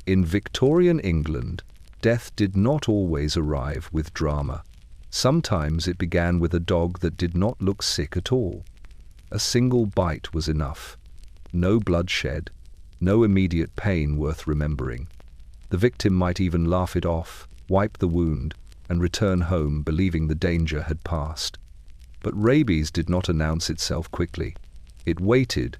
In Victorian England, death did not always arrive with drama. Sometimes it began with a dog that did not look sick at all. A single bite was enough. No bloodshed, no immediate pain worth remembering. The victim might even laugh it off, wipe the wound, and return home believing the danger had passed. But rabies did not announce itself quickly. It waited.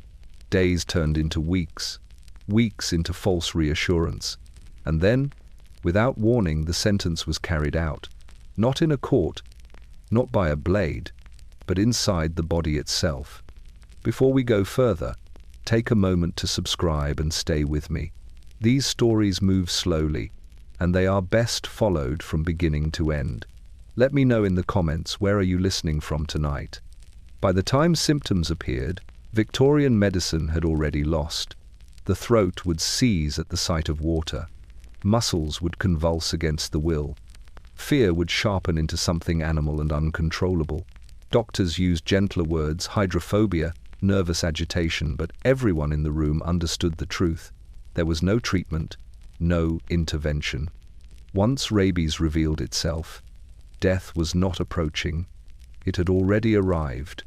Days turned into weeks, weeks into false reassurance. And then, without warning, the sentence was carried out. Not in a court, not by a blade, but inside the body itself. Before we go further, take a moment to subscribe and stay with me. These stories move slowly, and they are best followed from beginning to end. Let me know in the comments, where are you listening from tonight? By the time symptoms appeared, Victorian medicine had already lost. The throat would seize at the sight of water. Muscles would convulse against the will. Fear would sharpen into something animal and uncontrollable. Doctors used gentler words, hydrophobia, nervous agitation, but everyone in the room understood the truth. There was no treatment, no intervention. Once rabies revealed itself, death was not approaching. It had already arrived.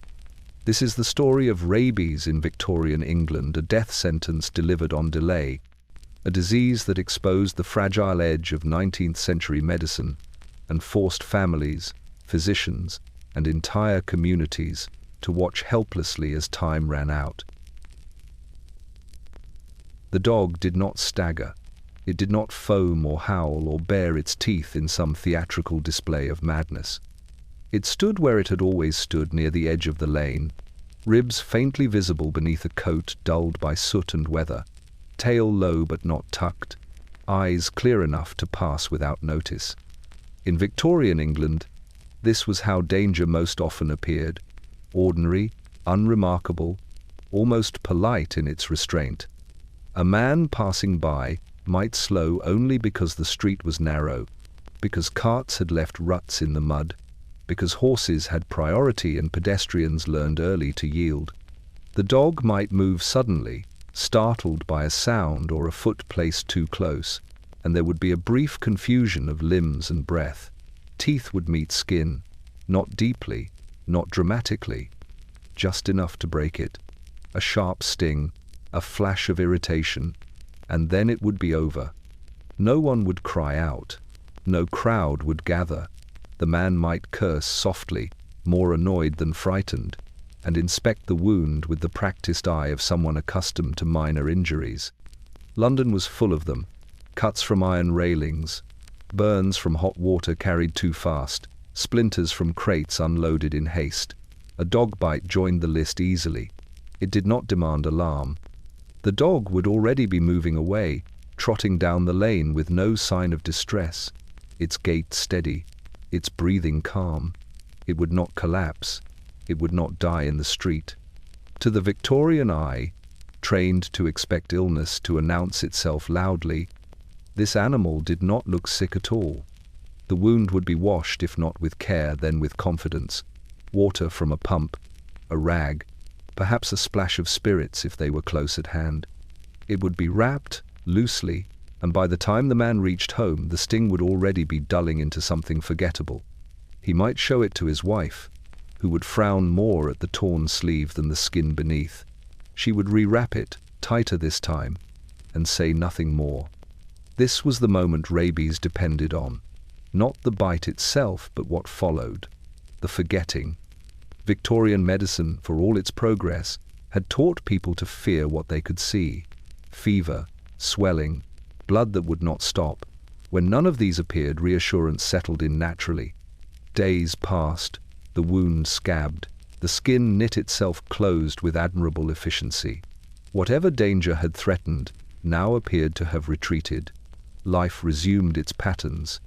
This is the story of rabies in Victorian England, a death sentence delivered on delay, a disease that exposed the fragile edge of 19th century medicine and forced families, physicians, and entire communities to watch helplessly as time ran out. The dog did not stagger. It did not foam or howl or bare its teeth in some theatrical display of madness. It stood where it had always stood, near the edge of the lane, ribs faintly visible beneath a coat dulled by soot and weather, tail low but not tucked, eyes clear enough to pass without notice. In Victorian England, this was how danger most often appeared: ordinary, unremarkable, almost polite in its restraint. A man passing by might slow only because the street was narrow, because carts had left ruts in the mud, because horses had priority and pedestrians learned early to yield. The dog might move suddenly, startled by a sound or a foot placed too close, and there would be a brief confusion of limbs and breath. Teeth would meet skin, not deeply, not dramatically, just enough to break it. A sharp sting, a flash of irritation, and then it would be over. No one would cry out. No crowd would gather. The man might curse softly, more annoyed than frightened, and inspect the wound with the practiced eye of someone accustomed to minor injuries. London was full of them: cuts from iron railings, burns from hot water carried too fast, splinters from crates unloaded in haste. A dog bite joined the list easily. It did not demand alarm. The dog would already be moving away, trotting down the lane with no sign of distress, its gait steady, its breathing calm. It would not collapse. It would not die in the street. To the Victorian eye, trained to expect illness to announce itself loudly, this animal did not look sick at all. The wound would be washed, if not with care, then with confidence. Water from a pump, a rag, perhaps a splash of spirits if they were close at hand. It would be wrapped loosely, and by the time the man reached home, the sting would already be dulling into something forgettable. He might show it to his wife, who would frown more at the torn sleeve than the skin beneath. She would rewrap it, tighter this time, and say nothing more. This was the moment rabies depended on. Not the bite itself, but what followed. The forgetting. Victorian medicine, for all its progress, had taught people to fear what they could see. Fever, swelling, blood that would not stop. When none of these appeared, reassurance settled in naturally. Days passed, the wound scabbed, the skin knit itself closed with admirable efficiency. Whatever danger had threatened now appeared to have retreated. Life resumed its patterns.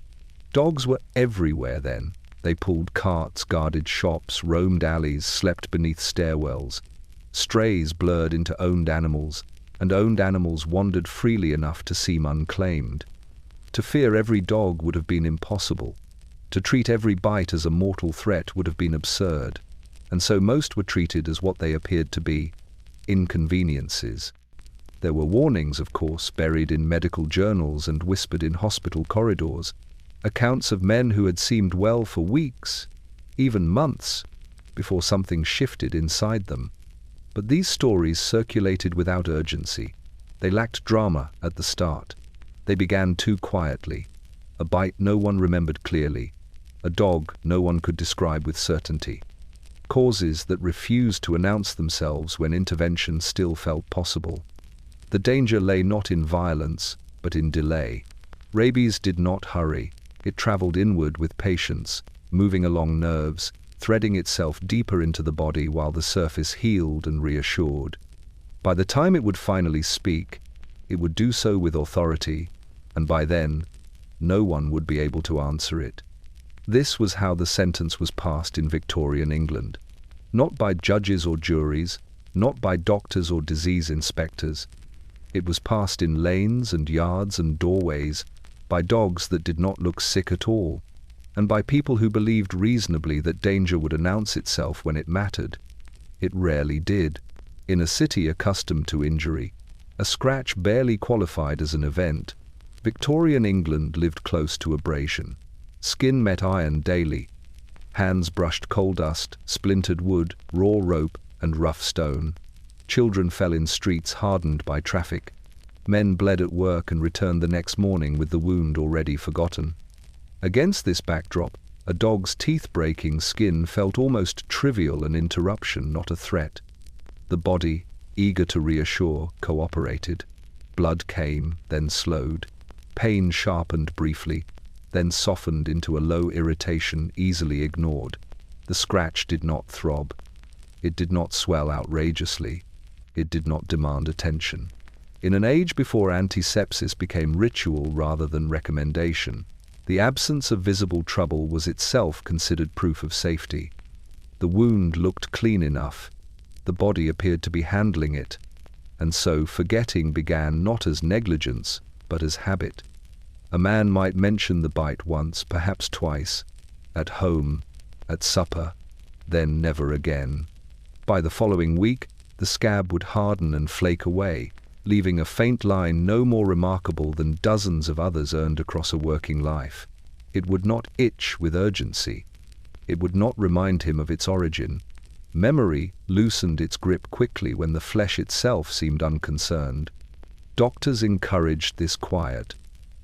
Dogs were everywhere then. They pulled carts, guarded shops, roamed alleys, slept beneath stairwells. Strays blurred into owned animals, and owned animals wandered freely enough to seem unclaimed. To fear every dog would have been impossible. To treat every bite as a mortal threat would have been absurd, and so most were treated as what they appeared to be: inconveniences. There were warnings, of course, buried in medical journals and whispered in hospital corridors, accounts of men who had seemed well for weeks, even months, before something shifted inside them. But these stories circulated without urgency. They lacked drama at the start. They began too quietly. A bite no one remembered clearly. A dog no one could describe with certainty. Causes that refused to announce themselves when intervention still felt possible. The danger lay not in violence, but in delay. Rabies did not hurry. It traveled inward with patience, moving along nerves, threading itself deeper into the body while the surface healed and reassured. By the time it would finally speak, it would do so with authority, and by then, no one would be able to answer it. This was how the sentence was passed in Victorian England. Not by judges or juries, not by doctors or disease inspectors. It was passed in lanes and yards and doorways, by dogs that did not look sick at all, and by people who believed reasonably that danger would announce itself when it mattered. It rarely did. In a city accustomed to injury, a scratch barely qualified as an event, Victorian England lived close to abrasion. Skin met iron daily. Hands brushed coal dust, splintered wood, raw rope, and rough stone. Children fell in streets hardened by traffic. Men bled at work and returned the next morning with the wound already forgotten. Against this backdrop, a dog's teeth-breaking skin felt almost trivial, an interruption, not a threat. The body, eager to reassure, cooperated. Blood came, then slowed. Pain sharpened briefly, then softened into a low irritation easily ignored. The scratch did not throb. It did not swell outrageously. It did not demand attention. In an age before antisepsis became ritual rather than recommendation, the absence of visible trouble was itself considered proof of safety. The wound looked clean enough. The body appeared to be handling it, and so forgetting began not as negligence, but as habit. A man might mention the bite once, perhaps twice, at home, at supper, then never again. By the following week, the scab would harden and flake away, leaving a faint line no more remarkable than dozens of others earned across a working life. It would not itch with urgency. It would not remind him of its origin. Memory loosened its grip quickly when the flesh itself seemed unconcerned. Doctors encouraged this quiet,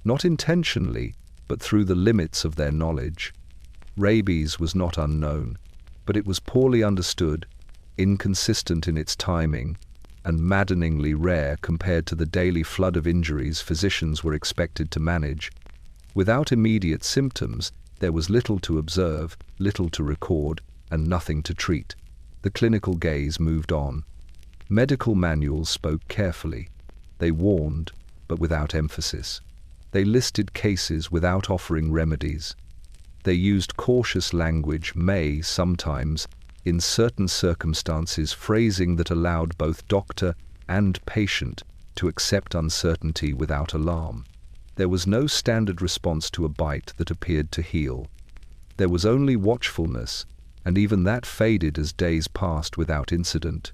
not intentionally, but through the limits of their knowledge. Rabies was not unknown, but it was poorly understood, inconsistent in its timing, and maddeningly rare compared to the daily flood of injuries physicians were expected to manage. Without immediate symptoms, there was little to observe, little to record, and nothing to treat. The clinical gaze moved on. Medical manuals spoke carefully. They warned, but without emphasis. They listed cases without offering remedies. They used cautious language, may sometimes, in certain circumstances, phrasing that allowed both doctor and patient to accept uncertainty without alarm. There was no standard response to a bite that appeared to heal. There was only watchfulness, and even that faded as days passed without incident.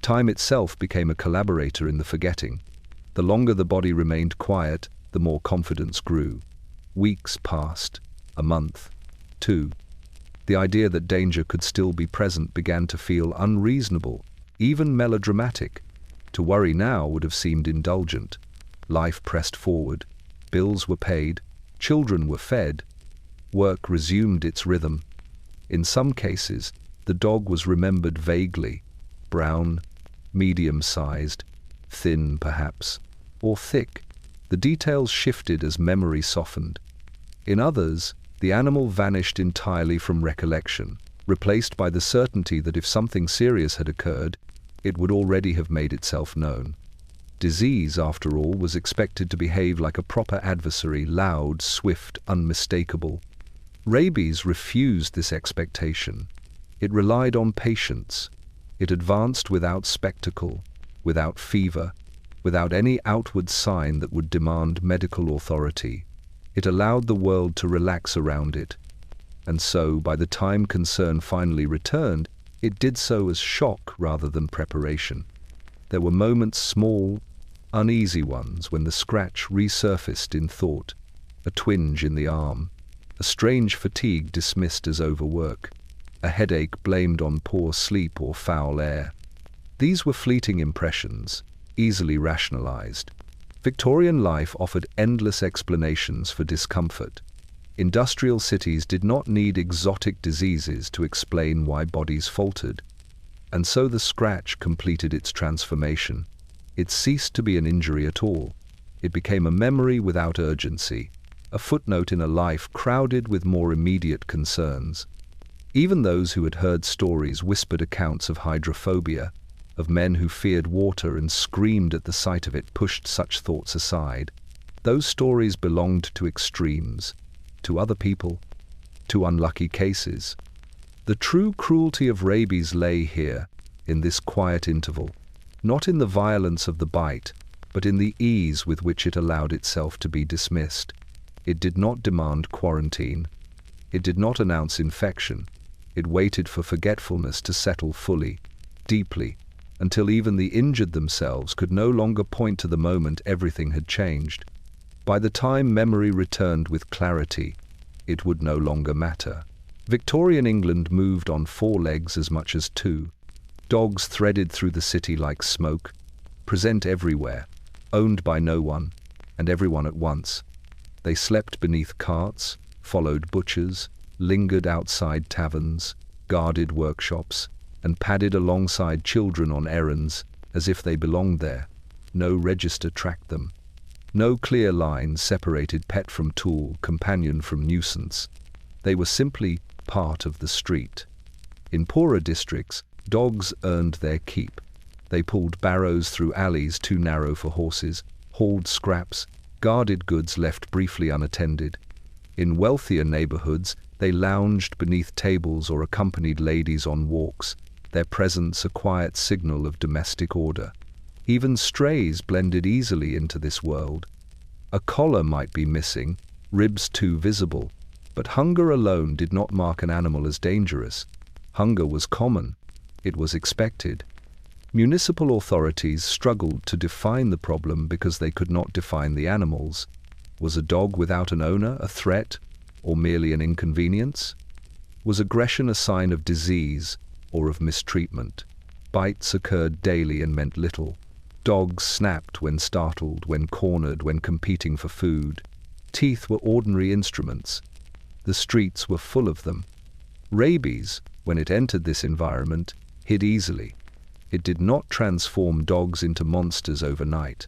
Time itself became a collaborator in the forgetting. The longer the body remained quiet, the more confidence grew. Weeks passed, a month, two. The idea that danger could still be present began to feel unreasonable, even melodramatic. To worry now would have seemed indulgent. Life pressed forward. Bills were paid. Children were fed. Work resumed its rhythm. In some cases, the dog was remembered vaguely. Brown, medium-sized, thin perhaps, or thick. The details shifted as memory softened. In others, the animal vanished entirely from recollection, replaced by the certainty that if something serious had occurred, it would already have made itself known. Disease, after all, was expected to behave like a proper adversary, loud, swift, unmistakable. Rabies refused this expectation. It relied on patience. It advanced without spectacle, without fever, without any outward sign that would demand medical authority. It allowed the world to relax around it. And so, by the time concern finally returned, it did so as shock rather than preparation. There were moments, small, uneasy ones when the scratch resurfaced in thought, a twinge in the arm, a strange fatigue dismissed as overwork, a headache blamed on poor sleep or foul air. These were fleeting impressions, easily rationalized. Victorian life offered endless explanations for discomfort. Industrial cities did not need exotic diseases to explain why bodies faltered. And so the scratch completed its transformation. It ceased to be an injury at all. It became a memory without urgency, a footnote in a life crowded with more immediate concerns. Even those who had heard stories whispered accounts of hydrophobia, of men who feared water and screamed at the sight of it, pushed such thoughts aside. Those stories belonged to extremes, to other people, to unlucky cases. The true cruelty of rabies lay here, in this quiet interval, not in the violence of the bite, but in the ease with which it allowed itself to be dismissed. It did not demand quarantine. It did not announce infection. It waited for forgetfulness to settle fully, deeply, until even the injured themselves could no longer point to the moment everything had changed. By the time memory returned with clarity, it would no longer matter. Victorian England moved on 4 legs as much as 2. Dogs threaded through the city like smoke, present everywhere, owned by no one, and everyone at once. They slept beneath carts, followed butchers, lingered outside taverns, guarded workshops, and padded alongside children on errands as if they belonged there. No register tracked them. No clear line separated pet from tool, companion from nuisance. They were simply part of the street. In poorer districts, dogs earned their keep. They pulled barrows through alleys too narrow for horses, hauled scraps, guarded goods left briefly unattended. In wealthier neighborhoods, they lounged beneath tables or accompanied ladies on walks, their presence a quiet signal of domestic order. Even strays blended easily into this world. A collar might be missing, ribs too visible, but hunger alone did not mark an animal as dangerous. Hunger was common. It was expected. Municipal authorities struggled to define the problem because they could not define the animals. Was a dog without an owner a threat, or merely an inconvenience? Was aggression a sign of disease or of mistreatment? Bites occurred daily and meant little. Dogs snapped when startled, when cornered, when competing for food. Teeth were ordinary instruments. The streets were full of them. Rabies, when it entered this environment, hid easily. It did not transform dogs into monsters overnight.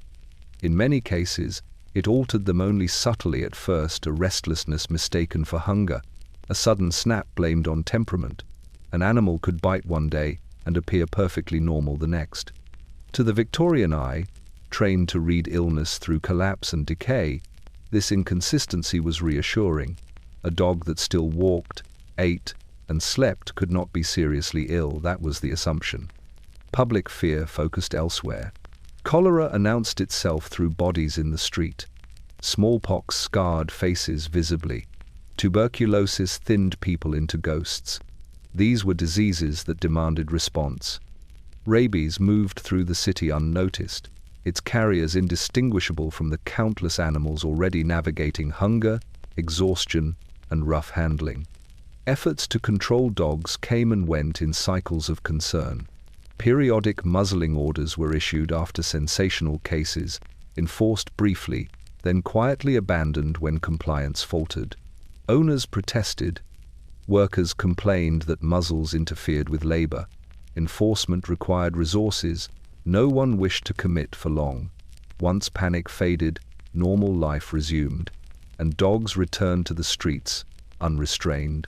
In many cases, it altered them only subtly at first, a restlessness mistaken for hunger, a sudden snap blamed on temperament. An animal could bite one day and appear perfectly normal the next. To the Victorian eye, trained to read illness through collapse and decay, this inconsistency was reassuring. A dog that still walked, ate, and slept could not be seriously ill, that was the assumption. Public fear focused elsewhere. Cholera announced itself through bodies in the street. Smallpox scarred faces visibly. Tuberculosis thinned people into ghosts. These were diseases that demanded response. Rabies moved through the city unnoticed, its carriers indistinguishable from the countless animals already navigating hunger, exhaustion, and rough handling. Efforts to control dogs came and went in cycles of concern. Periodic muzzling orders were issued after sensational cases, enforced briefly, then quietly abandoned when compliance faltered. Owners protested. Workers complained that muzzles interfered with labor. Enforcement required resources. No one wished to commit for long. Once panic faded, normal life resumed, and dogs returned to the streets, unrestrained.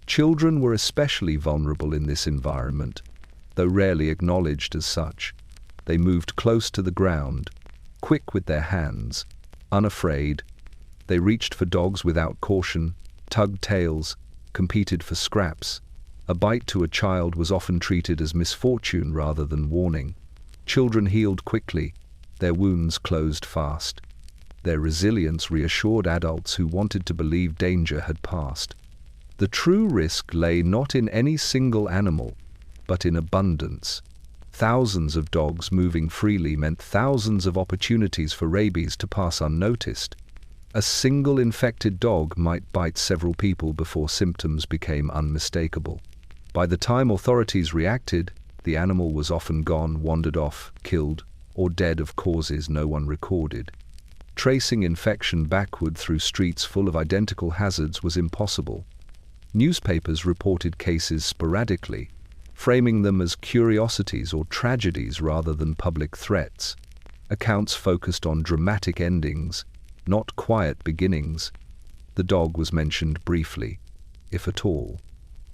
Children were especially vulnerable in this environment, though rarely acknowledged as such. They moved close to the ground, quick with their hands, unafraid. They reached for dogs without caution, tugged tails, competed for scraps. A bite to a child was often treated as misfortune rather than warning. Children healed quickly, their wounds closed fast. Their resilience reassured adults who wanted to believe danger had passed. The true risk lay not in any single animal, but in abundance. Thousands of dogs moving freely meant thousands of opportunities for rabies to pass unnoticed. A single infected dog might bite several people before symptoms became unmistakable. By the time authorities reacted, the animal was often gone, wandered off, killed, or dead of causes no one recorded. Tracing infection backward through streets full of identical hazards was impossible. Newspapers reported cases sporadically, framing them as curiosities or tragedies rather than public threats. Accounts focused on dramatic endings, not quiet beginnings. The dog was mentioned briefly, if at all.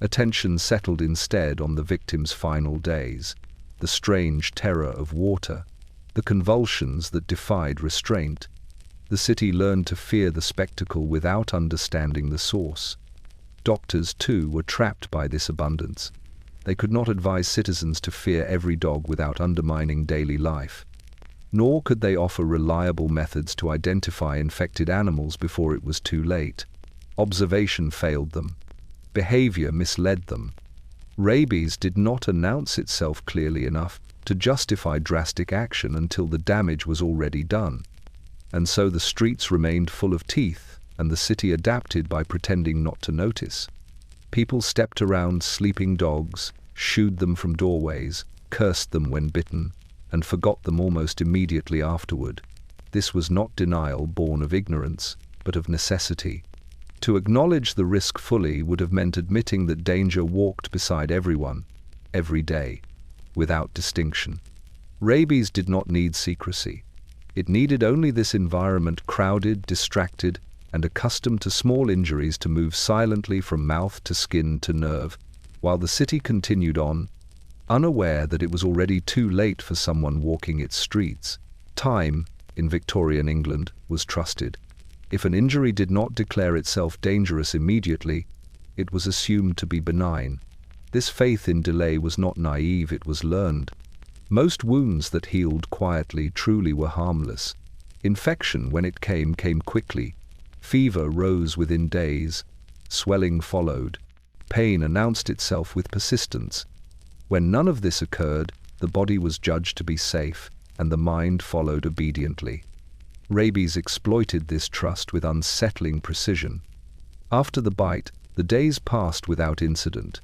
Attention settled instead on the victim's final days, the strange terror of water, the convulsions that defied restraint. The city learned to fear the spectacle without understanding the source. Doctors, too, were trapped by this abundance. They could not advise citizens to fear every dog without undermining daily life. Nor could they offer reliable methods to identify infected animals before it was too late. Observation failed them. Behavior misled them. Rabies did not announce itself clearly enough to justify drastic action until the damage was already done. And so the streets remained full of teeth, and the city adapted by pretending not to notice. People stepped around sleeping dogs, shooed them from doorways, cursed them when bitten, and forgot them almost immediately afterward. This was not denial born of ignorance, but of necessity. To acknowledge the risk fully would have meant admitting that danger walked beside everyone, every day, without distinction. Rabies did not need secrecy. It needed only this environment, crowded, distracted, and accustomed to small injuries, to move silently from mouth to skin to nerve, while the city continued on, unaware that it was already too late for someone walking its streets. Time, in Victorian England, was trusted. If an injury did not declare itself dangerous immediately, it was assumed to be benign. This faith in delay was not naive, it was learned. Most wounds that healed quietly truly were harmless. Infection, when it came quickly. Fever rose within days. Swelling followed. Pain announced itself with persistence. When none of this occurred, the body was judged to be safe, and the mind followed obediently. Rabies exploited this trust with unsettling precision. After the bite, the days passed without incident.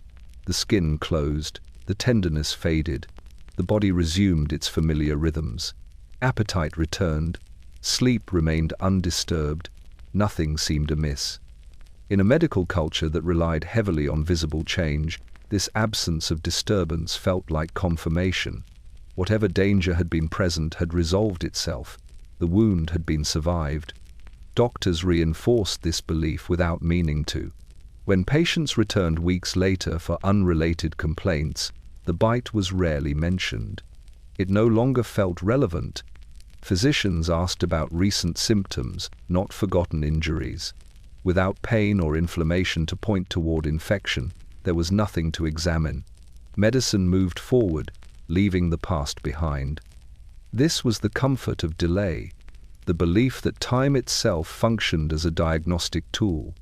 The skin closed, the tenderness faded, the body resumed its familiar rhythms. Appetite returned, sleep remained undisturbed, nothing seemed amiss. In a medical culture that relied heavily on visible change, this absence of disturbance felt like confirmation. Whatever danger had been present had resolved itself. The wound had been survived. Doctors reinforced this belief without meaning to. When patients returned weeks later for unrelated complaints, the bite was rarely mentioned. It no longer felt relevant. Physicians asked about recent symptoms, not forgotten injuries. Without pain or inflammation to point toward infection, there was nothing to examine. Medicine moved forward, leaving the past behind. This was the comfort of delay, the belief that time itself functioned as a diagnostic tool.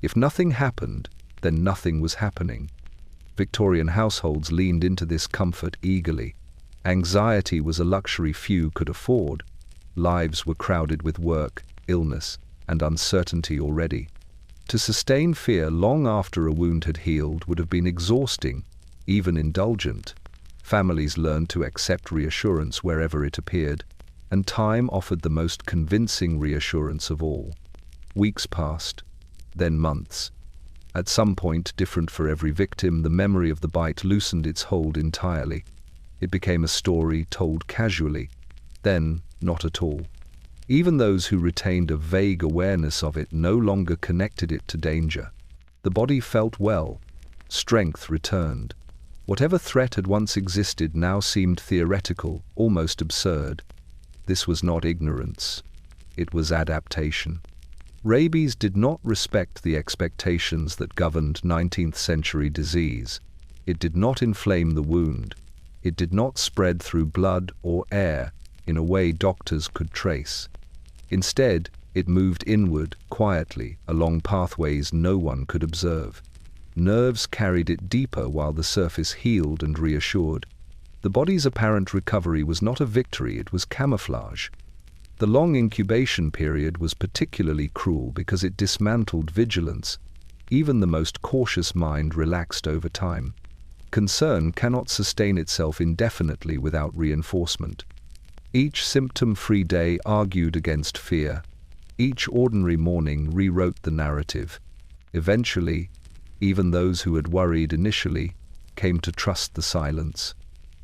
If nothing happened, then nothing was happening. Victorian households leaned into this comfort eagerly. Anxiety was a luxury few could afford. Lives were crowded with work, illness, and uncertainty already. To sustain fear long after a wound had healed would have been exhausting, even indulgent. Families learned to accept reassurance wherever it appeared, and time offered the most convincing reassurance of all. Weeks passed, then months. At some point, different for every victim, the memory of the bite loosened its hold entirely. It became a story told casually, then not at all. Even those who retained a vague awareness of it no longer connected it to danger. The body felt well. Strength returned. Whatever threat had once existed now seemed theoretical, almost absurd. This was not ignorance. It was adaptation. Rabies did not respect the expectations that governed 19th-century disease. It did not inflame the wound. It did not spread through blood or air in a way doctors could trace. Instead, it moved inward, quietly, along pathways no one could observe. Nerves carried it deeper while the surface healed and reassured. The body's apparent recovery was not a victory, it was camouflage. The long incubation period was particularly cruel because it dismantled vigilance. Even the most cautious mind relaxed over time. Concern cannot sustain itself indefinitely without reinforcement. Each symptom-free day argued against fear. Each ordinary morning rewrote the narrative. Eventually, even those who had worried initially came to trust the silence.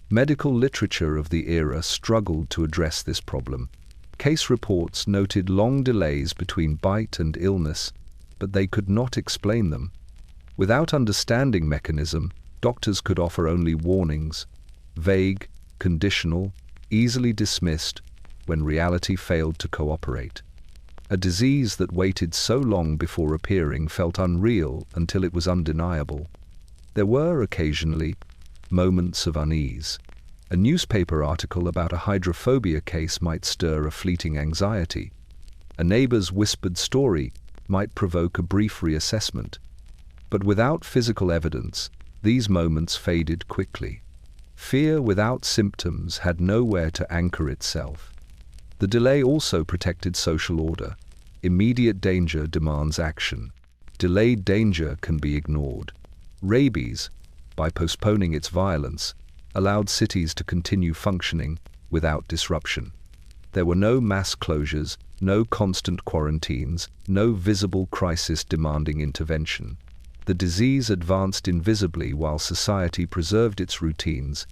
Medical literature of the era struggled to address this problem. Case reports noted long delays between bite and illness, but they could not explain them. Without understanding mechanism, doctors could offer only warnings, vague, conditional, easily dismissed when reality failed to cooperate. A disease that waited so long before appearing felt unreal until it was undeniable. There were, occasionally, moments of unease. A newspaper article about a hydrophobia case might stir a fleeting anxiety. A neighbor's whispered story might provoke a brief reassessment. But without physical evidence, these moments faded quickly. Fear without symptoms had nowhere to anchor itself. The delay also protected social order. Immediate danger demands action. Delayed danger can be ignored. Rabies, by postponing its violence, allowed cities to continue functioning without disruption. There were no mass closures, no constant quarantines, no visible crisis demanding intervention. The disease advanced invisibly while society preserved its routines.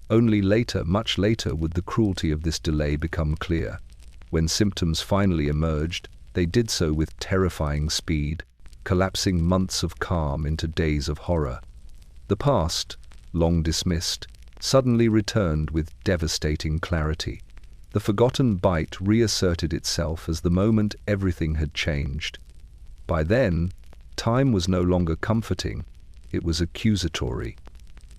Only later, much later, would the cruelty of this delay become clear. When symptoms finally emerged, they did so with terrifying speed, collapsing months of calm into days of horror. The past, long dismissed, suddenly returned with devastating clarity. The forgotten bite reasserted itself as the moment everything had changed. By then, time was no longer comforting, it was accusatory.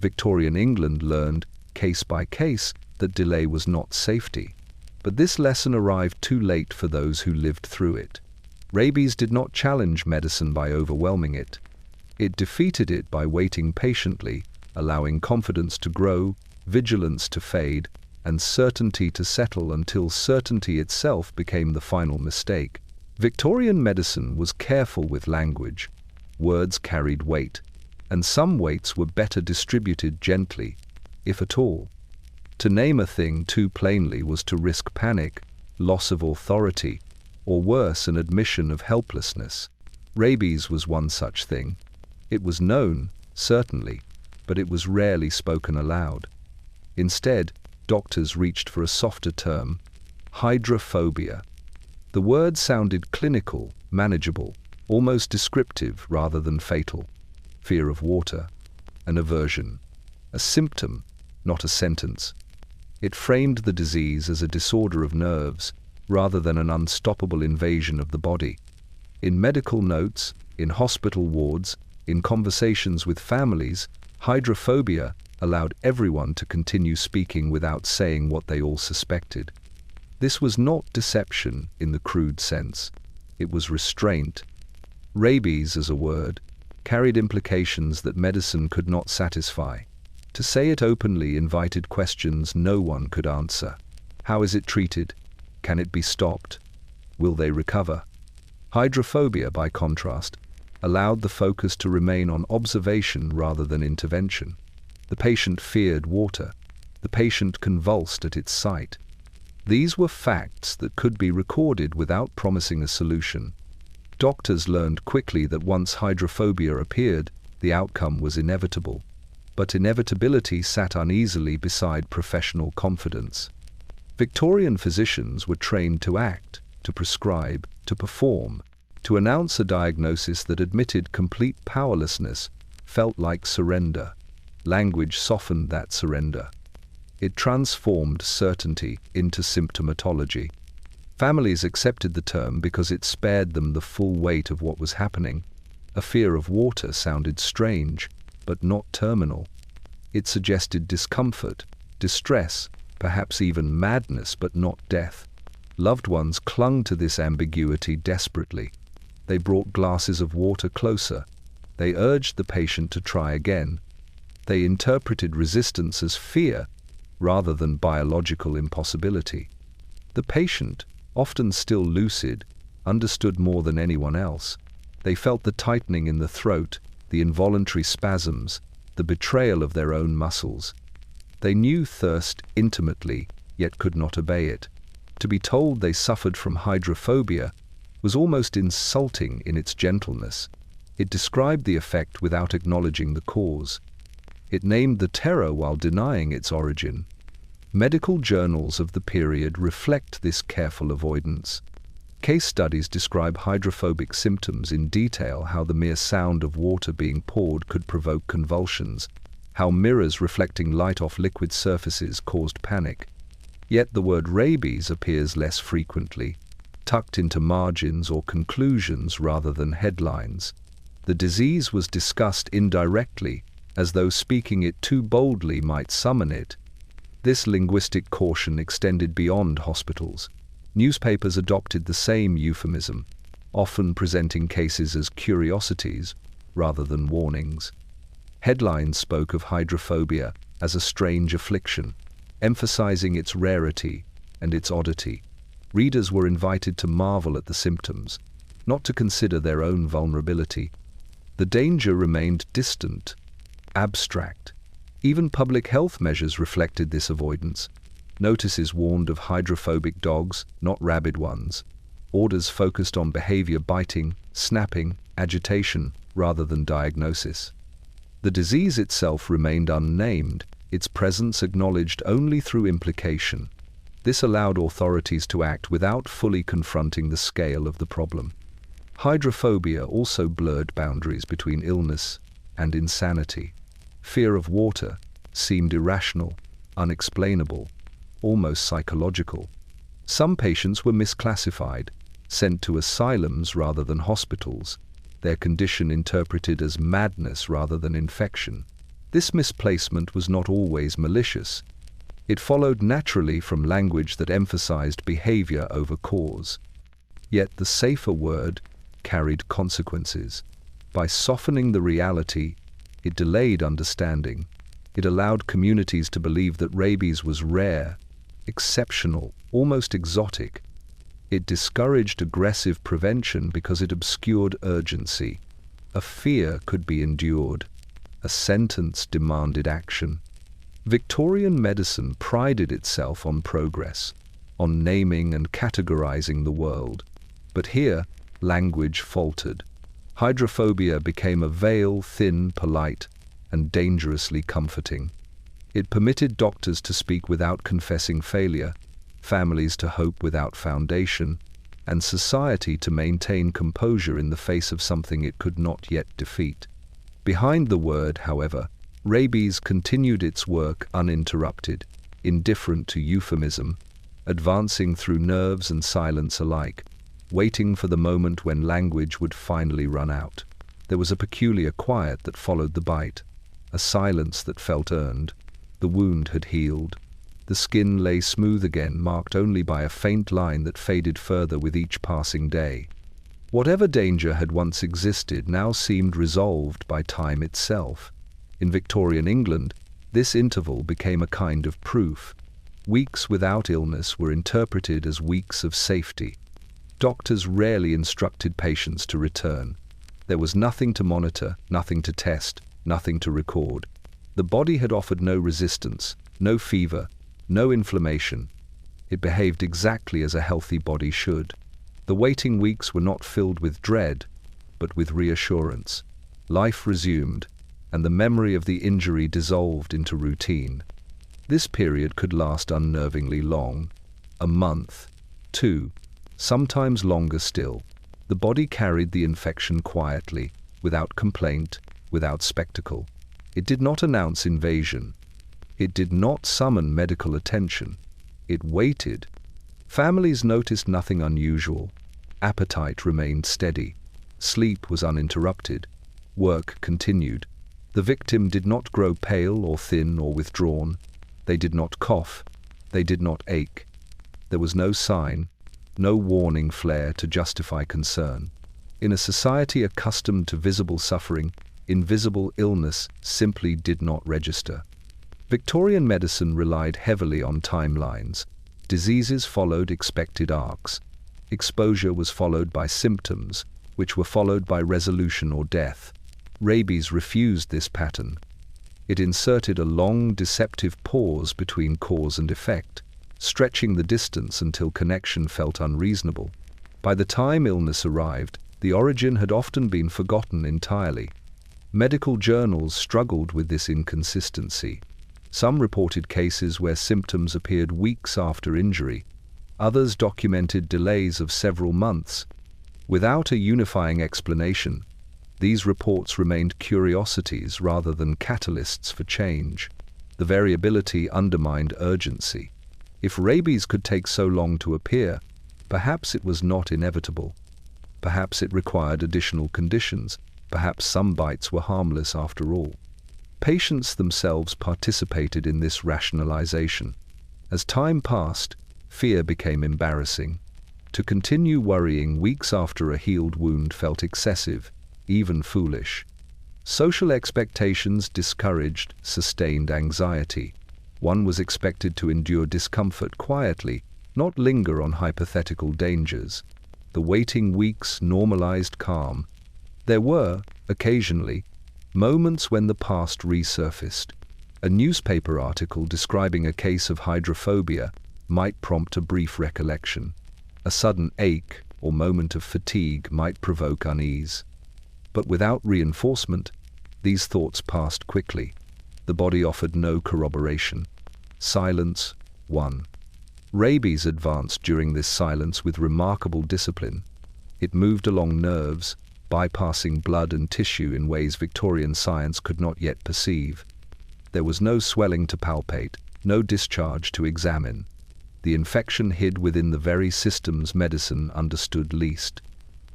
Victorian England learned, case by case, that delay was not safety. But this lesson arrived too late for those who lived through it. Rabies did not challenge medicine by overwhelming it. It defeated it by waiting patiently, allowing confidence to grow, vigilance to fade, and certainty to settle until certainty itself became the final mistake. Victorian medicine was careful with language. Words carried weight, and some weights were better distributed gently, if at all. To name a thing too plainly was to risk panic, loss of authority, or worse, an admission of helplessness. Rabies was one such thing. It was known, certainly, but it was rarely spoken aloud. Instead, doctors reached for a softer term, hydrophobia. The word sounded clinical, manageable, almost descriptive rather than fatal. Fear of water, an aversion, a symptom, not a sentence. It framed the disease as a disorder of nerves rather than an unstoppable invasion of the body. In medical notes, in hospital wards, in conversations with families, hydrophobia allowed everyone to continue speaking without saying what they all suspected. This was not deception in the crude sense. It was restraint. Rabies, as a word, carried implications that medicine could not satisfy. To say it openly invited questions no one could answer. How is it treated? Can it be stopped? Will they recover? Hydrophobia, by contrast, allowed the focus to remain on observation rather than intervention. The patient feared water. The patient convulsed at its sight. These were facts that could be recorded without promising a solution. Doctors learned quickly that once hydrophobia appeared, the outcome was inevitable. But inevitability sat uneasily beside professional confidence. Victorian physicians were trained to act, to prescribe, to perform. To announce a diagnosis that admitted complete powerlessness felt like surrender. Language softened that surrender. It transformed certainty into symptomatology. Families accepted the term because it spared them the full weight of what was happening. A fear of water sounded strange, but not terminal. It suggested discomfort, distress, perhaps even madness, but not death. Loved ones clung to this ambiguity desperately. They brought glasses of water closer. They urged the patient to try again. They interpreted resistance as fear rather than biological impossibility. The patient, often still lucid, understood more than anyone else. They felt the tightening in the throat, the involuntary spasms, the betrayal of their own muscles. They knew thirst intimately, yet could not obey it. To be told they suffered from hydrophobia was almost insulting in its gentleness. It described the effect without acknowledging the cause. It named the terror while denying its origin. Medical journals of the period reflect this careful avoidance. Case studies describe hydrophobic symptoms in detail, how the mere sound of water being poured could provoke convulsions, how mirrors reflecting light off liquid surfaces caused panic. Yet the word rabies appears less frequently, tucked into margins or conclusions rather than headlines. The disease was discussed indirectly, as though speaking it too boldly might summon it. This linguistic caution extended beyond hospitals. Newspapers adopted the same euphemism, often presenting cases as curiosities rather than warnings. Headlines spoke of hydrophobia as a strange affliction, emphasizing its rarity and its oddity. Readers were invited to marvel at the symptoms, not to consider their own vulnerability. The danger remained distant, abstract. Even public health measures reflected this avoidance. Notices warned of hydrophobic dogs, not rabid ones. Orders focused on behavior: biting, snapping, agitation, rather than diagnosis. The disease itself remained unnamed, its presence acknowledged only through implication. This allowed authorities to act without fully confronting the scale of the problem. Hydrophobia also blurred boundaries between illness and insanity. Fear of water seemed irrational, unexplainable, almost psychological. Some patients were misclassified, sent to asylums rather than hospitals, their condition interpreted as madness rather than infection. This misplacement was not always malicious. It followed naturally from language that emphasized behavior over cause. Yet the safer word carried consequences. By softening the reality, it delayed understanding. It allowed communities to believe that rabies was rare, exceptional, almost exotic. It discouraged aggressive prevention because it obscured urgency. A fear could be endured. A sentence demanded action. Victorian medicine prided itself on progress, on naming and categorizing the world. But here, language faltered. Hydrophobia became a veil, thin, polite, and dangerously comforting. It permitted doctors to speak without confessing failure, families to hope without foundation, and society to maintain composure in the face of something it could not yet defeat. Behind the word, however, rabies continued its work uninterrupted, indifferent to euphemism, advancing through nerves and silence alike, waiting for the moment when language would finally run out. There was a peculiar quiet that followed the bite, a silence that felt earned. The wound had healed. The skin lay smooth again, marked only by a faint line that faded further with each passing day. Whatever danger had once existed now seemed resolved by time itself. In Victorian England, this interval became a kind of proof. Weeks without illness were interpreted as weeks of safety. Doctors rarely instructed patients to return. There was nothing to monitor, nothing to test, nothing to record. The body had offered no resistance, no fever, no inflammation. It behaved exactly as a healthy body should. The waiting weeks were not filled with dread, but with reassurance. Life resumed, and the memory of the injury dissolved into routine. This period could last unnervingly long, a month, 2, sometimes longer still. The body carried the infection quietly, without complaint, without spectacle. It did not announce invasion. It did not summon medical attention. It waited. Families noticed nothing unusual. Appetite remained steady. Sleep was uninterrupted. Work continued. The victim did not grow pale or thin or withdrawn. They did not cough. They did not ache. There was no sign, no warning flare to justify concern. In a society accustomed to visible suffering, invisible illness simply did not register. Victorian medicine relied heavily on timelines. Diseases followed expected arcs. Exposure was followed by symptoms, which were followed by resolution or death. Rabies refused this pattern. It inserted a long, deceptive pause between cause and effect, stretching the distance until connection felt unreasonable. By the time illness arrived, the origin had often been forgotten entirely. Medical journals struggled with this inconsistency. Some reported cases where symptoms appeared weeks after injury. Others documented delays of several months. Without a unifying explanation, these reports remained curiosities rather than catalysts for change. The variability undermined urgency. If rabies could take so long to appear, perhaps it was not inevitable. Perhaps it required additional conditions. Perhaps some bites were harmless after all. Patients themselves participated in this rationalization. As time passed, fear became embarrassing. To continue worrying weeks after a healed wound felt excessive, even foolish. Social expectations discouraged sustained anxiety. One was expected to endure discomfort quietly, not linger on hypothetical dangers. The waiting weeks normalized calm. There were, occasionally, moments when the past resurfaced. A newspaper article describing a case of hydrophobia might prompt a brief recollection. A sudden ache or moment of fatigue might provoke unease. But without reinforcement, these thoughts passed quickly. The body offered no corroboration. Silence won. Rabies advanced during this silence with remarkable discipline. It moved along nerves, bypassing blood and tissue in ways Victorian science could not yet perceive. There was no swelling to palpate, no discharge to examine. The infection hid within the very systems medicine understood least.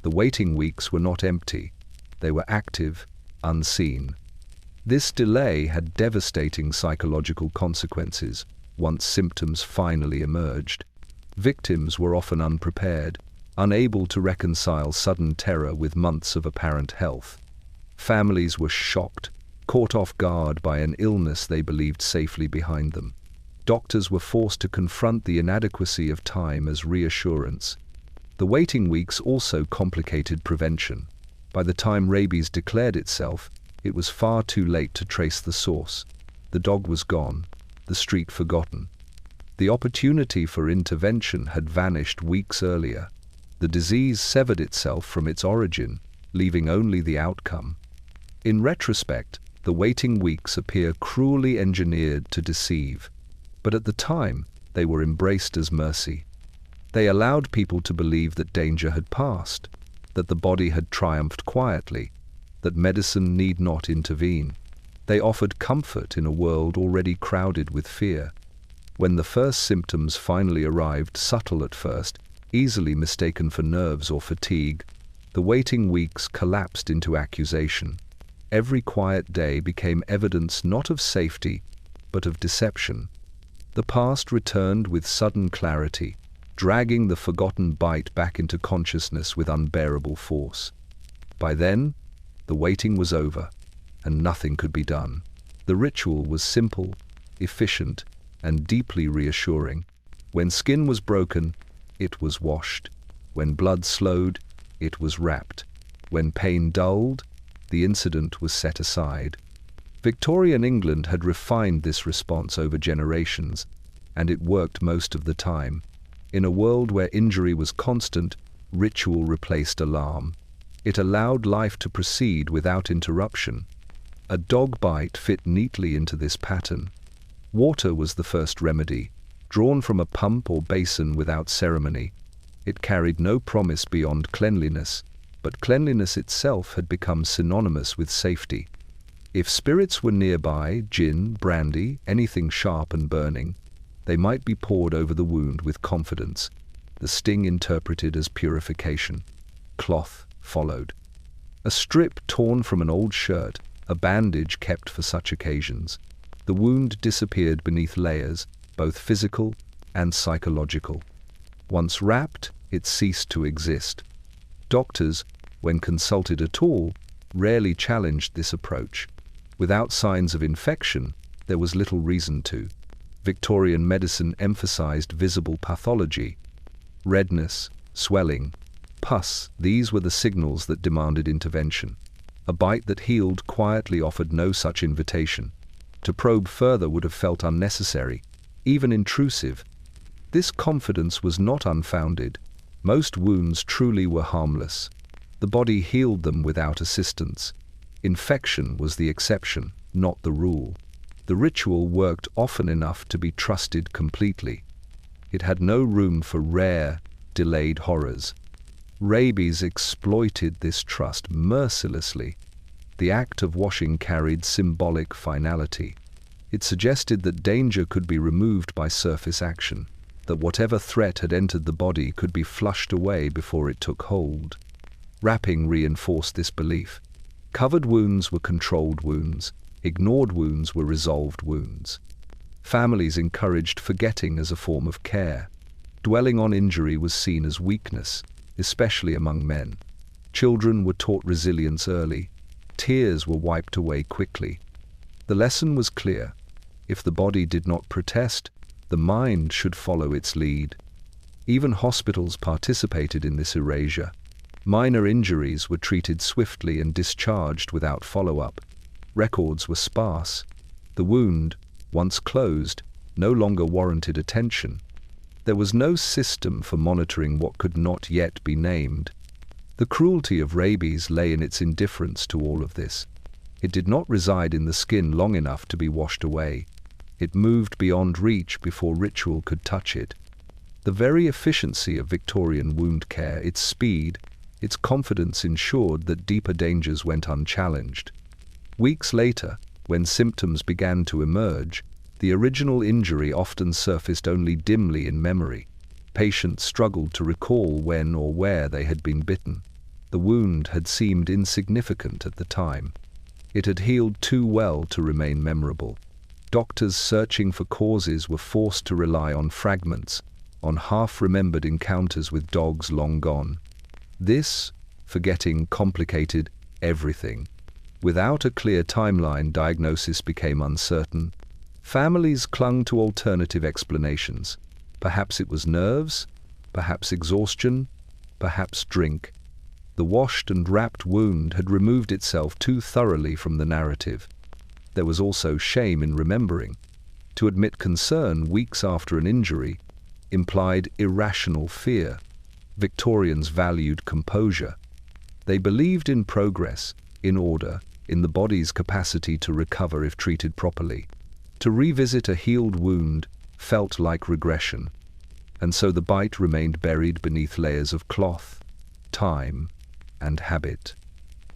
The waiting weeks were not empty. They were active, unseen. This delay had devastating psychological consequences once symptoms finally emerged. Victims were often unprepared, unable to reconcile sudden terror with months of apparent health. Families were shocked, caught off guard by an illness they believed safely behind them. Doctors were forced to confront the inadequacy of time as reassurance. The waiting weeks also complicated prevention. By the time rabies declared itself, it was far too late to trace the source. The dog was gone, the street forgotten. The opportunity for intervention had vanished weeks earlier. The disease severed itself from its origin, leaving only the outcome. In retrospect, the waiting weeks appear cruelly engineered to deceive. But at the time, they were embraced as mercy. They allowed people to believe that danger had passed, that the body had triumphed quietly, that medicine need not intervene. They offered comfort in a world already crowded with fear. When the first symptoms finally arrived, subtle at first, easily mistaken for nerves or fatigue, the waiting weeks collapsed into accusation. Every quiet day became evidence not of safety, but of deception. The past returned with sudden clarity, dragging the forgotten bite back into consciousness with unbearable force. By then, the waiting was over, and nothing could be done. The ritual was simple, efficient, and deeply reassuring. When skin was broken, it was washed. When blood slowed, it was wrapped. When pain dulled, the incident was set aside. Victorian England had refined this response over generations, and it worked most of the time. In a world where injury was constant, ritual replaced alarm. It allowed life to proceed without interruption. A dog bite fit neatly into this pattern. Water was the first remedy, drawn from a pump or basin without ceremony. It carried no promise beyond cleanliness, but cleanliness itself had become synonymous with safety. If spirits were nearby, gin, brandy, anything sharp and burning, they might be poured over the wound with confidence, the sting interpreted as purification. Cloth followed. A strip torn from an old shirt, a bandage kept for such occasions. The wound disappeared beneath layers, both physical and psychological. Once wrapped, it ceased to exist. Doctors, when consulted at all, rarely challenged this approach. Without signs of infection, There was little reason to. Victorian medicine emphasized visible pathology. Redness, swelling, pus, these were the signals that demanded intervention. A bite that healed quietly offered no such invitation. To probe further would have felt unnecessary, even intrusive. This confidence was not unfounded. Most wounds truly were harmless. The body healed them without assistance. Infection was the exception, not the rule. The ritual worked often enough to be trusted completely. It had no room for rare, delayed horrors. Rabies exploited this trust mercilessly. The act of washing carried symbolic finality. It suggested that danger could be removed by surface action, that whatever threat had entered the body could be flushed away before it took hold. Wrapping reinforced this belief. Covered wounds were controlled wounds. Ignored wounds were resolved wounds. Families encouraged forgetting as a form of care. Dwelling on injury was seen as weakness, especially among men. Children were taught resilience early. Tears were wiped away quickly. The lesson was clear. If the body did not protest, the mind should follow its lead. Even hospitals participated in this erasure. Minor injuries were treated swiftly and discharged without follow-up. Records were sparse. The wound, once closed, no longer warranted attention. There was no system for monitoring what could not yet be named. The cruelty of rabies lay in its indifference to all of this. It did not reside in the skin long enough to be washed away. It moved beyond reach before ritual could touch it. The very efficiency of Victorian wound care, its speed, its confidence ensured that deeper dangers went unchallenged. Weeks later, when symptoms began to emerge, the original injury often surfaced only dimly in memory. Patients struggled to recall when or where they had been bitten. The wound had seemed insignificant at the time. It had healed too well to remain memorable. Doctors searching for causes were forced to rely on fragments, on half-remembered encounters with dogs long gone. This, forgetting, complicated everything. Without a clear timeline, diagnosis became uncertain. Families clung to alternative explanations. Perhaps it was nerves, perhaps exhaustion, perhaps drink. The washed and wrapped wound had removed itself too thoroughly from the narrative. There was also shame in remembering. To admit concern weeks after an injury implied irrational fear. Victorians valued composure. They believed in progress, in order, in the body's capacity to recover if treated properly. To revisit a healed wound felt like regression, and so the bite remained buried beneath layers of cloth, time, and habit.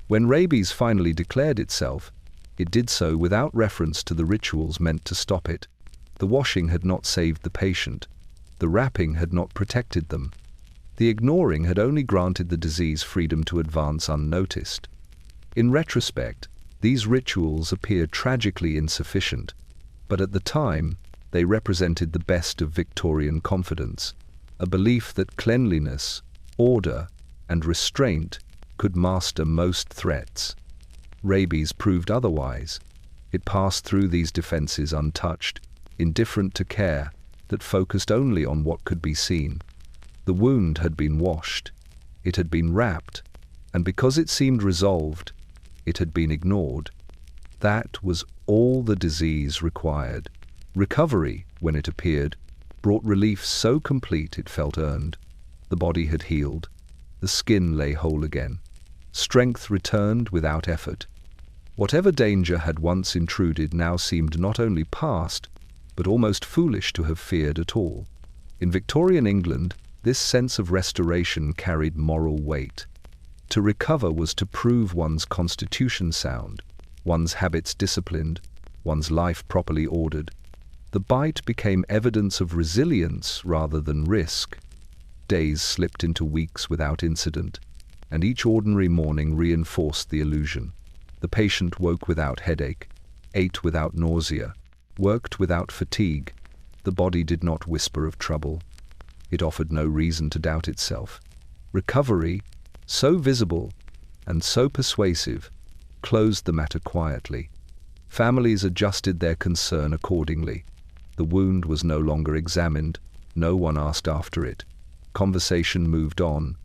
When rabies finally declared itself, it did so without reference to the rituals meant to stop it. The washing had not saved the patient. The wrapping had not protected them. The ignoring had only granted the disease freedom to advance unnoticed. In retrospect, these rituals appear tragically insufficient, but at the time, they represented the best of Victorian confidence, a belief that cleanliness, order, and restraint could master most threats. Rabies proved otherwise. It passed through these defenses untouched, indifferent to care, that focused only on what could be seen. The wound had been washed, it had been wrapped, and because it seemed resolved, it had been ignored. That was all the disease required. Recovery, when it appeared, brought relief so complete it felt earned. The body had healed. The skin lay whole again. Strength returned without effort. Whatever danger had once intruded now seemed not only past, but almost foolish to have feared at all. In Victorian England, this sense of restoration carried moral weight. To recover was to prove one's constitution sound, one's habits disciplined, one's life properly ordered. The bite became evidence of resilience rather than risk. Days slipped into weeks without incident, and each ordinary morning reinforced the illusion. The patient woke without headache, ate without nausea, worked without fatigue. The body did not whisper of trouble. It offered no reason to doubt itself. Recovery, so visible and so persuasive, closed the matter quietly. Families adjusted their concern accordingly. The wound was no longer examined. No one asked after it. Conversation moved on.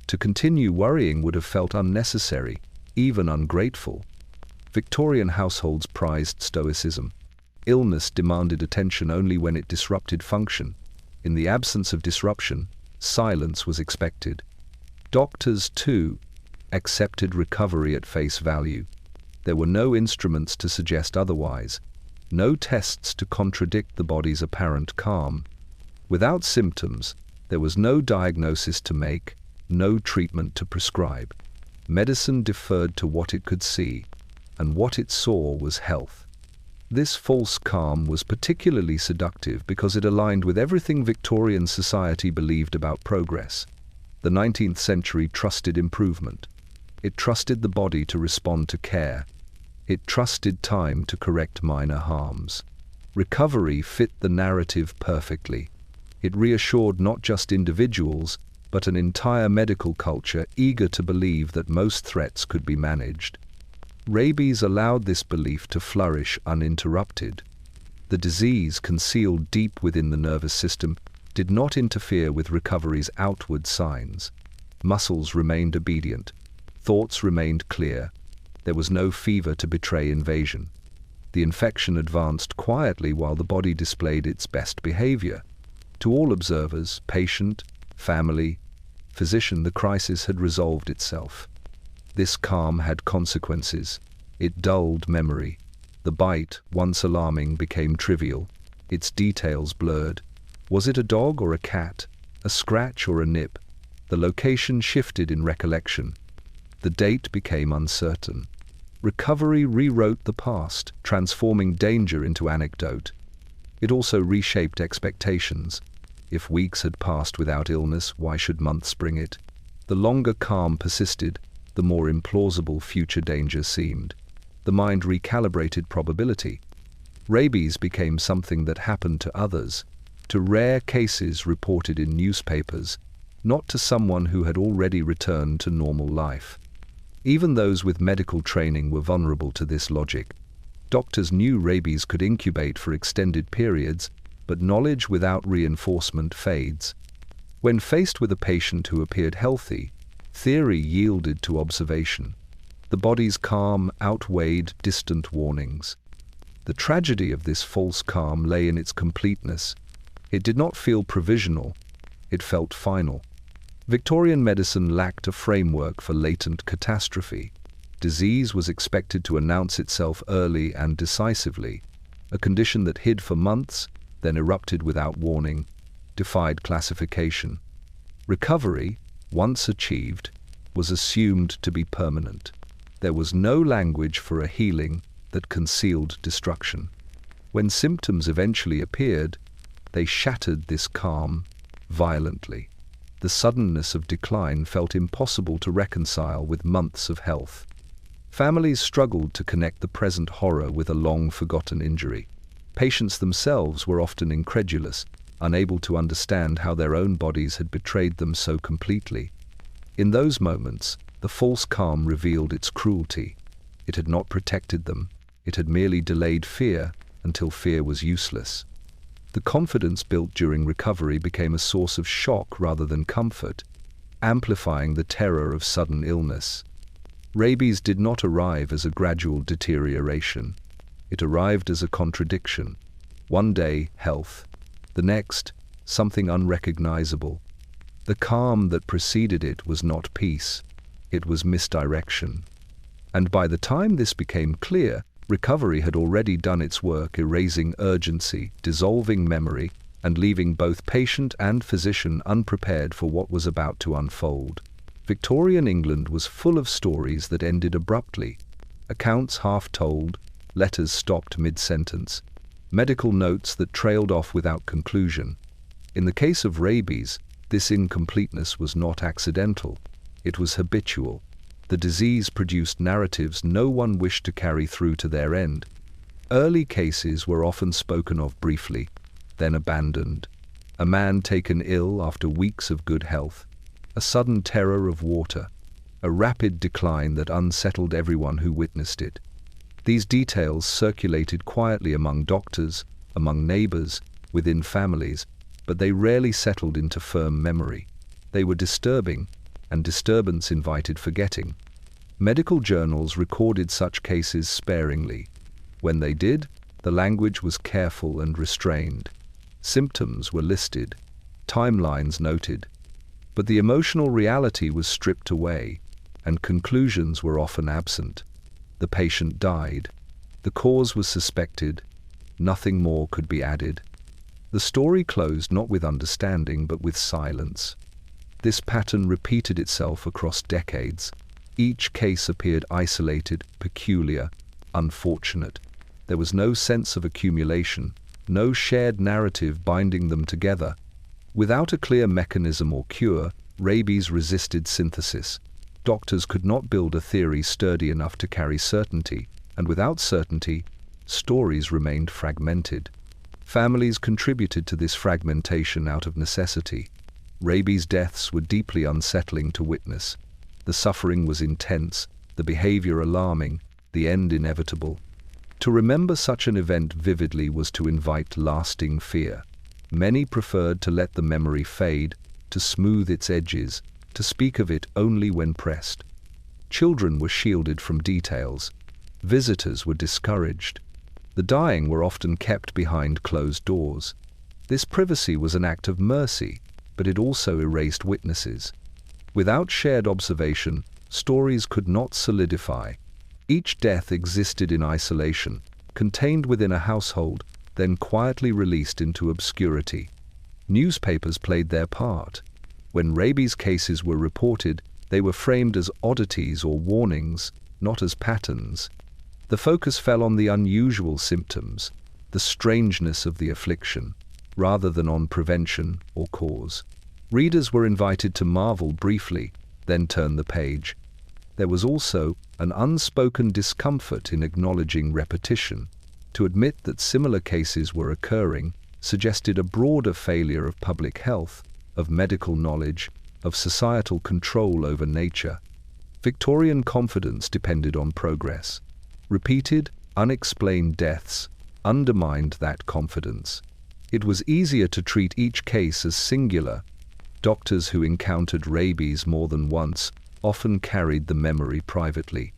To continue worrying would have felt unnecessary, even ungrateful. Victorian households prized stoicism. Illness demanded attention only when it disrupted function. In the absence of disruption, silence was expected. Doctors, too, accepted recovery at face value. There were no instruments to suggest otherwise, no tests to contradict the body's apparent calm. Without symptoms, there was no diagnosis to make, no treatment to prescribe. Medicine deferred to what it could see, and what it saw was health. This false calm was particularly seductive because it aligned with everything Victorian society believed about progress. The 19th century trusted improvement. It trusted the body to respond to care. It trusted time to correct minor harms. Recovery fit the narrative perfectly. It reassured not just individuals, but an entire medical culture eager to believe that most threats could be managed. Rabies allowed this belief to flourish uninterrupted. The disease, concealed deep within the nervous system, did not interfere with recovery's outward signs. Muscles remained obedient. Thoughts remained clear. There was no fever to betray invasion. The infection advanced quietly while the body displayed its best behavior. To all observers, patient, family, physician, the crisis had resolved itself. This calm had consequences. It dulled memory. The bite, once alarming, became trivial. Its details blurred. Was it a dog or a cat? A scratch or a nip? The location shifted in recollection. The date became uncertain. Recovery rewrote the past, transforming danger into anecdote. It also reshaped expectations. If weeks had passed without illness, why should months bring it? The longer calm persisted, the more implausible future danger seemed. The mind recalibrated probability. Rabies became something that happened to others, to rare cases reported in newspapers, not to someone who had already returned to normal life. Even those with medical training were vulnerable to this logic. Doctors knew rabies could incubate for extended periods, but knowledge without reinforcement fades. When faced with a patient who appeared healthy, theory yielded to observation. The body's calm outweighed distant warnings. The tragedy of this false calm lay in its completeness. It did not feel provisional, it felt final. Victorian medicine lacked a framework for latent catastrophe. Disease was expected to announce itself early and decisively. A condition that hid for months, then erupted without warning, defied classification. Recovery, once achieved, was assumed to be permanent. There was no language for a healing that concealed destruction. When symptoms eventually appeared, they shattered this calm violently. The suddenness of decline felt impossible to reconcile with months of health. Families struggled to connect the present horror with a long-forgotten injury. Patients themselves were often incredulous, unable to understand how their own bodies had betrayed them so completely. In those moments, the false calm revealed its cruelty. It had not protected them. It had merely delayed fear until fear was useless. The confidence built during recovery became a source of shock rather than comfort, amplifying the terror of sudden illness. Rabies did not arrive as a gradual deterioration. It arrived as a contradiction. One day, health. The next, something unrecognizable. The calm that preceded it was not peace. It was misdirection. And by the time this became clear, recovery had already done its work, erasing urgency, dissolving memory, and leaving both patient and physician unprepared for what was about to unfold. Victorian England was full of stories that ended abruptly, accounts half told, letters stopped mid-sentence, medical notes that trailed off without conclusion. In the case of rabies, this incompleteness was not accidental. It was habitual. The disease produced narratives no one wished to carry through to their end. Early cases were often spoken of briefly, then abandoned. A man taken ill after weeks of good health, a sudden terror of water, a rapid decline that unsettled everyone who witnessed it. These details circulated quietly among doctors, among neighbors, within families, but they rarely settled into firm memory. They were disturbing, and disturbance invited forgetting. Medical journals recorded such cases sparingly. When they did, the language was careful and restrained. Symptoms were listed, timelines noted, but the emotional reality was stripped away, and conclusions were often absent. The patient died. The cause was suspected. Nothing more could be added. The story closed not with understanding, but with silence. This pattern repeated itself across decades. Each case appeared isolated, peculiar, unfortunate. There was no sense of accumulation, no shared narrative binding them together. Without a clear mechanism or cure, rabies resisted synthesis. Doctors could not build a theory sturdy enough to carry certainty, and without certainty, stories remained fragmented. Families contributed to this fragmentation out of necessity. Rabies deaths were deeply unsettling to witness. The suffering was intense, the behavior alarming, the end inevitable. To remember such an event vividly was to invite lasting fear. Many preferred to let the memory fade, to smooth its edges, to speak of it only when pressed. Children were shielded from details. Visitors were discouraged. The dying were often kept behind closed doors. This privacy was an act of mercy, but it also erased witnesses. Without shared observation, stories could not solidify. Each death existed in isolation, contained within a household, then quietly released into obscurity. Newspapers played their part. When rabies cases were reported, they were framed as oddities or warnings, not as patterns. The focus fell on the unusual symptoms, the strangeness of the affliction, rather than on prevention or cause. Readers were invited to marvel briefly, then turn the page. There was also an unspoken discomfort in acknowledging repetition. To admit that similar cases were occurring suggested a broader failure of public health, of medical knowledge, of societal control over nature. Victorian confidence depended on progress. Repeated, unexplained deaths undermined that confidence. It was easier to treat each case as singular. Doctors who encountered rabies more than once often carried the memory privately.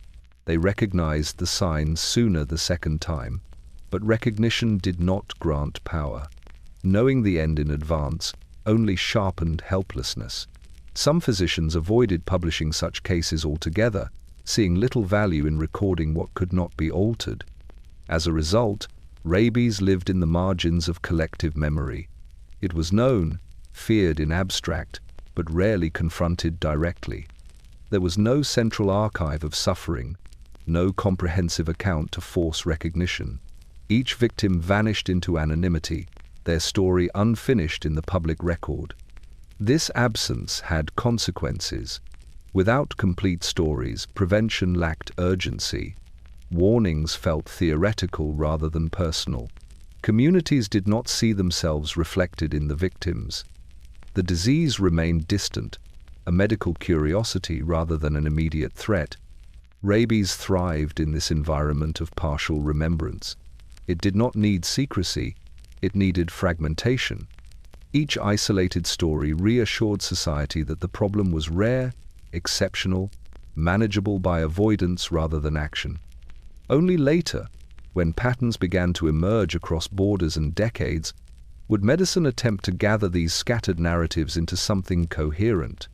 They recognized the signs sooner the second time, but recognition did not grant power. Knowing the end in advance only sharpened helplessness. Some physicians avoided publishing such cases altogether, seeing little value in recording what could not be altered. As a result, rabies lived in the margins of collective memory. It was known, feared in abstract, but rarely confronted directly. There was no central archive of suffering, no comprehensive account to force recognition. Each victim vanished into anonymity, their story unfinished in the public record. This absence had consequences. Without complete stories, prevention lacked urgency. Warnings felt theoretical rather than personal. Communities did not see themselves reflected in the victims. The disease remained distant, a medical curiosity rather than an immediate threat. Rabies thrived in this environment of partial remembrance. It did not need secrecy, it needed fragmentation. Each isolated story reassured society that the problem was rare, exceptional, manageable by avoidance rather than action. Only later, when patterns began to emerge across borders and decades, would medicine attempt to gather these scattered narratives into something coherent.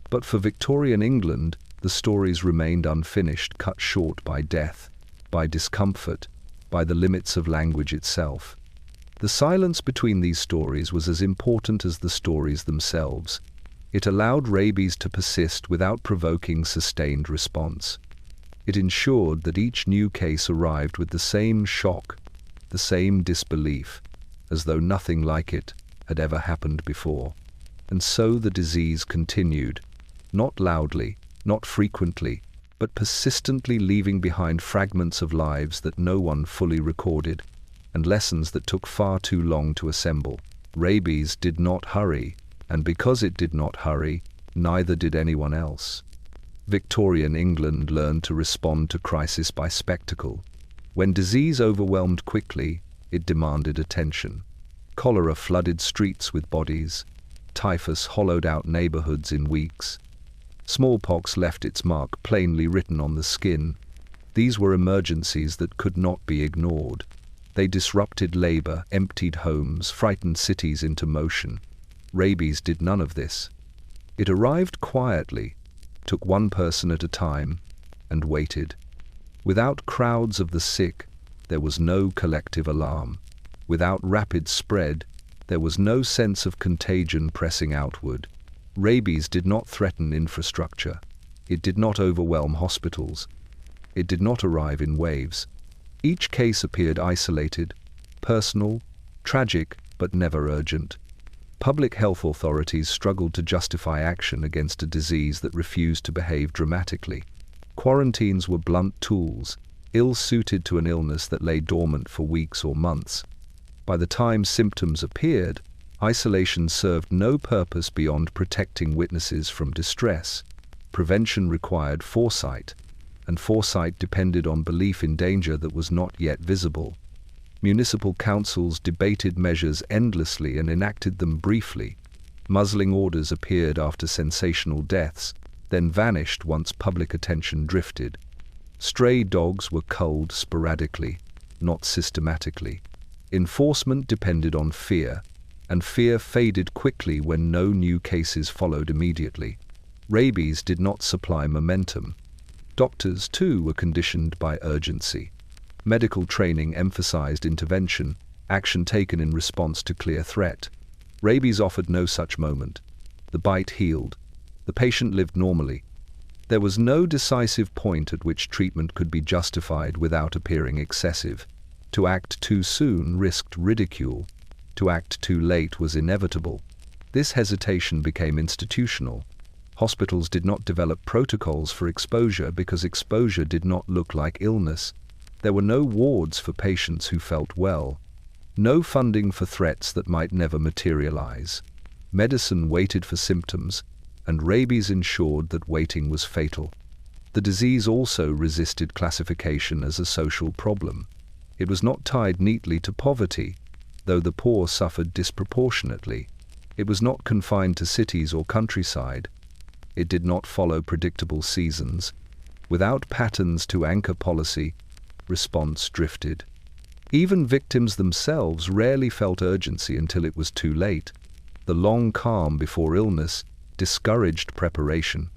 But for Victorian England, the stories remained unfinished, cut short by death, by discomfort, by the limits of language itself. The silence between these stories was as important as the stories themselves. It allowed rabies to persist without provoking sustained response. It ensured that each new case arrived with the same shock, the same disbelief, as though nothing like it had ever happened before. And so the disease continued, not loudly, not frequently, but persistently leaving behind fragments of lives that no one fully recorded, and lessons that took far too long to assemble. Rabies did not hurry, and because it did not hurry, neither did anyone else. Victorian England learned to respond to crisis by spectacle. When disease overwhelmed quickly, it demanded attention. Cholera flooded streets with bodies. Typhus hollowed out neighborhoods in weeks. Smallpox left its mark plainly written on the skin. These were emergencies that could not be ignored. They disrupted labor, emptied homes, frightened cities into motion. Rabies did none of this. It arrived quietly, took one person at a time, and waited. Without crowds of the sick, there was no collective alarm. Without rapid spread, there was no sense of contagion pressing outward. Rabies did not threaten infrastructure. It did not overwhelm hospitals. It did not arrive in waves. Each case appeared isolated, personal, tragic, but never urgent. Public health authorities struggled to justify action against a disease that refused to behave dramatically. Quarantines were blunt tools, ill-suited to an illness that lay dormant for weeks or months. By the time symptoms appeared, isolation served no purpose beyond protecting witnesses from distress. Prevention required foresight, and foresight depended on belief in danger that was not yet visible. Municipal councils debated measures endlessly and enacted them briefly. Muzzling orders appeared after sensational deaths, then vanished once public attention drifted. Stray dogs were culled sporadically, not systematically. Enforcement depended on fear, and fear faded quickly when no new cases followed immediately. Rabies did not supply momentum. Doctors, too, were conditioned by urgency. Medical training emphasized intervention, action taken in response to clear threat. Rabies offered no such moment. The bite healed. The patient lived normally. There was no decisive point at which treatment could be justified without appearing excessive. To act too soon risked ridicule. To act too late was inevitable. This hesitation became institutional. Hospitals did not develop protocols for exposure because exposure did not look like illness. There were no wards for patients who felt well. No funding for threats that might never materialize. Medicine waited for symptoms, and rabies ensured that waiting was fatal. The disease also resisted classification as a social problem. It was not tied neatly to poverty, though the poor suffered disproportionately. It was not confined to cities or countryside. It did not follow predictable seasons. Without patterns to anchor policy, response drifted. Even victims themselves rarely felt urgency until it was too late. The long calm before illness discouraged preparation.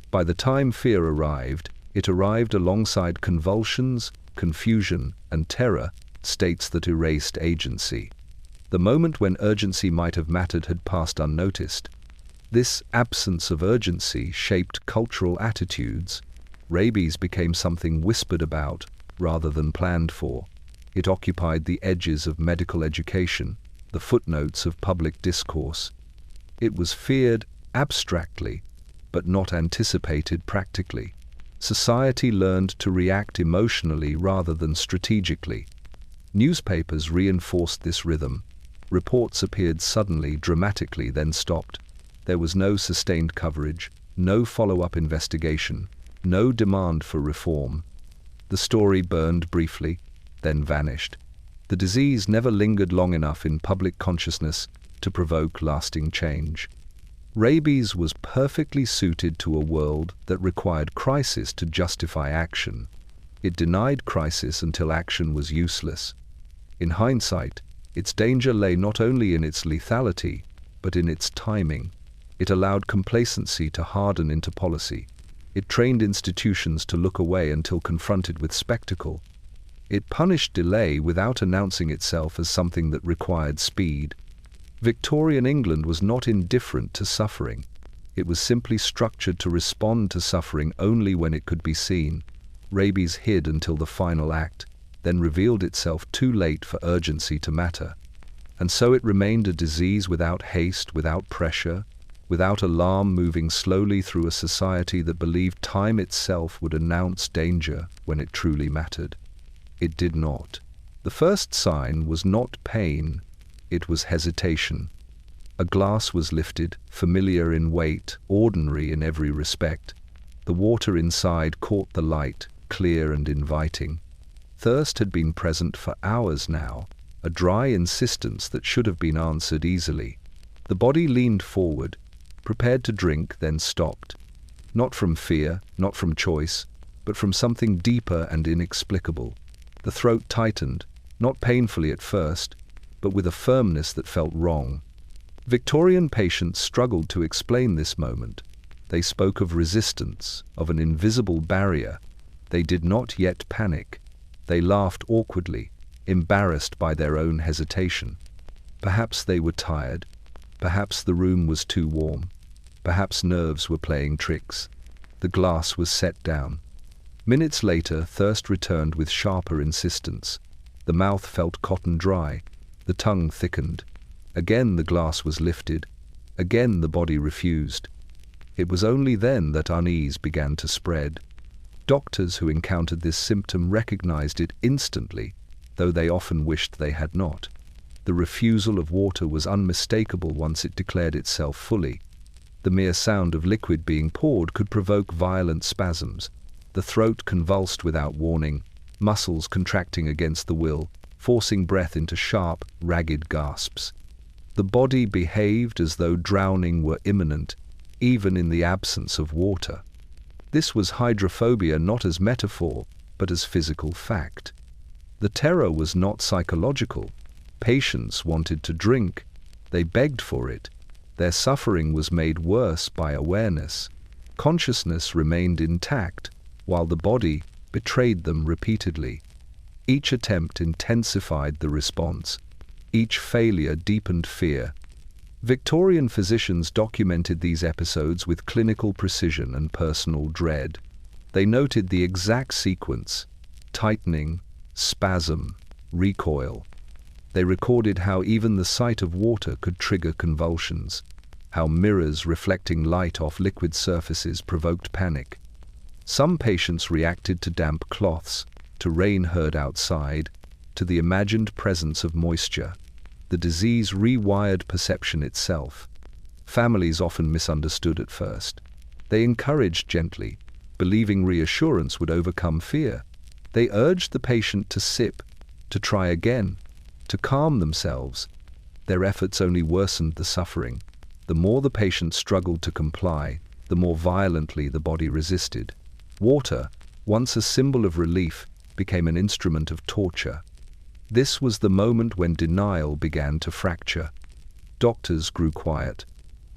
By the time fear arrived, it arrived alongside convulsions, confusion, and terror, states that erased agency. The moment when urgency might have mattered had passed unnoticed. This absence of urgency shaped cultural attitudes. Rabies became something whispered about rather than planned for. It occupied the edges of medical education, the footnotes of public discourse. It was feared abstractly, but not anticipated practically. Society learned to react emotionally rather than strategically. Newspapers reinforced this rhythm. Reports appeared suddenly, dramatically, then stopped. There was no sustained coverage, no follow-up investigation, no demand for reform. The story burned briefly, then vanished. The disease never lingered long enough in public consciousness to provoke lasting change. Rabies was perfectly suited to a world that required crisis to justify action. It denied crisis until action was useless. In hindsight, its danger lay not only in its lethality, but in its timing. It allowed complacency to harden into policy. It trained institutions to look away until confronted with spectacle. It punished delay without announcing itself as something that required speed. Victorian England was not indifferent to suffering. It was simply structured to respond to suffering only when it could be seen. Rabies hid until the final act, then revealed itself too late for urgency to matter. And so it remained a disease without haste, without pressure, without alarm, moving slowly through a society that believed time itself would announce danger when it truly mattered. It did not. The first sign was not pain, it was hesitation. A glass was lifted, familiar in weight, ordinary in every respect. The water inside caught the light, clear and inviting. Thirst had been present for hours now, a dry insistence that should have been answered easily. The body leaned forward, prepared to drink, then stopped. Not from fear, not from choice, but from something deeper and inexplicable. The throat tightened, not painfully at first, but with a firmness that felt wrong. Victorian patients struggled to explain this moment. They spoke of resistance, of an invisible barrier. They did not yet panic. They laughed awkwardly, embarrassed by their own hesitation. Perhaps they were tired. Perhaps the room was too warm. Perhaps nerves were playing tricks. The glass was set down. Minutes later, thirst returned with sharper insistence. The mouth felt cotton dry. The tongue thickened. Again the glass was lifted. Again the body refused. It was only then that unease began to spread. Doctors who encountered this symptom recognized it instantly, though they often wished they had not. The refusal of water was unmistakable once it declared itself fully. The mere sound of liquid being poured could provoke violent spasms. The throat convulsed without warning, muscles contracting against the will, forcing breath into sharp, ragged gasps. The body behaved as though drowning were imminent, even in the absence of water. This was hydrophobia not as metaphor, but as physical fact. The terror was not psychological. Patients wanted to drink. They begged for it. Their suffering was made worse by awareness. Consciousness remained intact, while the body betrayed them repeatedly. Each attempt intensified the response. Each failure deepened fear. Victorian physicians documented these episodes with clinical precision and personal dread. They noted the exact sequence: tightening, spasm, recoil. They recorded how even the sight of water could trigger convulsions, how mirrors reflecting light off liquid surfaces provoked panic. Some patients reacted to damp cloths, to rain heard outside, to the imagined presence of moisture. The disease rewired perception itself. Families often misunderstood at first. They encouraged gently, believing reassurance would overcome fear. They urged the patient to sip, to try again, to calm themselves. Their efforts only worsened the suffering. The more the patient struggled to comply, the more violently the body resisted. Water, once a symbol of relief, became an instrument of torture. This was the moment when denial began to fracture. Doctors grew quiet.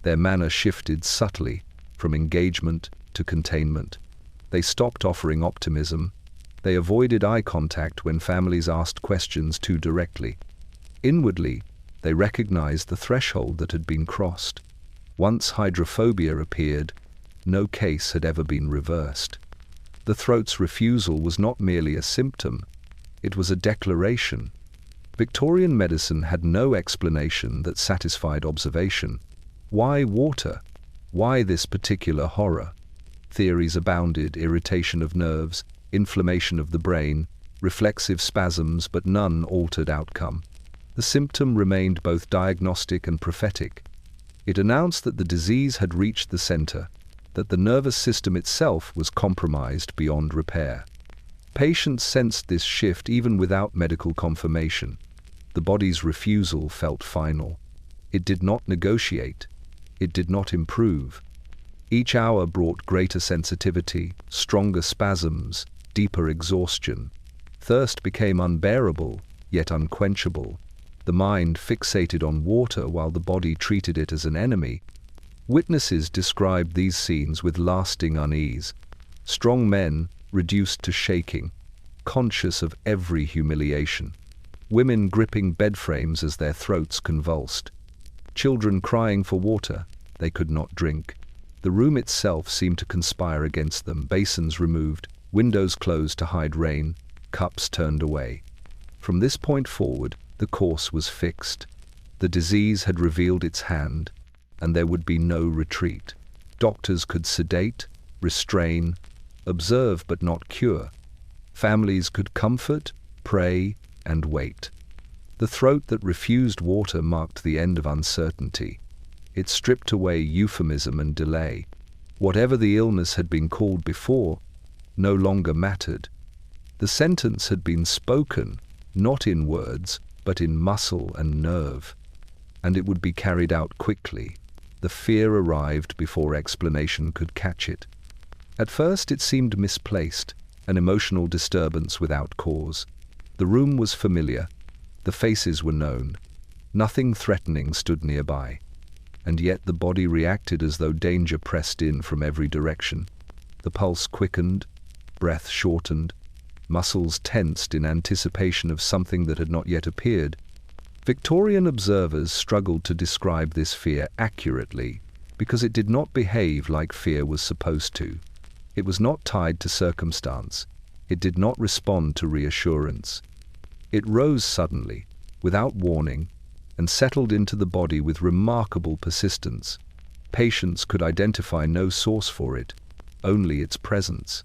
Their manner shifted subtly, from engagement to containment. They stopped offering optimism. They avoided eye contact when families asked questions too directly. Inwardly, they recognized the threshold that had been crossed. Once hydrophobia appeared, no case had ever been reversed. The throat's refusal was not merely a symptom. It was a declaration. Victorian medicine had no explanation that satisfied observation. Why water? Why this particular horror? Theories abounded: irritation of nerves, inflammation of the brain, reflexive spasms, but none altered outcome. The symptom remained both diagnostic and prophetic. It announced that the disease had reached the center, that the nervous system itself was compromised beyond repair. Patients sensed this shift even without medical confirmation. The body's refusal felt final. It did not negotiate. It did not improve. Each hour brought greater sensitivity, stronger spasms, deeper exhaustion. Thirst became unbearable, yet unquenchable. The mind fixated on water while the body treated it as an enemy. Witnesses described these scenes with lasting unease. Strong men reduced to shaking, conscious of every humiliation. Women gripping bed frames as their throats convulsed. Children crying for water they could not drink. The room itself seemed to conspire against them. Basins removed, windows closed to hide rain, cups turned away. From this point forward, the course was fixed. The disease had revealed its hand, and there would be no retreat. Doctors could sedate, restrain, observe but not cure. Families could comfort, pray, and wait. The throat that refused water marked the end of uncertainty. It stripped away euphemism and delay. Whatever the illness had been called before no longer mattered. The sentence had been spoken, not in words, but in muscle and nerve, and it would be carried out quickly. The fear arrived before explanation could catch it. At first it seemed misplaced, an emotional disturbance without cause. The room was familiar, the faces were known, nothing threatening stood nearby, and yet the body reacted as though danger pressed in from every direction. The pulse quickened, breath shortened, muscles tensed in anticipation of something that had not yet appeared. Victorian observers struggled to describe this fear accurately because it did not behave like fear was supposed to. It was not tied to circumstance. It did not respond to reassurance. It rose suddenly, without warning, and settled into the body with remarkable persistence. Patients could identify no source for it, only its presence.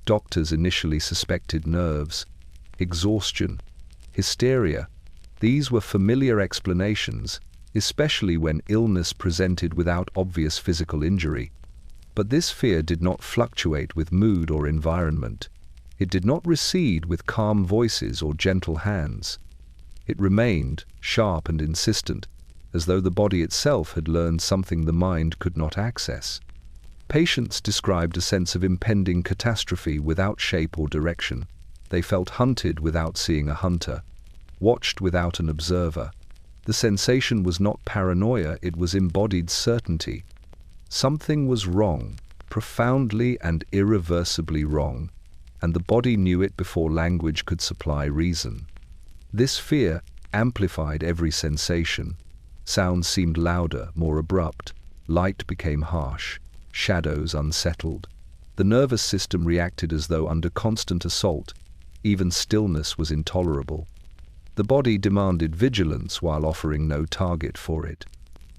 Doctors initially suspected nerves, exhaustion, hysteria. These were familiar explanations, especially when illness presented without obvious physical injury. But this fear did not fluctuate with mood or environment. It did not recede with calm voices or gentle hands. It remained sharp and insistent, as though the body itself had learned something the mind could not access. Patients described a sense of impending catastrophe without shape or direction. They felt hunted without seeing a hunter, watched without an observer. The sensation was not paranoia, it was embodied certainty. Something was wrong, profoundly and irreversibly wrong, and the body knew it before language could supply reason. This fear amplified every sensation. Sounds seemed louder, more abrupt. Light became harsh. Shadows unsettled. The nervous system reacted as though under constant assault. Even stillness was intolerable. The body demanded vigilance while offering no target for it.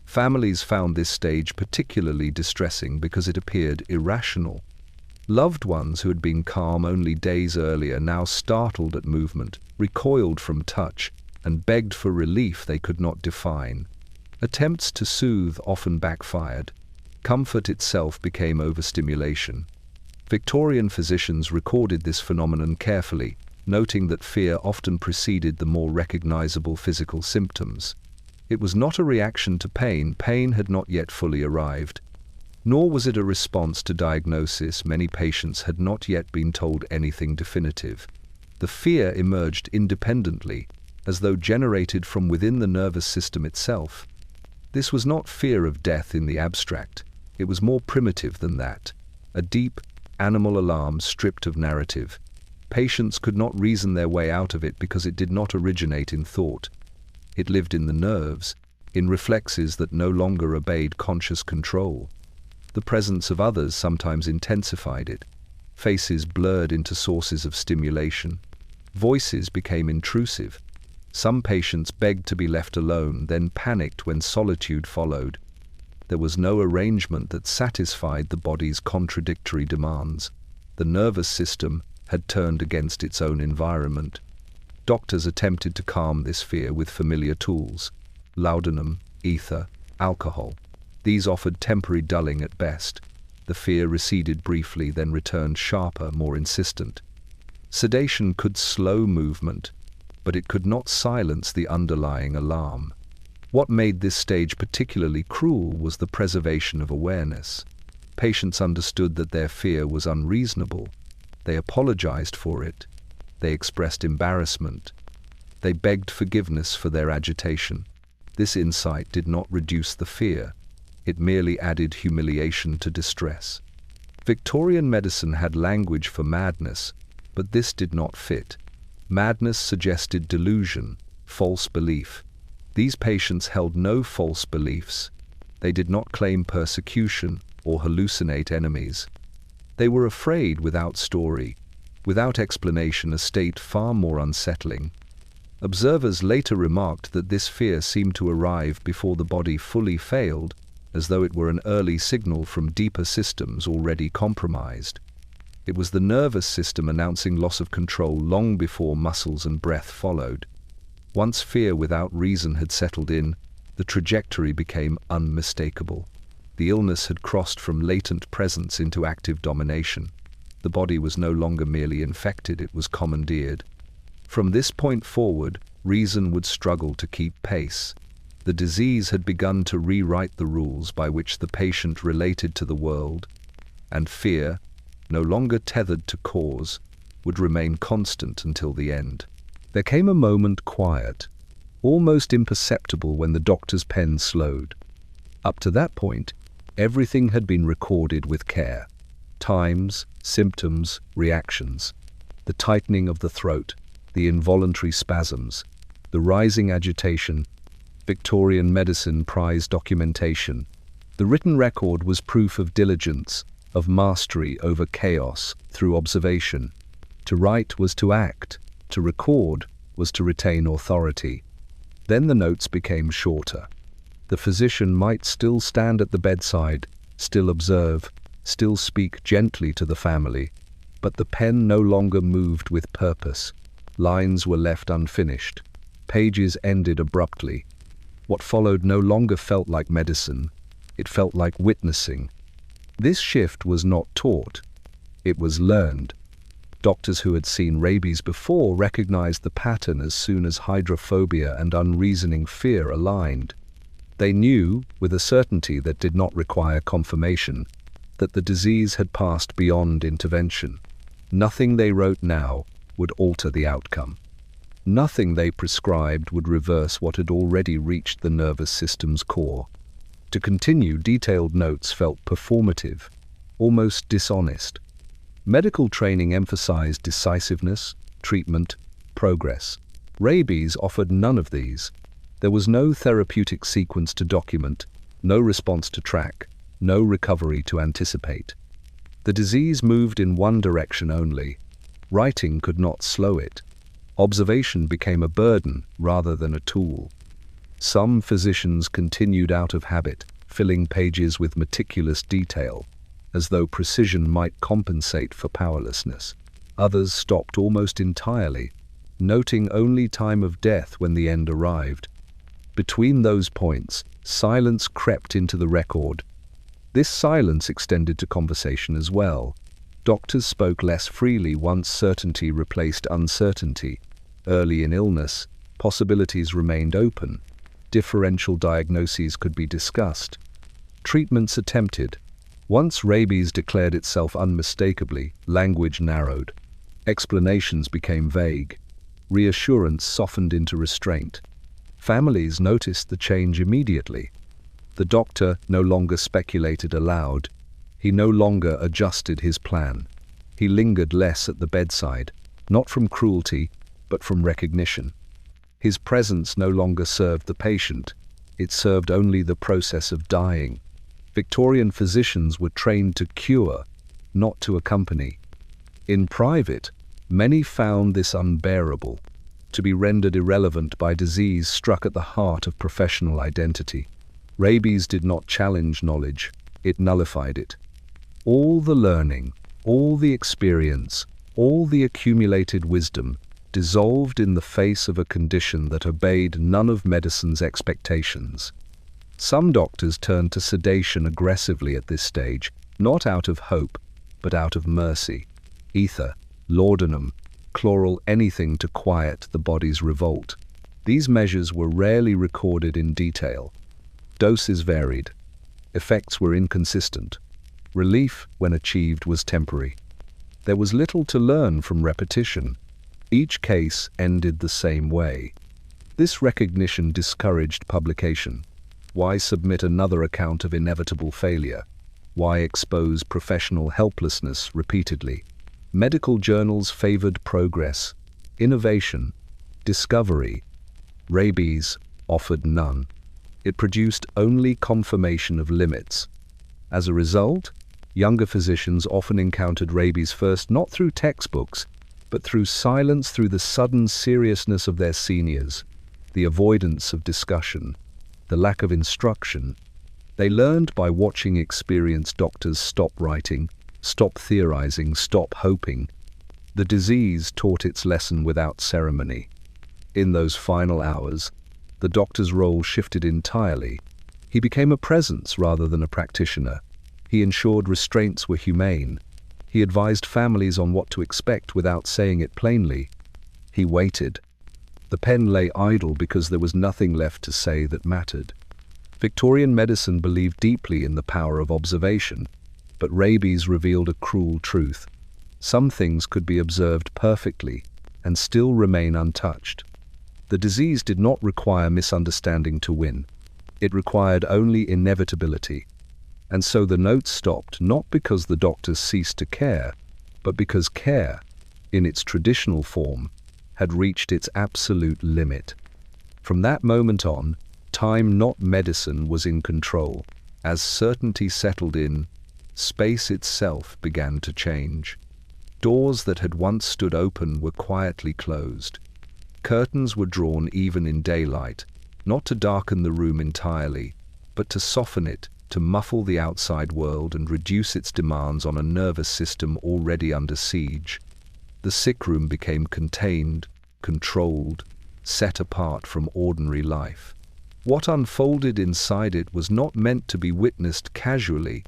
Families found this stage particularly distressing because it appeared irrational. Loved ones who had been calm only days earlier now startled at movement, recoiled from touch, and begged for relief they could not define. Attempts to soothe often backfired. Comfort itself became overstimulation. Victorian physicians recorded this phenomenon carefully, noting that fear often preceded the more recognizable physical symptoms. It was not a reaction to pain. Pain had not yet fully arrived. Nor was it a response to diagnosis. Many patients had not yet been told anything definitive. The fear emerged independently, as though generated from within the nervous system itself. This was not fear of death in the abstract. It was more primitive than that. A deep, animal alarm stripped of narrative. Patients could not reason their way out of it because it did not originate in thought. It lived in the nerves, in reflexes that no longer obeyed conscious control. The presence of others sometimes intensified it. Faces blurred into sources of stimulation. Voices became intrusive. Some patients begged to be left alone, then panicked when solitude followed. There was no arrangement that satisfied the body's contradictory demands. The nervous system had turned against its own environment. Doctors attempted to calm this fear with familiar tools: laudanum, ether, alcohol. These offered temporary dulling at best. The fear receded briefly, then returned sharper, more insistent. Sedation could slow movement, but it could not silence the underlying alarm. What made this stage particularly cruel was the preservation of awareness. Patients understood that their fear was unreasonable. They apologized for it. They expressed embarrassment. They begged forgiveness for their agitation. This insight did not reduce the fear. It merely added humiliation to distress. Victorian medicine had language for madness, but this did not fit. Madness suggested delusion, false belief. These patients held no false beliefs. They did not claim persecution or hallucinate enemies. They were afraid without story, without explanation, a state far more unsettling. Observers later remarked that this fear seemed to arrive before the body fully failed, as though it were an early signal from deeper systems already compromised. It was the nervous system announcing loss of control long before muscles and breath followed. Once fear without reason had settled in, the trajectory became unmistakable. The illness had crossed from latent presence into active domination. The body was no longer merely infected, it was commandeered. From this point forward, reason would struggle to keep pace. The disease had begun to rewrite the rules by which the patient related to the world, and fear, no longer tethered to cause, would remain constant until the end. There came a moment quiet, almost imperceptible, when the doctor's pen slowed. Up to that point, everything had been recorded with care. Times, symptoms, reactions. The tightening of the throat, the involuntary spasms, the rising agitation. Victorian medicine prized documentation. The written record was proof of diligence, of mastery over chaos through observation. To write was to act, to record was to retain authority. Then the notes became shorter. The physician might still stand at the bedside, still observe, still speak gently to the family, but the pen no longer moved with purpose. Lines were left unfinished. Pages ended abruptly. What followed no longer felt like medicine. It felt like witnessing. This shift was not taught. It was learned. Doctors who had seen rabies before recognized the pattern as soon as hydrophobia and unreasoning fear aligned. They knew, with a certainty that did not require confirmation, that the disease had passed beyond intervention. Nothing they wrote now would alter the outcome. Nothing they prescribed would reverse what had already reached the nervous system's core. To continue detailed notes felt performative, almost dishonest. Medical training emphasized decisiveness, treatment, progress. Rabies offered none of these. There was no therapeutic sequence to document, no response to track, no recovery to anticipate. The disease moved in one direction only. Writing could not slow it. Observation became a burden rather than a tool. Some physicians continued out of habit, filling pages with meticulous detail, as though precision might compensate for powerlessness. Others stopped almost entirely, noting only time of death when the end arrived. Between those points, silence crept into the record. This silence extended to conversation as well. Doctors spoke less freely once certainty replaced uncertainty. Early in illness, possibilities remained open. Differential diagnoses could be discussed. Treatments attempted. Once rabies declared itself unmistakably, language narrowed. Explanations became vague. Reassurance softened into restraint. Families noticed the change immediately. The doctor no longer speculated aloud. He no longer adjusted his plan. He lingered less at the bedside, not from cruelty, but from recognition. His presence no longer served the patient. It served only the process of dying. Victorian physicians were trained to cure, not to accompany. In private, many found this unbearable. To be rendered irrelevant by disease struck at the heart of professional identity. Rabies did not challenge knowledge, it nullified it. All the learning, all the experience, all the accumulated wisdom dissolved in the face of a condition that obeyed none of medicine's expectations. Some doctors turned to sedation aggressively at this stage, not out of hope, but out of mercy. Ether, laudanum, chloral, anything to quiet the body's revolt. These measures were rarely recorded in detail. Doses varied. Effects were inconsistent. Relief, when achieved, was temporary. There was little to learn from repetition. Each case ended the same way. This recognition discouraged publication. Why submit another account of inevitable failure? Why expose professional helplessness repeatedly? Medical journals favored progress, innovation, discovery. Rabies offered none. It produced only confirmation of limits. As a result, younger physicians often encountered rabies first not through textbooks, but through silence, through the sudden seriousness of their seniors, the avoidance of discussion, the lack of instruction. They learned by watching experienced doctors stop writing, stop theorizing, stop hoping. The disease taught its lesson without ceremony. In those final hours, the doctor's role shifted entirely. He became a presence rather than a practitioner. He ensured restraints were humane. He advised families on what to expect without saying it plainly. He waited. The pen lay idle because there was nothing left to say that mattered. Victorian medicine believed deeply in the power of observation, but rabies revealed a cruel truth. Some things could be observed perfectly and still remain untouched. The disease did not require misunderstanding to win. It required only inevitability. And so the notes stopped, not because the doctors ceased to care, but because care, in its traditional form, had reached its absolute limit. From that moment on, time, not medicine, was in control. As certainty settled in, space itself began to change. Doors that had once stood open were quietly closed. Curtains were drawn even in daylight, not to darken the room entirely, but to soften it, to muffle the outside world and reduce its demands on a nervous system already under siege. The sick room became contained, controlled, set apart from ordinary life. What unfolded inside it was not meant to be witnessed casually.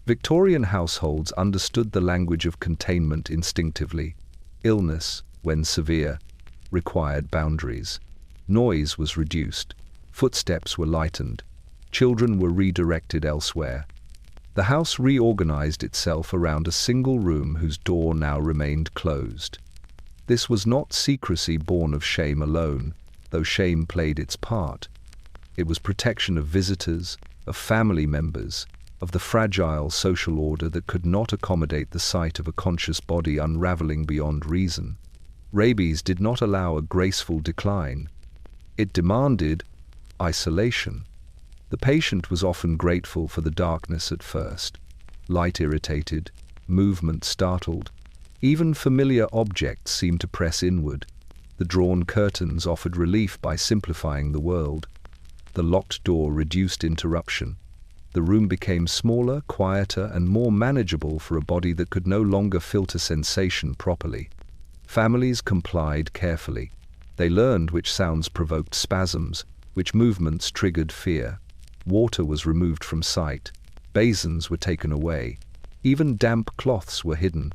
Victorian households understood the language of containment instinctively. Illness, when severe, required boundaries. Noise was reduced. Footsteps were lightened. Children were redirected elsewhere. The house reorganized itself around a single room whose door now remained closed. This was not secrecy born of shame alone, though shame played its part. It was protection of visitors, of family members, of the fragile social order that could not accommodate the sight of a conscious body unraveling beyond reason. Rabies did not allow a graceful decline. It demanded isolation. The patient was often grateful for the darkness at first. Light irritated, movement startled. Even familiar objects seemed to press inward. The drawn curtains offered relief by simplifying the world. The locked door reduced interruption. The room became smaller, quieter, and more manageable for a body that could no longer filter sensation properly. Families complied carefully. They learned which sounds provoked spasms, which movements triggered fear. Water was removed from sight. Basins were taken away. Even damp cloths were hidden.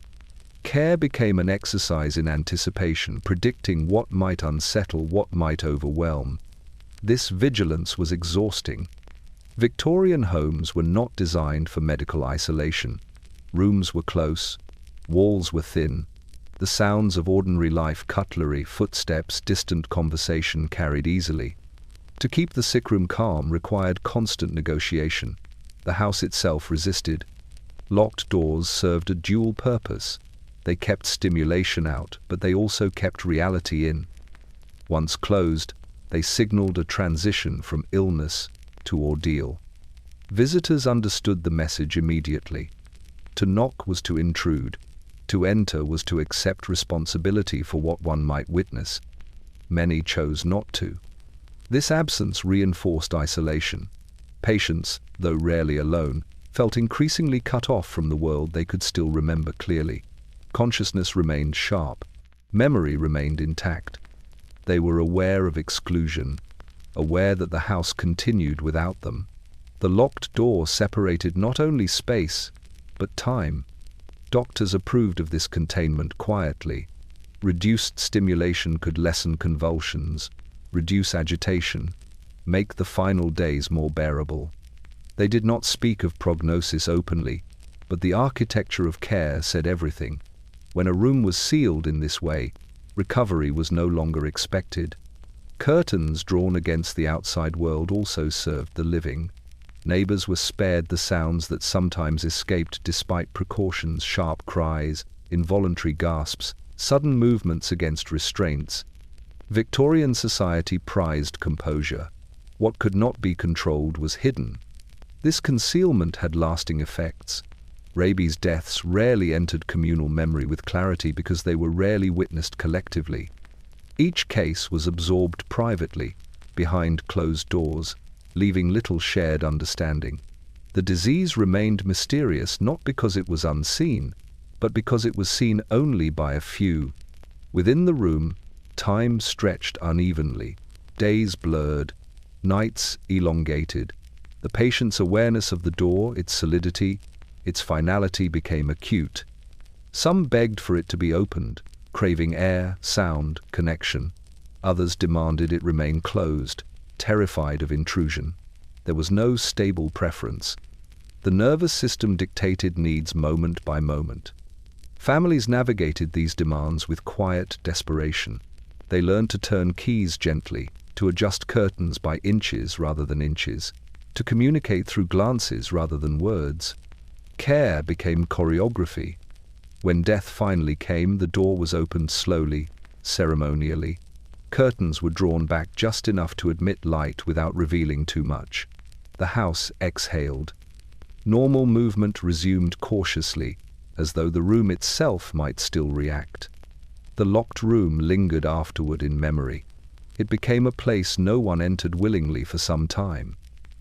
Care became an exercise in anticipation, predicting what might unsettle, what might overwhelm. This vigilance was exhausting. Victorian homes were not designed for medical isolation. Rooms were close, walls were thin. The sounds of ordinary life, cutlery, footsteps, distant conversation carried easily. To keep the sick room calm required constant negotiation. The house itself resisted. Locked doors served a dual purpose. They kept stimulation out, but they also kept reality in. Once closed, they signaled a transition from illness to ordeal. Visitors understood the message immediately. To knock was to intrude. To enter was to accept responsibility for what one might witness. Many chose not to. This absence reinforced isolation. Patients, though rarely alone, felt increasingly cut off from the world they could still remember clearly. Consciousness remained sharp. Memory remained intact. They were aware of exclusion, aware that the house continued without them. The locked door separated not only space, but time. Doctors approved of this containment quietly. Reduced stimulation could lessen convulsions, reduce agitation, make the final days more bearable. They did not speak of prognosis openly, but the architecture of care said everything. When a room was sealed in this way, recovery was no longer expected. Curtains drawn against the outside world also served the living. Neighbors were spared the sounds that sometimes escaped despite precautions: sharp cries, involuntary gasps, sudden movements against restraints. Victorian society prized composure. What could not be controlled was hidden. This concealment had lasting effects. Rabies deaths rarely entered communal memory with clarity because they were rarely witnessed collectively. Each case was absorbed privately, behind closed doors, leaving little shared understanding. The disease remained mysterious not because it was unseen, but because it was seen only by a few. Within the room, time stretched unevenly, days blurred, nights elongated. The patient's awareness of the door, its solidity, its finality became acute. Some begged for it to be opened, craving air, sound, connection. Others demanded it remain closed, terrified of intrusion. There was no stable preference. The nervous system dictated needs moment by moment. Families navigated these demands with quiet desperation. They learned to turn keys gently, to adjust curtains by inches rather than inches, to communicate through glances rather than words. Care became choreography. When death finally came, the door was opened slowly, ceremonially. Curtains were drawn back just enough to admit light without revealing too much. The house exhaled. Normal movement resumed cautiously, as though the room itself might still react. The locked room lingered afterward in memory. It became a place no one entered willingly for some time.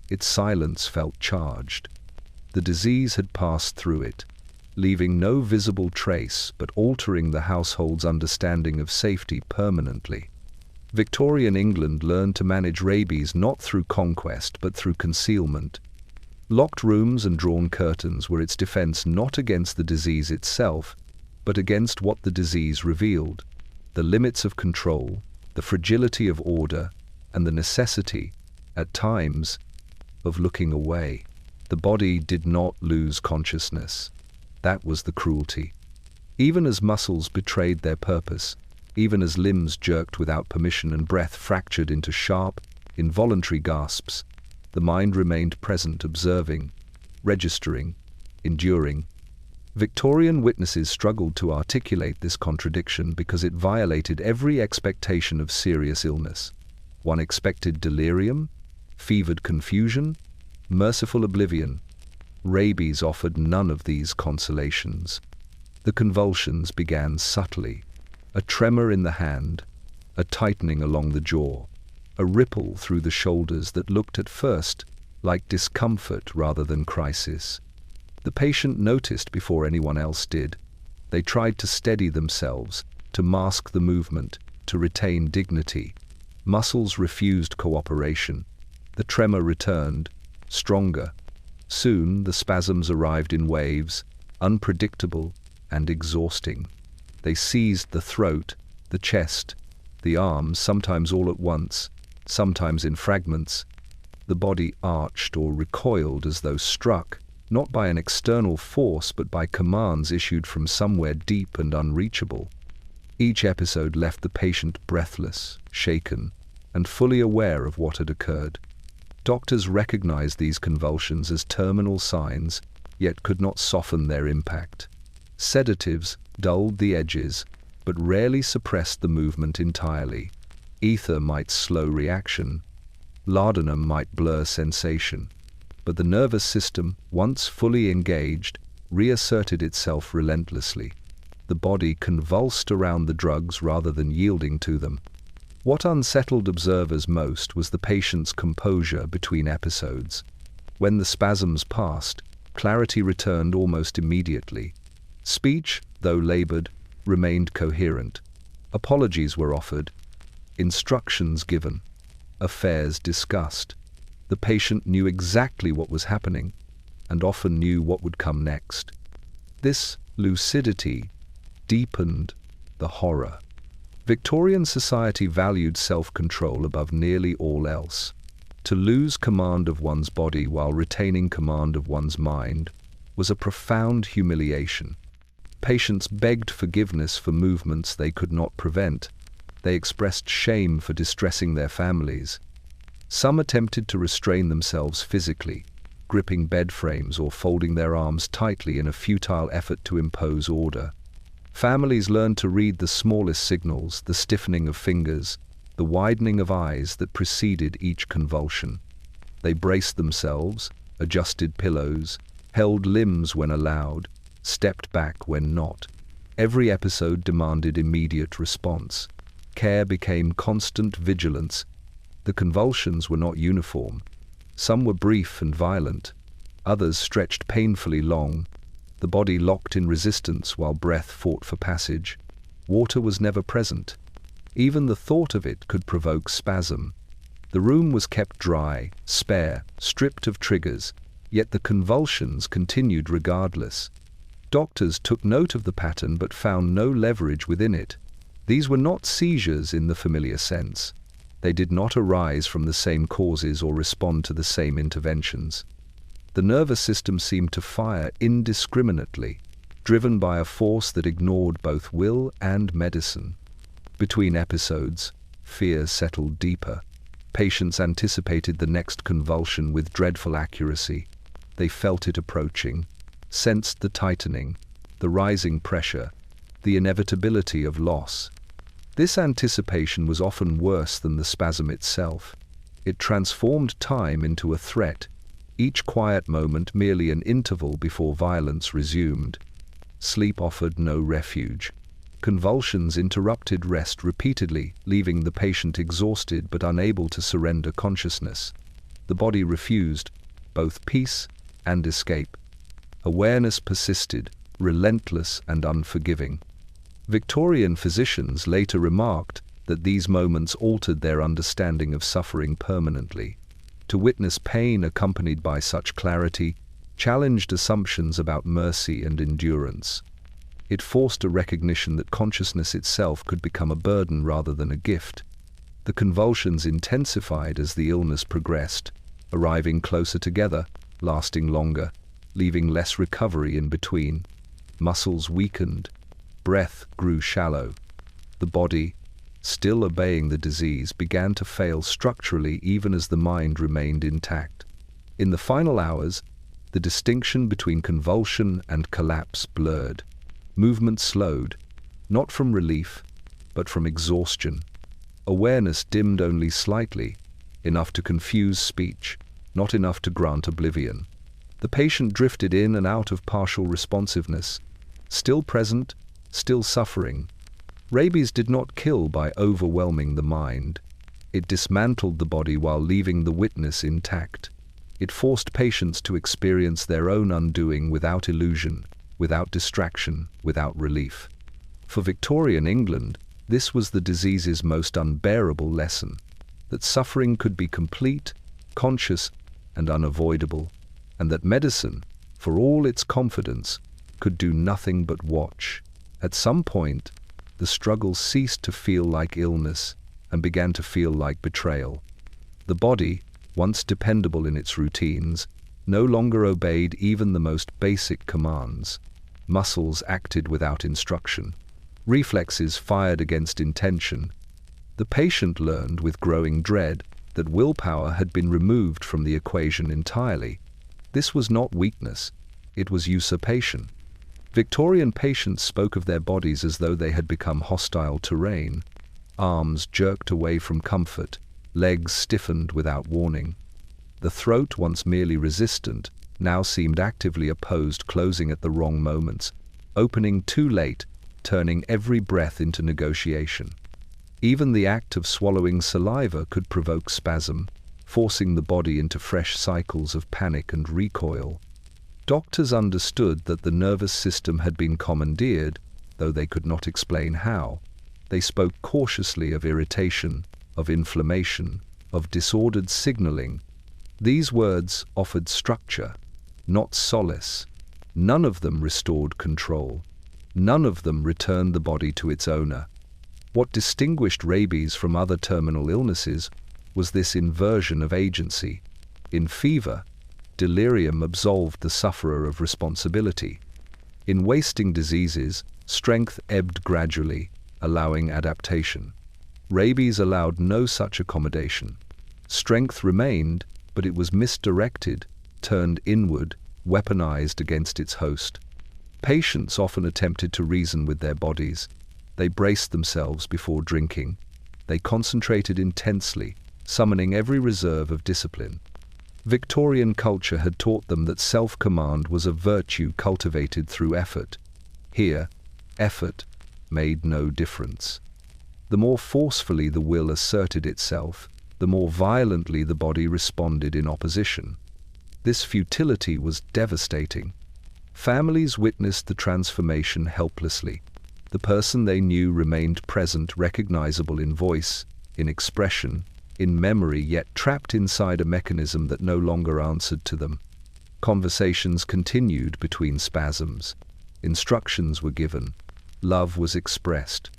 Its silence felt charged. The disease had passed through it, leaving no visible trace but altering the household's understanding of safety permanently. Victorian England learned to manage rabies not through conquest but through concealment. Locked rooms and drawn curtains were its defense not against the disease itself, but against what the disease revealed: the limits of control, the fragility of order, and the necessity, at times, of looking away. The body did not lose consciousness. That was the cruelty. Even as muscles betrayed their purpose, even as limbs jerked without permission and breath fractured into sharp, involuntary gasps, the mind remained present, observing, registering, enduring. Victorian witnesses struggled to articulate this contradiction because it violated every expectation of serious illness. One expected delirium, fevered confusion, merciful oblivion. Rabies offered none of these consolations. The convulsions began subtly: a tremor in the hand, a tightening along the jaw, a ripple through the shoulders that looked at first like discomfort rather than crisis. The patient noticed before anyone else did. They tried to steady themselves, to mask the movement, to retain dignity. Muscles refused cooperation. The tremor returned, stronger. Soon the spasms arrived in waves, unpredictable and exhausting. They seized the throat, the chest, the arms, sometimes all at once, sometimes in fragments. The body arched or recoiled as though struck, not by an external force but by commands issued from somewhere deep and unreachable. Each episode left the patient breathless, shaken, and fully aware of what had occurred. Doctors recognized these convulsions as terminal signs, yet could not soften their impact. Sedatives dulled the edges, but rarely suppressed the movement entirely. Ether might slow reaction. Laudanum might blur sensation. But the nervous system, once fully engaged, reasserted itself relentlessly. The body convulsed around the drugs rather than yielding to them. What unsettled observers most was the patient's composure between episodes. When the spasms passed, clarity returned almost immediately. Speech, though labored, remained coherent. Apologies were offered, instructions given, affairs discussed. The patient knew exactly what was happening, and often knew what would come next. This lucidity deepened the horror. Victorian society valued self-control above nearly all else. To lose command of one's body while retaining command of one's mind was a profound humiliation. Patients begged forgiveness for movements they could not prevent. They expressed shame for distressing their families. Some attempted to restrain themselves physically, gripping bed frames or folding their arms tightly in a futile effort to impose order. Families learned to read the smallest signals, the stiffening of fingers, the widening of eyes that preceded each convulsion. They braced themselves, adjusted pillows, held limbs when allowed, stepped back when not. Every episode demanded immediate response. Care became constant vigilance. The convulsions were not uniform. Some were brief and violent. Others stretched painfully long. The body locked in resistance while breath fought for passage. Water was never present. Even the thought of it could provoke spasm. The room was kept dry, spare, stripped of triggers, yet the convulsions continued regardless. Doctors took note of the pattern but found no leverage within it. These were not seizures in the familiar sense. They did not arise from the same causes or respond to the same interventions. The nervous system seemed to fire indiscriminately, driven by a force that ignored both will and medicine. Between episodes, fear settled deeper. Patients anticipated the next convulsion with dreadful accuracy. They felt it approaching, sensed the tightening, the rising pressure, the inevitability of loss. This anticipation was often worse than the spasm itself. It transformed time into a threat, each quiet moment merely an interval before violence resumed. Sleep offered no refuge. Convulsions interrupted rest repeatedly, leaving the patient exhausted but unable to surrender consciousness. The body refused both peace and escape. Awareness persisted, relentless and unforgiving. Victorian physicians later remarked that these moments altered their understanding of suffering permanently. To witness pain accompanied by such clarity challenged assumptions about mercy and endurance. It forced a recognition that consciousness itself could become a burden rather than a gift. The convulsions intensified as the illness progressed, arriving closer together, lasting longer, leaving less recovery in between. Muscles weakened, breath grew shallow. The body, still obeying the disease, began to fail structurally even as the mind remained intact. In the final hours, the distinction between convulsion and collapse blurred. Movement slowed, not from relief, but from exhaustion. Awareness dimmed only slightly, enough to confuse speech, not enough to grant oblivion. The patient drifted in and out of partial responsiveness, still present, still suffering. Rabies did not kill by overwhelming the mind. It dismantled the body while leaving the witness intact. It forced patients to experience their own undoing without illusion, without distraction, without relief. For Victorian England, this was the disease's most unbearable lesson, that suffering could be complete, conscious, and unavoidable, and that medicine, for all its confidence, could do nothing but watch. At some point, the struggle ceased to feel like illness and began to feel like betrayal. The body, once dependable in its routines, no longer obeyed even the most basic commands. Muscles acted without instruction. Reflexes fired against intention. The patient learned with growing dread that willpower had been removed from the equation entirely. This was not weakness, it was usurpation. Victorian patients spoke of their bodies as though they had become hostile terrain. Arms jerked away from comfort, legs stiffened without warning. The throat, once merely resistant, now seemed actively opposed, closing at the wrong moments, opening too late, turning every breath into negotiation. Even the act of swallowing saliva could provoke spasm, forcing the body into fresh cycles of panic and recoil. Doctors understood that the nervous system had been commandeered, though they could not explain how. They spoke cautiously of irritation, of inflammation, of disordered signaling. These words offered structure, not solace. None of them restored control. None of them returned the body to its owner. What distinguished rabies from other terminal illnesses was this inversion of agency. In fever, delirium absolved the sufferer of responsibility. In wasting diseases, strength ebbed gradually, allowing adaptation. Rabies allowed no such accommodation. Strength remained, but it was misdirected, turned inward, weaponized against its host. Patients often attempted to reason with their bodies. They braced themselves before drinking. They concentrated intensely, summoning every reserve of discipline. Victorian culture had taught them that self-command was a virtue cultivated through effort. Here, effort made no difference. The more forcefully the will asserted itself, the more violently the body responded in opposition. This futility was devastating. Families witnessed the transformation helplessly. The person they knew remained present, recognizable in voice, in expression, in memory, yet trapped inside a mechanism that no longer answered to them. Conversations continued between spasms. Instructions were given. Love was expressed.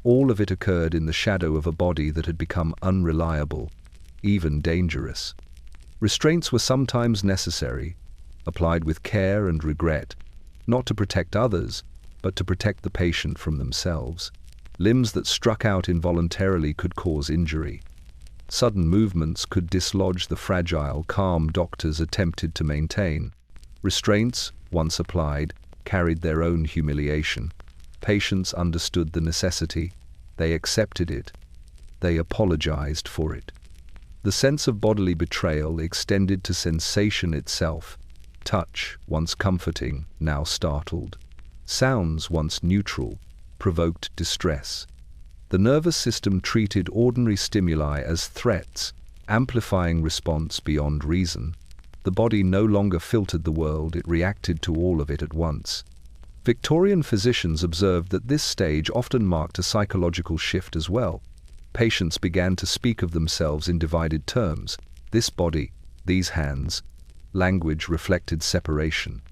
All of it occurred in the shadow of a body that had become unreliable, even dangerous. Restraints were sometimes necessary, applied with care and regret, not to protect others, but to protect the patient from themselves. Limbs that struck out involuntarily could cause injury. Sudden movements could dislodge the fragile, calm doctors attempted to maintain. Restraints, once applied, carried their own humiliation. Patients understood the necessity. They accepted it. They apologized for it. The sense of bodily betrayal extended to sensation itself. Touch, once comforting, now startled. Sounds, once neutral, provoked distress. The nervous system treated ordinary stimuli as threats, amplifying response beyond reason. The body no longer filtered the world, it reacted to all of it at once. Victorian physicians observed that this stage often marked a psychological shift as well. Patients began to speak of themselves in divided terms. This body, these hands. Language reflected separation.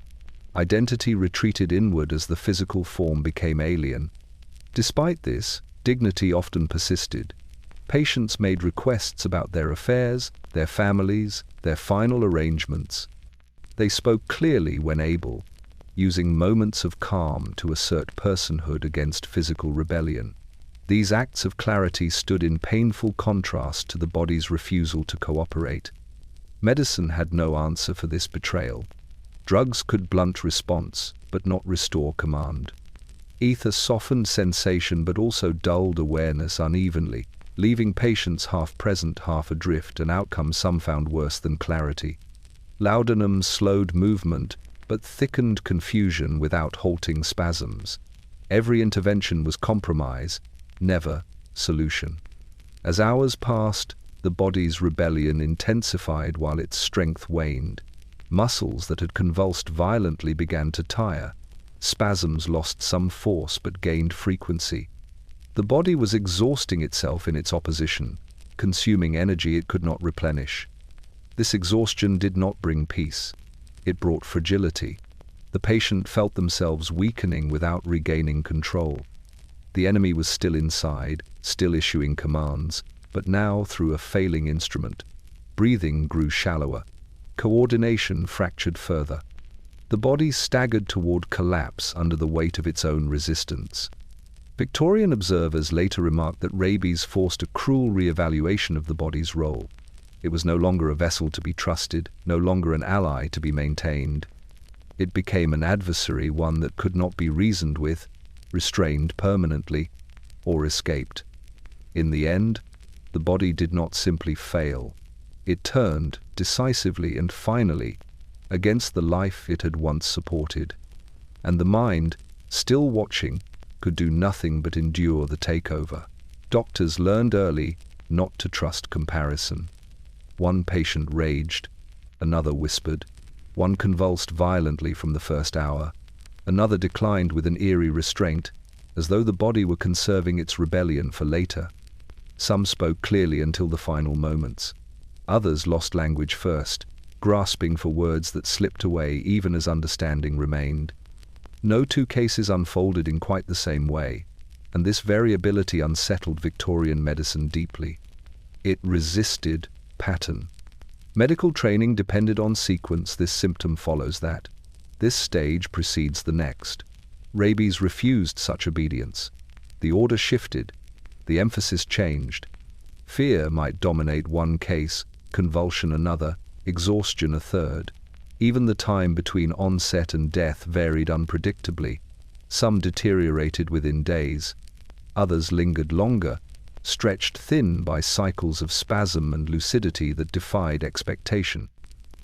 Identity retreated inward as the physical form became alien. Despite this, dignity often persisted. Patients made requests about their affairs, their families, their final arrangements. They spoke clearly when able, using moments of calm to assert personhood against physical rebellion. These acts of clarity stood in painful contrast to the body's refusal to cooperate. Medicine had no answer for this betrayal. Drugs could blunt response, but not restore command. Ether softened sensation but also dulled awareness unevenly, leaving patients half present, half adrift, an outcome some found worse than clarity. Laudanum slowed movement, but thickened confusion without halting spasms. Every intervention was compromise, never solution. As hours passed, the body's rebellion intensified while its strength waned. Muscles that had convulsed violently began to tire. Spasms lost some force but gained frequency. The body was exhausting itself in its opposition, consuming energy it could not replenish. This exhaustion did not bring peace. It brought fragility. The patient felt themselves weakening without regaining control. The enemy was still inside, still issuing commands, but now through a failing instrument. Breathing grew shallower. Coordination fractured further. The body staggered toward collapse under the weight of its own resistance. Victorian observers later remarked that rabies forced a cruel re-evaluation of the body's role. It was no longer a vessel to be trusted, no longer an ally to be maintained. It became an adversary, one that could not be reasoned with, restrained permanently, or escaped. In the end, the body did not simply fail. It turned, decisively and finally, against the life it had once supported. And the mind, still watching, could do nothing but endure the takeover. Doctors learned early not to trust comparison. One patient raged, another whispered, one convulsed violently from the first hour, another declined with an eerie restraint, as though the body were conserving its rebellion for later. Some spoke clearly until the final moments. Others lost language first, grasping for words that slipped away even as understanding remained. No two cases unfolded in quite the same way, and this variability unsettled Victorian medicine deeply. It resisted pattern. Medical training depended on sequence. This symptom follows that. This stage precedes the next. Rabies refused such obedience. The order shifted. The emphasis changed. Fear might dominate one case, convulsion another, exhaustion a third. Even the time between onset and death varied unpredictably. Some deteriorated within days. Others lingered longer, stretched thin by cycles of spasm and lucidity that defied expectation.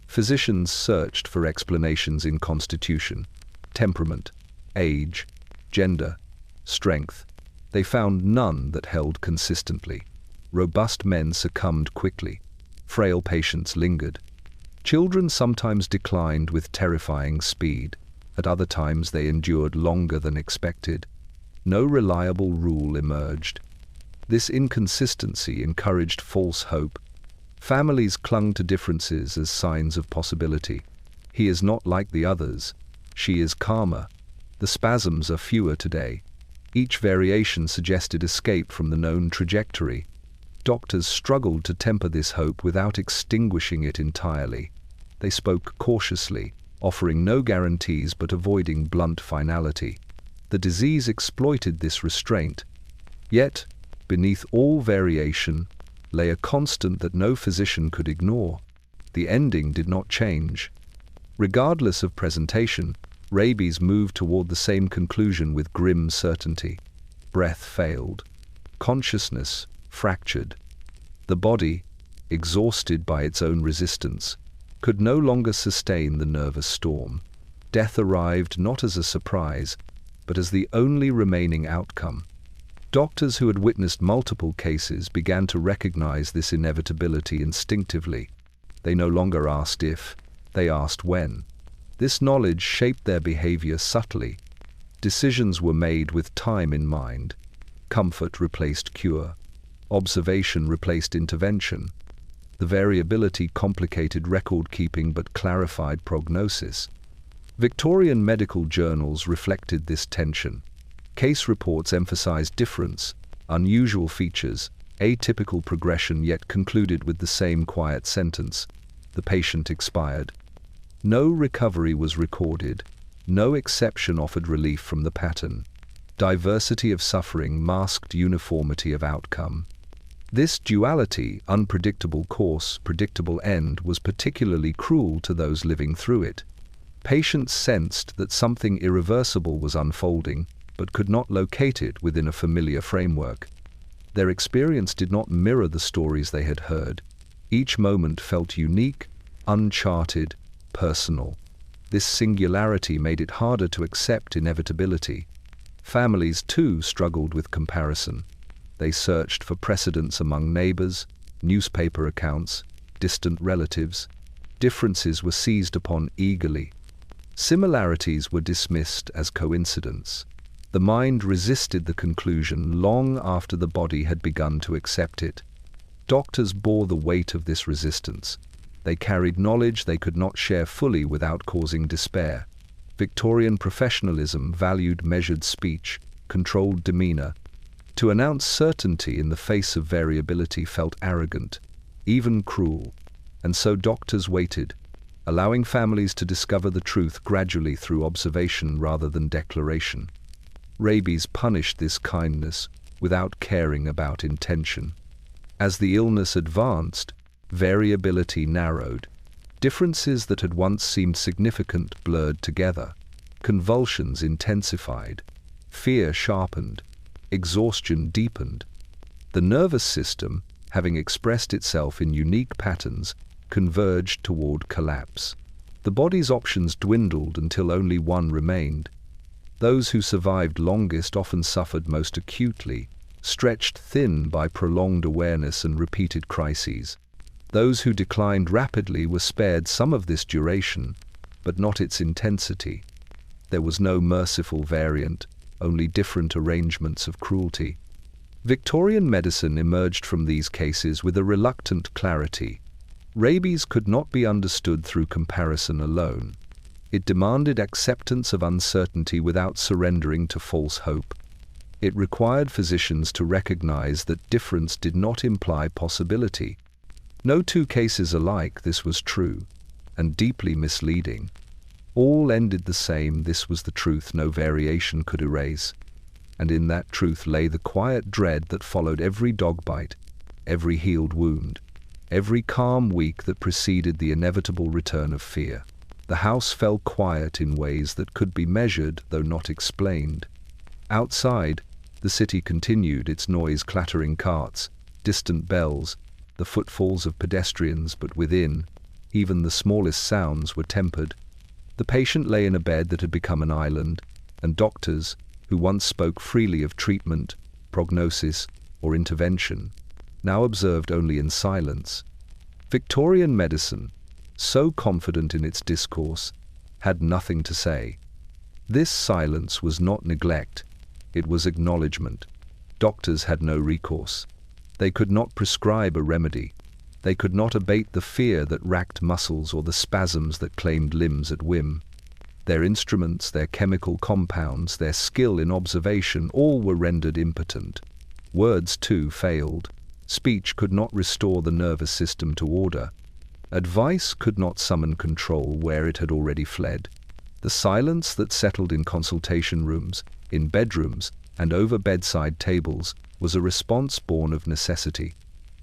Physicians searched for explanations in constitution, temperament, age, gender, strength. They found none that held consistently. Robust men succumbed quickly. Frail patients lingered. Children sometimes declined with terrifying speed. At other times they endured longer than expected. No reliable rule emerged. This inconsistency encouraged false hope. Families clung to differences as signs of possibility. He is not like the others. She is calmer. The spasms are fewer today. Each variation suggested escape from the known trajectory. Doctors struggled to temper this hope without extinguishing it entirely. They spoke cautiously, offering no guarantees but avoiding blunt finality. The disease exploited this restraint. Yet, beneath all variation, lay a constant that no physician could ignore. The ending did not change. Regardless of presentation, Rabies moved toward the same conclusion with grim certainty. Breath failed. Consciousness fractured. The body, exhausted by its own resistance, could no longer sustain the nervous storm. Death arrived not as a surprise, but as the only remaining outcome. Doctors who had witnessed multiple cases began to recognize this inevitability instinctively. They no longer asked if, they asked when. This knowledge shaped their behavior subtly. Decisions were made with time in mind. Comfort replaced cure. Observation replaced intervention. The variability complicated record-keeping but clarified prognosis. Victorian medical journals reflected this tension. Case reports emphasized difference, unusual features, atypical progression, yet concluded with the same quiet sentence: the patient expired. No recovery was recorded. No exception offered relief from the pattern. Diversity of suffering masked uniformity of outcome. This duality, unpredictable course, predictable end, was particularly cruel to those living through it. Patients sensed that something irreversible was unfolding, but could not locate it within a familiar framework. Their experience did not mirror the stories they had heard. Each moment felt unique, uncharted, personal. This singularity made it harder to accept inevitability. Families, too, struggled with comparison. They searched for precedents among neighbors, newspaper accounts, distant relatives. Differences were seized upon eagerly. Similarities were dismissed as coincidence. The mind resisted the conclusion long after the body had begun to accept it. Doctors bore the weight of this resistance. They carried knowledge they could not share fully without causing despair. Victorian professionalism valued measured speech, controlled demeanor. To announce certainty in the face of variability felt arrogant, even cruel, and so doctors waited, allowing families to discover the truth gradually through observation rather than declaration. Rabies punished this kindness without caring about intention. As the illness advanced, variability narrowed. Differences that had once seemed significant blurred together. Convulsions intensified. Fear sharpened. Exhaustion deepened. The nervous system, having expressed itself in unique patterns, converged toward collapse. The body's options dwindled until only one remained. Those who survived longest often suffered most acutely, stretched thin by prolonged awareness and repeated crises. Those who declined rapidly were spared some of this duration, but not its intensity. There was no merciful variant, only different arrangements of cruelty. Victorian medicine emerged from these cases with a reluctant clarity. Rabies could not be understood through comparison alone. It demanded acceptance of uncertainty without surrendering to false hope. It required physicians to recognize that difference did not imply possibility. No two cases alike, this was true, and deeply misleading. All ended the same, this was the truth no variation could erase. And in that truth lay the quiet dread that followed every dog bite, every healed wound, every calm week that preceded the inevitable return of fear. The house fell quiet in ways that could be measured, though not explained. Outside, the city continued, its noise, clattering carts, distant bells, the footfalls of pedestrians, but within, even the smallest sounds were tempered. The patient lay in a bed that had become an island, and doctors, who once spoke freely of treatment, prognosis, or intervention, now observed only in silence. Victorian medicine, so confident in its discourse, had nothing to say. This silence was not neglect, it was acknowledgement. Doctors had no recourse. They could not prescribe a remedy. They could not abate the fear that racked muscles or the spasms that claimed limbs at whim. Their instruments, their chemical compounds, their skill in observation, all were rendered impotent. Words, too, failed. Speech could not restore the nervous system to order. Advice could not summon control where it had already fled. The silence that settled in consultation rooms, in bedrooms, and over bedside tables was a response born of necessity.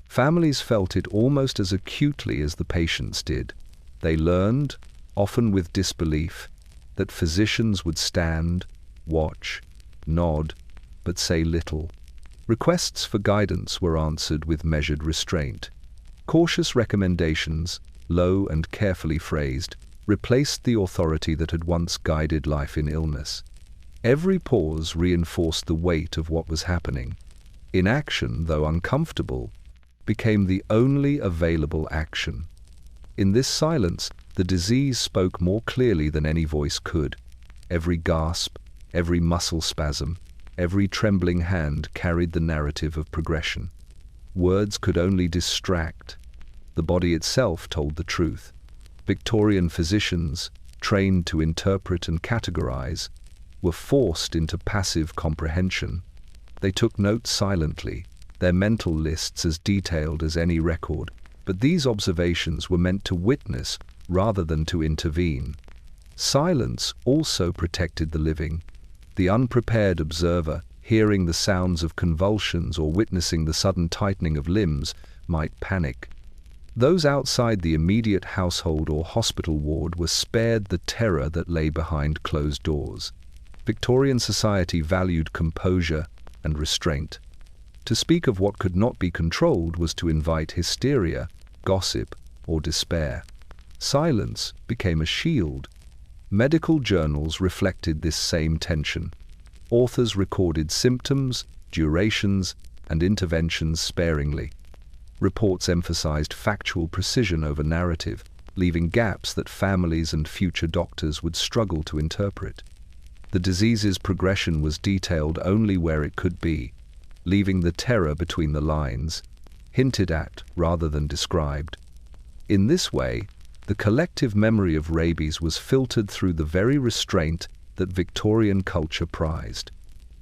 Families felt it almost as acutely as the patients did. They learned, often with disbelief, that physicians would stand, watch, nod, but say little. Requests for guidance were answered with measured restraint. Cautious recommendations, low and carefully phrased, replaced the authority that had once guided life in illness. Every pause reinforced the weight of what was happening. Inaction, though uncomfortable, became the only available action. In this silence, the disease spoke more clearly than any voice could. Every gasp, every muscle spasm, every trembling hand carried the narrative of progression. Words could only distract. The body itself told the truth. Victorian physicians, trained to interpret and categorize, were forced into passive comprehension. They took notes silently, their mental lists as detailed as any record, but these observations were meant to witness rather than to intervene. Silence also protected the living. The unprepared observer, hearing the sounds of convulsions or witnessing the sudden tightening of limbs, might panic. Those outside the immediate household or hospital ward were spared the terror that lay behind closed doors. Victorian society valued composure and restraint. To speak of what could not be controlled was to invite hysteria, gossip, or despair. Silence became a shield. Medical journals reflected this same tension. Authors recorded symptoms, durations, and interventions sparingly. Reports emphasized factual precision over narrative, leaving gaps that families and future doctors would struggle to interpret. The disease's progression was detailed only where it could be, leaving the terror between the lines, hinted at rather than described. In this way, the collective memory of rabies was filtered through the very restraint that Victorian culture prized.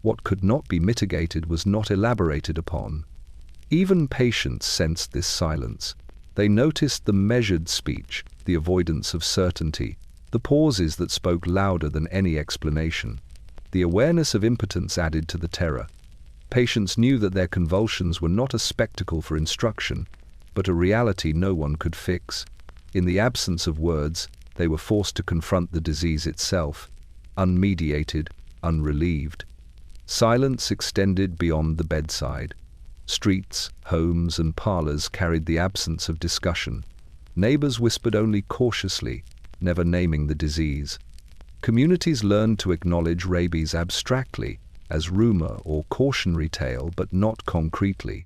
What could not be mitigated was not elaborated upon. Even patients sensed this silence. They noticed the measured speech, the avoidance of certainty, the pauses that spoke louder than any explanation. The awareness of impotence added to the terror. Patients knew that their convulsions were not a spectacle for instruction, but a reality no one could fix. In the absence of words, they were forced to confront the disease itself, unmediated, unrelieved. Silence extended beyond the bedside. Streets, homes, and parlors carried the absence of discussion. Neighbors whispered only cautiously, never naming the disease. Communities learned to acknowledge rabies abstractly, as rumor or cautionary tale, but not concretely.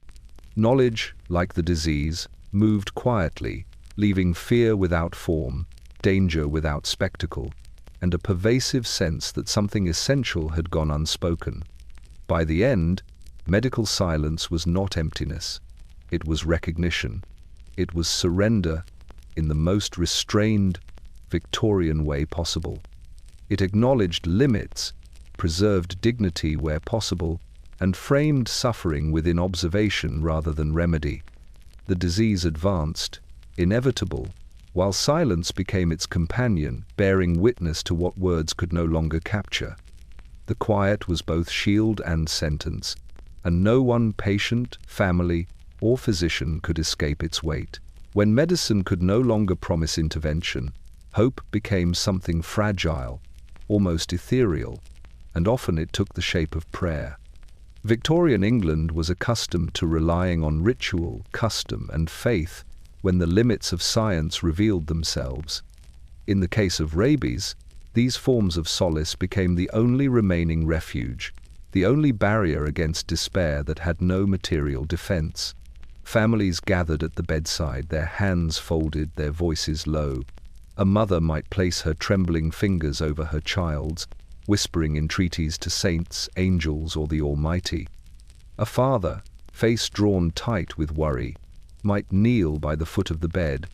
Knowledge, like the disease, moved quietly, leaving fear without form, danger without spectacle, and a pervasive sense that something essential had gone unspoken. By the end, medical silence was not emptiness. It was recognition. It was surrender in the most restrained, Victorian way possible. It acknowledged limits, preserved dignity where possible, and framed suffering within observation rather than remedy. The disease advanced, inevitable, while silence became its companion, bearing witness to what words could no longer capture. The quiet was both shield and sentence, and no one patient, family, or physician could escape its weight. When medicine could no longer promise intervention, hope became something fragile, almost ethereal, and often it took the shape of prayer. Victorian England was accustomed to relying on ritual, custom, and faith when the limits of science revealed themselves. In the case of rabies, these forms of solace became the only remaining refuge, the only barrier against despair that had no material defense. Families gathered at the bedside, their hands folded, their voices low. A mother might place her trembling fingers over her child's, whispering entreaties to saints, angels, or the Almighty. A father, face drawn tight with worry, might kneel by the foot of the bed,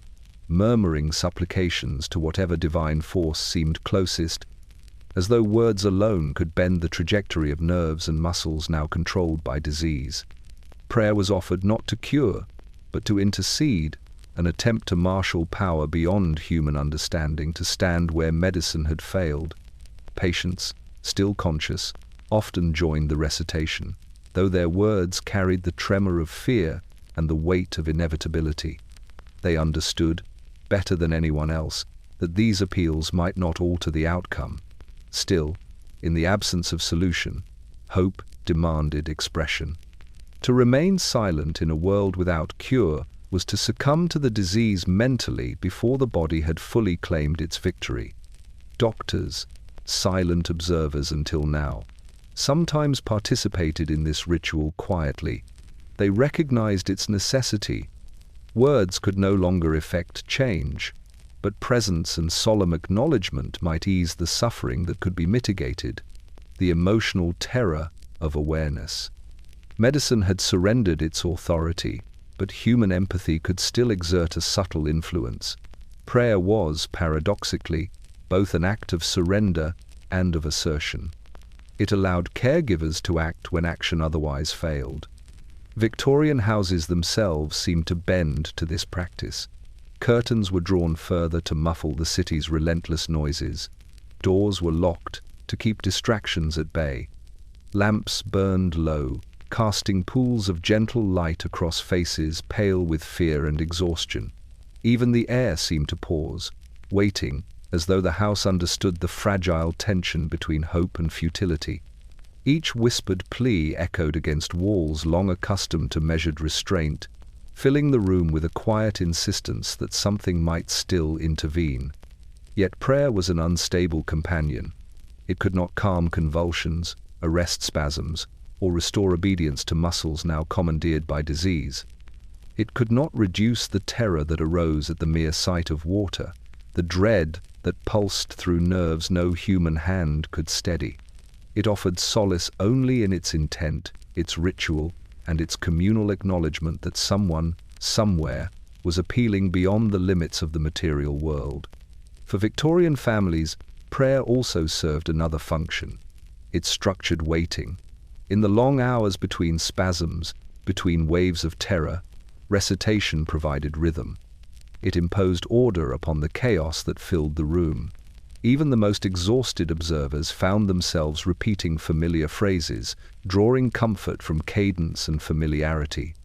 murmuring supplications to whatever divine force seemed closest, as though words alone could bend the trajectory of nerves and muscles now controlled by disease. Prayer was offered not to cure, but to intercede, an attempt to marshal power beyond human understanding to stand where medicine had failed. Patients, still conscious, often joined the recitation, though their words carried the tremor of fear and the weight of inevitability. They understood, better than anyone else, that these appeals might not alter the outcome. Still, in the absence of solution, hope demanded expression. To remain silent in a world without cure was to succumb to the disease mentally before the body had fully claimed its victory. Doctors, silent observers until now, sometimes participated in this ritual quietly. They recognized its necessity. Words could no longer effect change, but presence and solemn acknowledgement might ease the suffering that could be mitigated, the emotional terror of awareness. Medicine had surrendered its authority, but human empathy could still exert a subtle influence. Prayer was, paradoxically, both an act of surrender and of assertion. It allowed caregivers to act when action otherwise failed. Victorian houses themselves seemed to bend to this practice. Curtains were drawn further to muffle the city's relentless noises. Doors were locked to keep distractions at bay. Lamps burned low, casting pools of gentle light across faces pale with fear and exhaustion. Even the air seemed to pause, waiting, as though the house understood the fragile tension between hope and futility. Each whispered plea echoed against walls long accustomed to measured restraint, filling the room with a quiet insistence that something might still intervene. Yet prayer was an unstable companion. It could not calm convulsions, arrest spasms, or restore obedience to muscles now commandeered by disease. It could not reduce the terror that arose at the mere sight of water, the dread that pulsed through nerves no human hand could steady. It offered solace only in its intent, its ritual, and its communal acknowledgement that someone, somewhere, was appealing beyond the limits of the material world. For Victorian families, prayer also served another function. It structured waiting. In the long hours between spasms, between waves of terror, recitation provided rhythm. It imposed order upon the chaos that filled the room. Even the most exhausted observers found themselves repeating familiar phrases, drawing comfort from cadence and familiarity.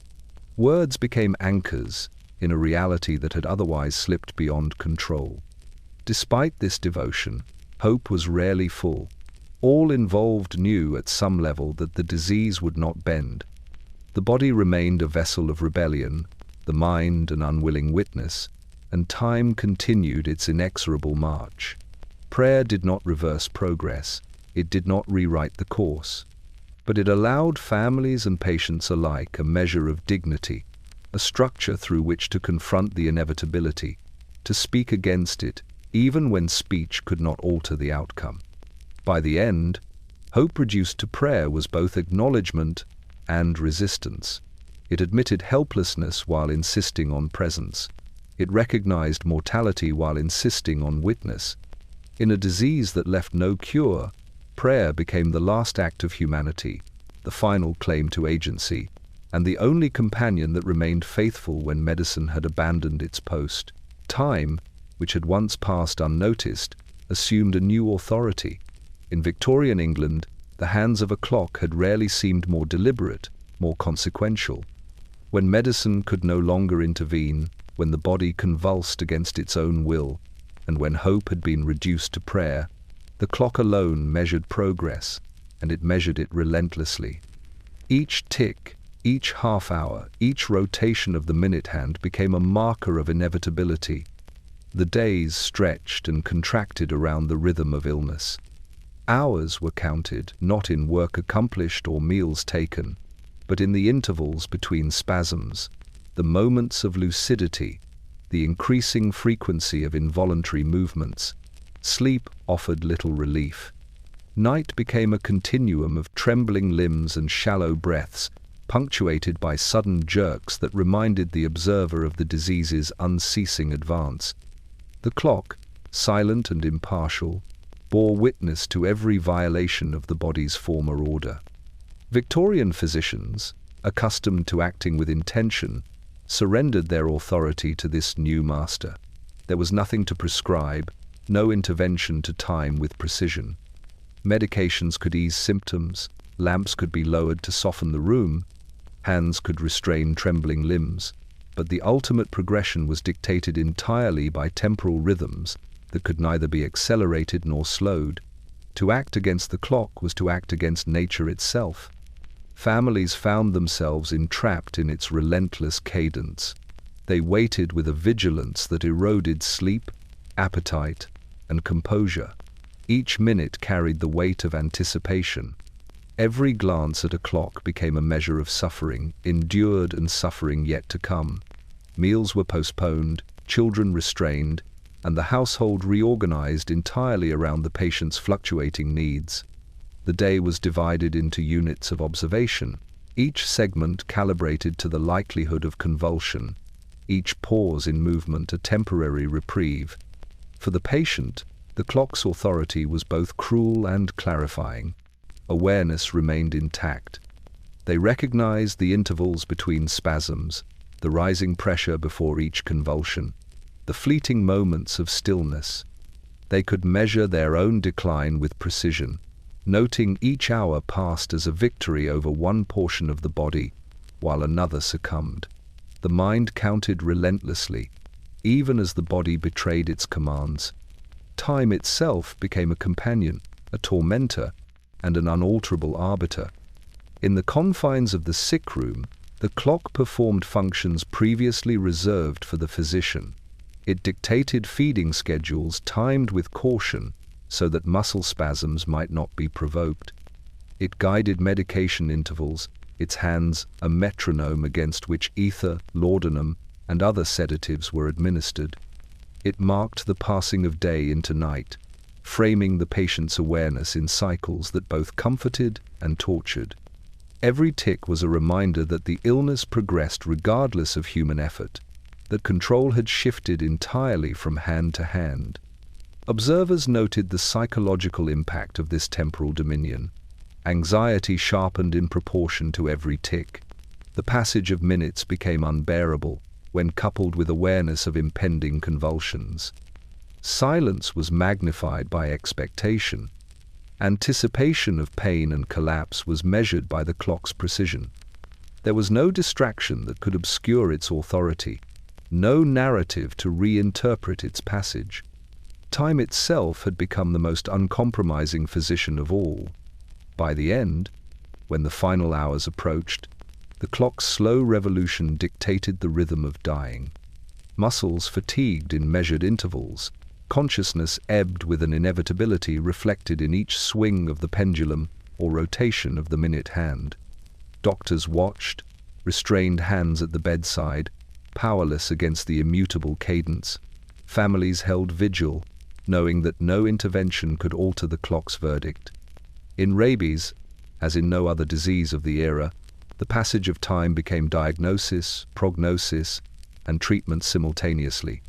Words became anchors in a reality that had otherwise slipped beyond control. Despite this devotion, hope was rarely full. All involved knew at some level that the disease would not bend. The body remained a vessel of rebellion, the mind an unwilling witness, and time continued its inexorable march. Prayer did not reverse progress, it did not rewrite the course, but it allowed families and patients alike a measure of dignity, a structure through which to confront the inevitability, to speak against it, even when speech could not alter the outcome. By the end, hope reduced to prayer was both acknowledgement and resistance. It admitted helplessness while insisting on presence. It recognized mortality while insisting on witness. In a disease that left no cure, prayer became the last act of humanity, the final claim to agency, and the only companion that remained faithful when medicine had abandoned its post. Time, which had once passed unnoticed, assumed a new authority. In Victorian England, the hands of a clock had rarely seemed more deliberate, more consequential. When medicine could no longer intervene, when the body convulsed against its own will, and when hope had been reduced to prayer, the clock alone measured progress, and it measured it relentlessly. Each tick, each half-hour, each rotation of the minute hand became a marker of inevitability. The days stretched and contracted around the rhythm of illness. Hours were counted, not in work accomplished or meals taken, but in the intervals between spasms, the moments of lucidity, the increasing frequency of involuntary movements. Sleep offered little relief. Night became a continuum of trembling limbs and shallow breaths, punctuated by sudden jerks that reminded the observer of the disease's unceasing advance. The clock, silent and impartial, bore witness to every violation of the body's former order. Victorian physicians, accustomed to acting with intention, surrendered their authority to this new master. There was nothing to prescribe, no intervention to time with precision. Medications could ease symptoms, lamps could be lowered to soften the room, hands could restrain trembling limbs, but the ultimate progression was dictated entirely by temporal rhythms that could neither be accelerated nor slowed. To act against the clock was to act against nature itself. Families found themselves entrapped in its relentless cadence. They waited with a vigilance that eroded sleep, appetite, and composure. Each minute carried the weight of anticipation. Every glance at a clock became a measure of suffering, endured and suffering yet to come. Meals were postponed, children restrained, and the household reorganized entirely around the patient's fluctuating needs. The day was divided into units of observation, each segment calibrated to the likelihood of convulsion, each pause in movement a temporary reprieve. For the patient, the clock's authority was both cruel and clarifying. Awareness remained intact. They recognized the intervals between spasms, the rising pressure before each convulsion, the fleeting moments of stillness. They could measure their own decline with precision, noting each hour passed as a victory over one portion of the body, while another succumbed. The mind counted relentlessly, even as the body betrayed its commands. Time itself became a companion, a tormentor, and an unalterable arbiter. In the confines of the sick room, the clock performed functions previously reserved for the physician. It dictated feeding schedules timed with caution so that muscle spasms might not be provoked. It guided medication intervals, its hands a metronome against which ether, laudanum, and other sedatives were administered. It marked the passing of day into night, framing the patient's awareness in cycles that both comforted and tortured. Every tick was a reminder that the illness progressed regardless of human effort, that control had shifted entirely from hand to hand. Observers noted the psychological impact of this temporal dominion. Anxiety sharpened in proportion to every tick. The passage of minutes became unbearable when coupled with awareness of impending convulsions. Silence was magnified by expectation. Anticipation of pain and collapse was measured by the clock's precision. There was no distraction that could obscure its authority, no narrative to reinterpret its passage. Time itself had become the most uncompromising physician of all. By the end, when the final hours approached, the clock's slow revolution dictated the rhythm of dying. Muscles fatigued in measured intervals, consciousness ebbed with an inevitability reflected in each swing of the pendulum or rotation of the minute hand. Doctors watched, restrained hands at the bedside, powerless against the immutable cadence. Families held vigil, knowing that no intervention could alter the clock's verdict. In rabies, as in no other disease of the era, the passage of time became diagnosis, prognosis, and treatment simultaneously.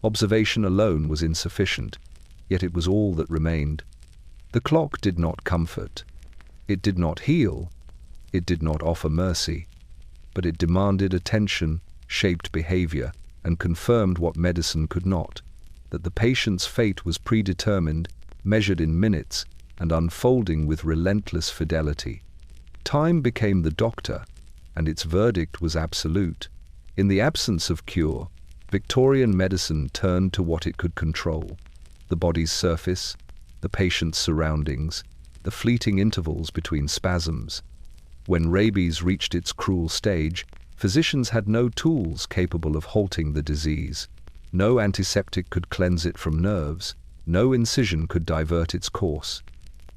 Observation alone was insufficient, yet it was all that remained. The clock did not comfort. It did not heal. It did not offer mercy. But it demanded attention, shaped behavior, and confirmed what medicine could not, that the patient's fate was predetermined, measured in minutes, and unfolding with relentless fidelity. Time became the doctor, and its verdict was absolute. In the absence of cure, Victorian medicine turned to what it could control: the body's surface, the patient's surroundings, the fleeting intervals between spasms. When rabies reached its cruel stage, physicians had no tools capable of halting the disease. No antiseptic could cleanse it from nerves. No incision could divert its course.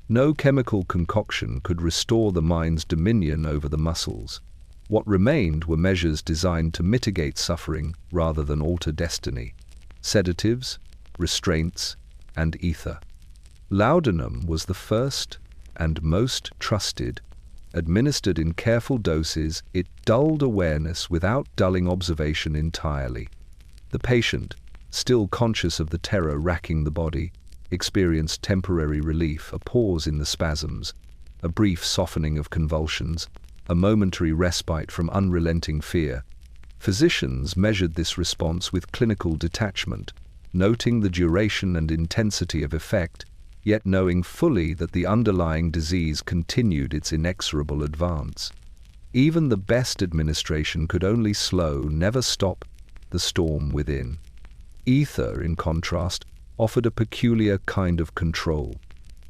No chemical concoction could restore the mind's dominion over the muscles. What remained were measures designed to mitigate suffering rather than alter destiny: sedatives, restraints, and ether. Laudanum was the first and most trusted. Administered in careful doses, it dulled awareness without dulling observation entirely. The patient, still conscious of the terror racking the body, experienced temporary relief, a pause in the spasms, a brief softening of convulsions, a momentary respite from unrelenting fear. Physicians measured this response with clinical detachment, noting the duration and intensity of effect, yet knowing fully that the underlying disease continued its inexorable advance. Even the best administration could only slow, never stop, the storm within. Ether, in contrast, offered a peculiar kind of control.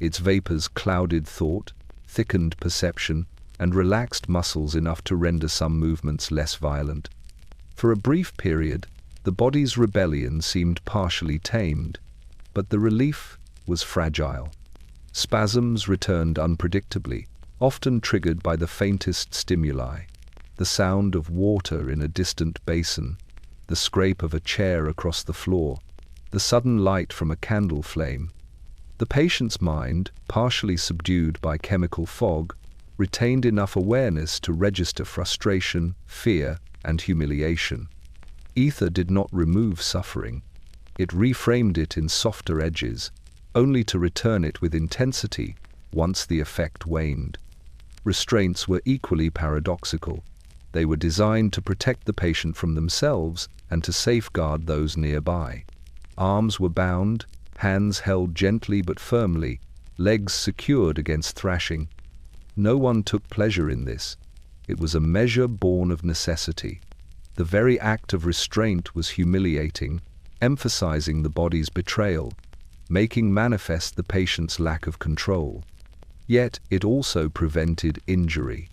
Its vapors clouded thought, thickened perception, and relaxed muscles enough to render some movements less violent. For a brief period, the body's rebellion seemed partially tamed, but the relief was fragile. Spasms returned unpredictably, often triggered by the faintest stimuli: the sound of water in a distant basin, the scrape of a chair across the floor, the sudden light from a candle flame. The patient's mind, partially subdued by chemical fog, retained enough awareness to register frustration, fear, and humiliation. Ether did not remove suffering. It reframed it in softer edges, only to return it with intensity once the effect waned. Restraints were equally paradoxical. They were designed to protect the patient from themselves and to safeguard those nearby. Arms were bound, hands held gently but firmly, legs secured against thrashing. No one took pleasure in this. It was a measure born of necessity. The very act of restraint was humiliating, emphasizing the body's betrayal, making manifest the patient's lack of control. Yet it also prevented injury,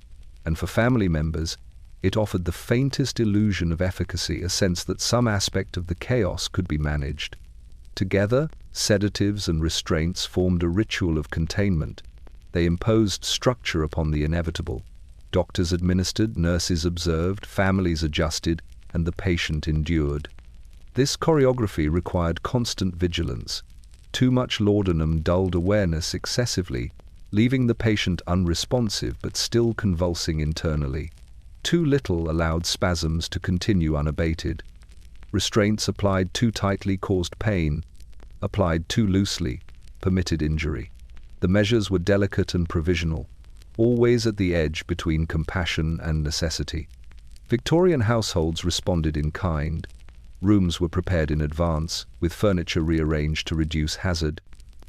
and for family members, it offered the faintest illusion of efficacy, a sense that some aspect of the chaos could be managed. Together, sedatives and restraints formed a ritual of containment. They imposed structure upon the inevitable. Doctors administered, nurses observed, families adjusted, and the patient endured. This choreography required constant vigilance. Too much laudanum dulled awareness excessively, leaving the patient unresponsive but still convulsing internally. Too little allowed spasms to continue unabated. Restraints applied too tightly caused pain, applied too loosely permitted injury. The measures were delicate and provisional, always at the edge between compassion and necessity. Victorian households responded in kind. Rooms were prepared in advance, with furniture rearranged to reduce hazard,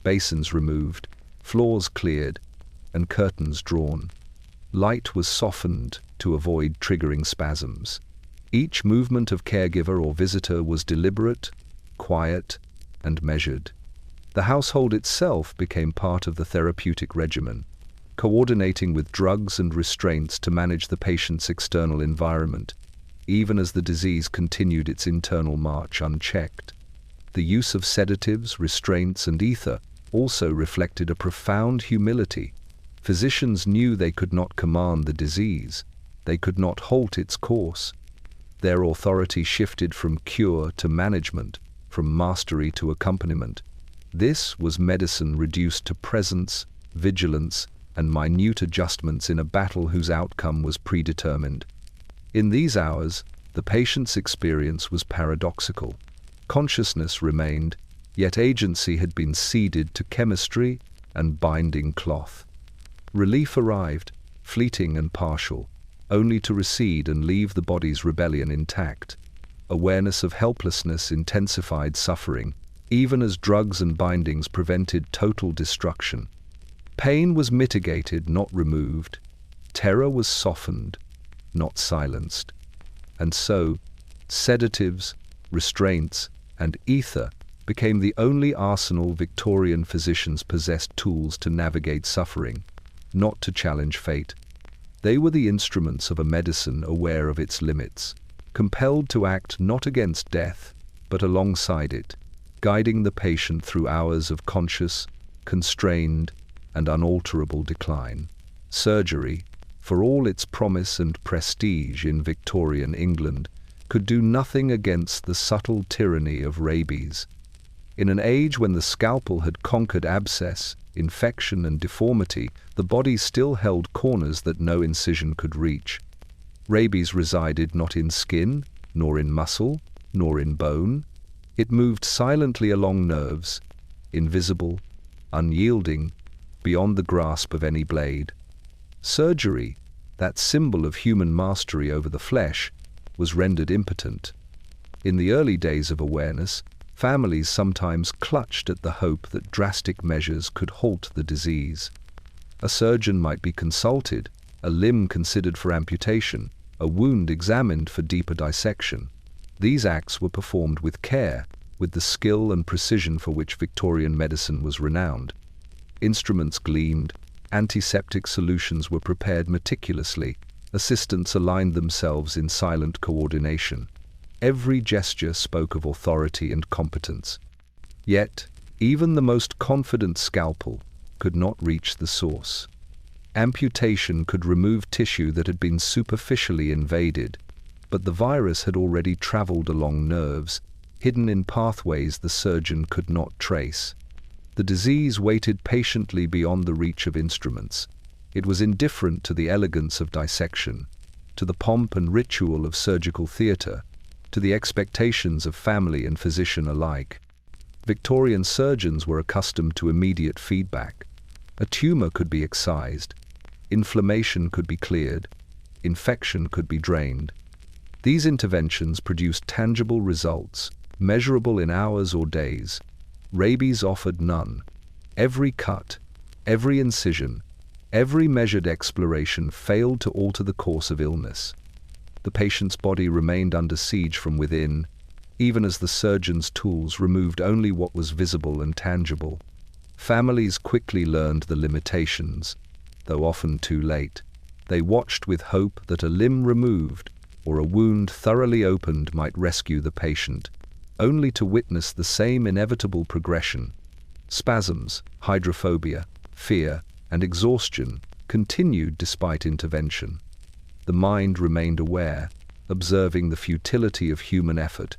basins removed, floors cleared, and curtains drawn. Light was softened to avoid triggering spasms. Each movement of caregiver or visitor was deliberate, quiet, and measured. The household itself became part of the therapeutic regimen, coordinating with drugs and restraints to manage the patient's external environment, even as the disease continued its internal march unchecked. The use of sedatives, restraints, and ether also reflected a profound humility. Physicians knew they could not command the disease. They could not halt its course. Their authority shifted from cure to management, from mastery to accompaniment. This was medicine reduced to presence, vigilance, and minute adjustments in a battle whose outcome was predetermined. In these hours, the patient's experience was paradoxical. Consciousness remained, yet agency had been ceded to chemistry and binding cloth. Relief arrived, fleeting and partial, only to recede and leave the body's rebellion intact. Awareness of helplessness intensified suffering, even as drugs and bindings prevented total destruction. Pain was mitigated, not removed. Terror was softened, not silenced. And so, sedatives, restraints, and ether became the only arsenal Victorian physicians possessed: tools to navigate suffering, not to challenge fate. They were the instruments of a medicine aware of its limits, compelled to act not against death, but alongside it, guiding the patient through hours of conscious, constrained, and unalterable decline. Surgery, for all its promise and prestige in Victorian England, could do nothing against the subtle tyranny of rabies. In an age when the scalpel had conquered abscess, infection, and deformity, the body still held corners that no incision could reach. Rabies resided not in skin, nor in muscle, nor in bone. It moved silently along nerves, invisible, unyielding, beyond the grasp of any blade. Surgery, that symbol of human mastery over the flesh, was rendered impotent. In the early days of awareness, families sometimes clutched at the hope that drastic measures could halt the disease. A surgeon might be consulted, a limb considered for amputation, a wound examined for deeper dissection. These acts were performed with care, with the skill and precision for which Victorian medicine was renowned. Instruments gleamed, antiseptic solutions were prepared meticulously, assistants aligned themselves in silent coordination. Every gesture spoke of authority and competence. Yet, even the most confident scalpel could not reach the source. Amputation could remove tissue that had been superficially invaded, but the virus had already traveled along nerves, hidden in pathways the surgeon could not trace. The disease waited patiently beyond the reach of instruments. It was indifferent to the elegance of dissection, to the pomp and ritual of surgical theatre, to the expectations of family and physician alike. Victorian surgeons were accustomed to immediate feedback. A tumor could be excised, inflammation could be cleared, infection could be drained. These interventions produced tangible results, measurable in hours or days. Rabies offered none. Every cut, every incision, every measured exploration failed to alter the course of illness. The patient's body remained under siege from within, even as the surgeon's tools removed only what was visible and tangible. Families quickly learned the limitations, though often too late. They watched with hope that a limb removed or a wound thoroughly opened might rescue the patient, only to witness the same inevitable progression. Spasms, hydrophobia, fear, and exhaustion continued despite intervention. The mind remained aware, observing the futility of human effort,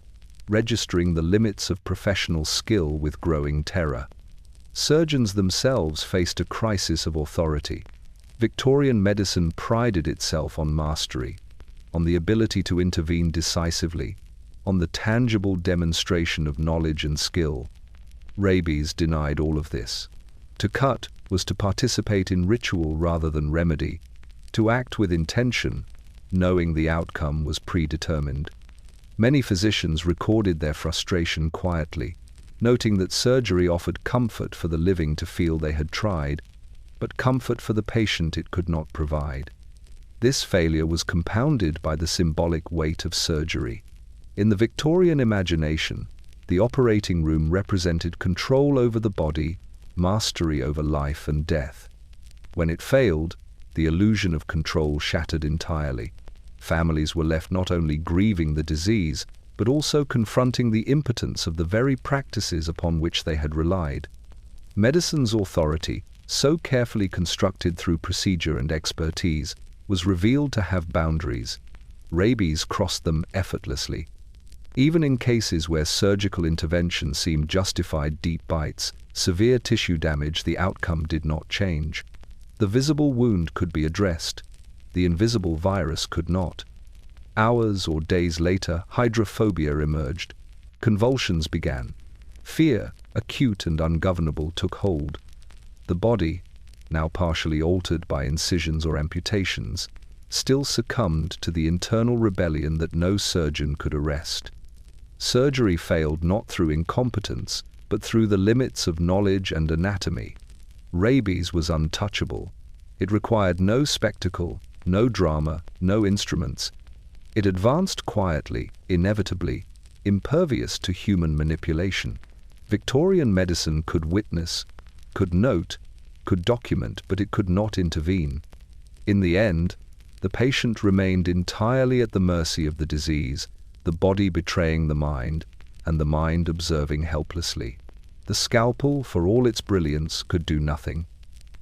registering the limits of professional skill with growing terror. Surgeons themselves faced a crisis of authority. Victorian medicine prided itself on mastery, on the ability to intervene decisively, on the tangible demonstration of knowledge and skill. Rabies denied all of this. To cut was to participate in ritual rather than remedy, to act with intention, knowing the outcome was predetermined. Many physicians recorded their frustration quietly, noting that surgery offered comfort for the living to feel they had tried, but comfort for the patient it could not provide. This failure was compounded by the symbolic weight of surgery. In the Victorian imagination, the operating room represented control over the body, mastery over life and death. When it failed, the illusion of control shattered entirely. Families were left not only grieving the disease, but also confronting the impotence of the very practices upon which they had relied. Medicine's authority, so carefully constructed through procedure and expertise, was revealed to have boundaries. Rabies crossed them effortlessly. Even in cases where surgical intervention seemed justified, deep bites, severe tissue damage, the outcome did not change. The visible wound could be addressed. The invisible virus could not. Hours or days later, hydrophobia emerged. Convulsions began. Fear, acute and ungovernable, took hold. The body, now partially altered by incisions or amputations, still succumbed to the internal rebellion that no surgeon could arrest. Surgery failed not through incompetence, but through the limits of knowledge and anatomy. Rabies was untouchable. It required no spectacle, no drama, no instruments. It advanced quietly, inevitably, impervious to human manipulation. Victorian medicine could witness, could note, could document, but it could not intervene. In the end, the patient remained entirely at the mercy of the disease, the body betraying the mind, and the mind observing helplessly. The scalpel, for all its brilliance, could do nothing.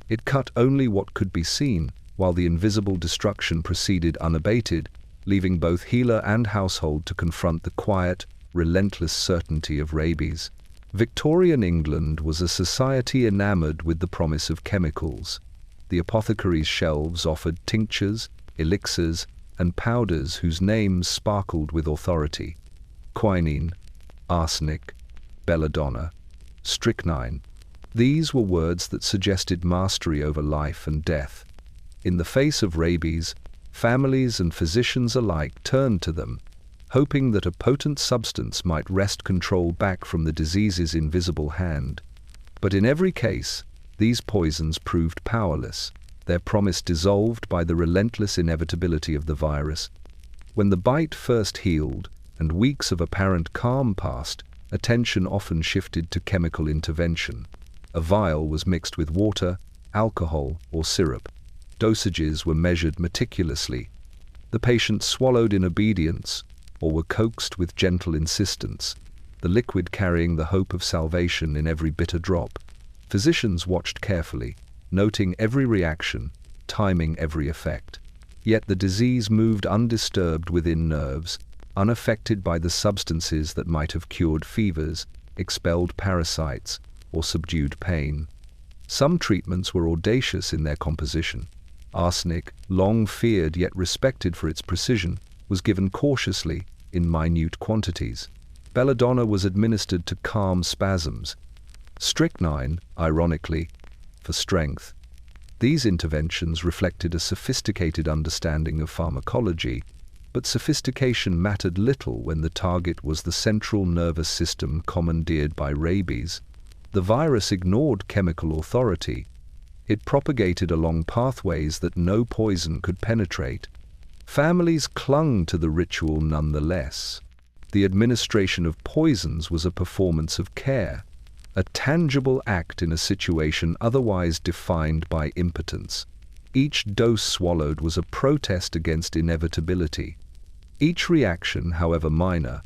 It cut only what could be seen, while the invisible destruction proceeded unabated, leaving both healer and household to confront the quiet, relentless certainty of rabies. Victorian England was a society enamored with the promise of chemicals. The apothecaries' shelves offered tinctures, elixirs, and powders whose names sparkled with authority. Quinine, arsenic, belladonna. strychnine. These were words that suggested mastery over life and death. In the face of rabies, families and physicians alike turned to them, hoping that a potent substance might wrest control back from the disease's invisible hand. But in every case, these poisons proved powerless, their promise dissolved by the relentless inevitability of the virus. When the bite first healed, and weeks of apparent calm passed, attention often shifted to chemical intervention. A vial was mixed with water, alcohol, or syrup. Dosages were measured meticulously. The patients swallowed in obedience, or were coaxed with gentle insistence, the liquid carrying the hope of salvation in every bitter drop. Physicians watched carefully, noting every reaction, timing every effect. Yet the disease moved undisturbed within nerves, unaffected by the substances that might have cured fevers, expelled parasites, or subdued pain. Some treatments were audacious in their composition. Arsenic, long feared yet respected for its precision, was given cautiously, in minute quantities. Belladonna was administered to calm spasms. Strychnine, ironically, for strength. These interventions reflected a sophisticated understanding of pharmacology, but sophistication mattered little when the target was the central nervous system commandeered by rabies. The virus ignored chemical authority. It propagated along pathways that no poison could penetrate. Families clung to the ritual nonetheless. The administration of poisons was a performance of care, a tangible act in a situation otherwise defined by impotence. Each dose swallowed was a protest against inevitability. Each reaction, however minor,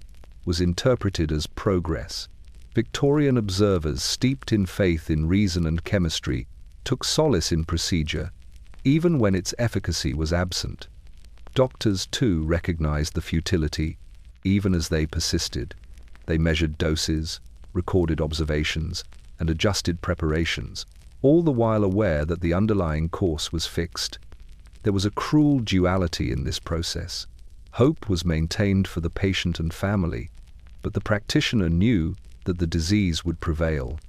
was interpreted as progress. Victorian observers, steeped in faith in reason and chemistry, took solace in procedure, even when its efficacy was absent. Doctors, too, recognized the futility, even as they persisted. They measured doses, recorded observations, and adjusted preparations, all the while aware that the underlying course was fixed. There was a cruel duality in this process. Hope was maintained for the patient and family, but the practitioner knew that the disease would prevail.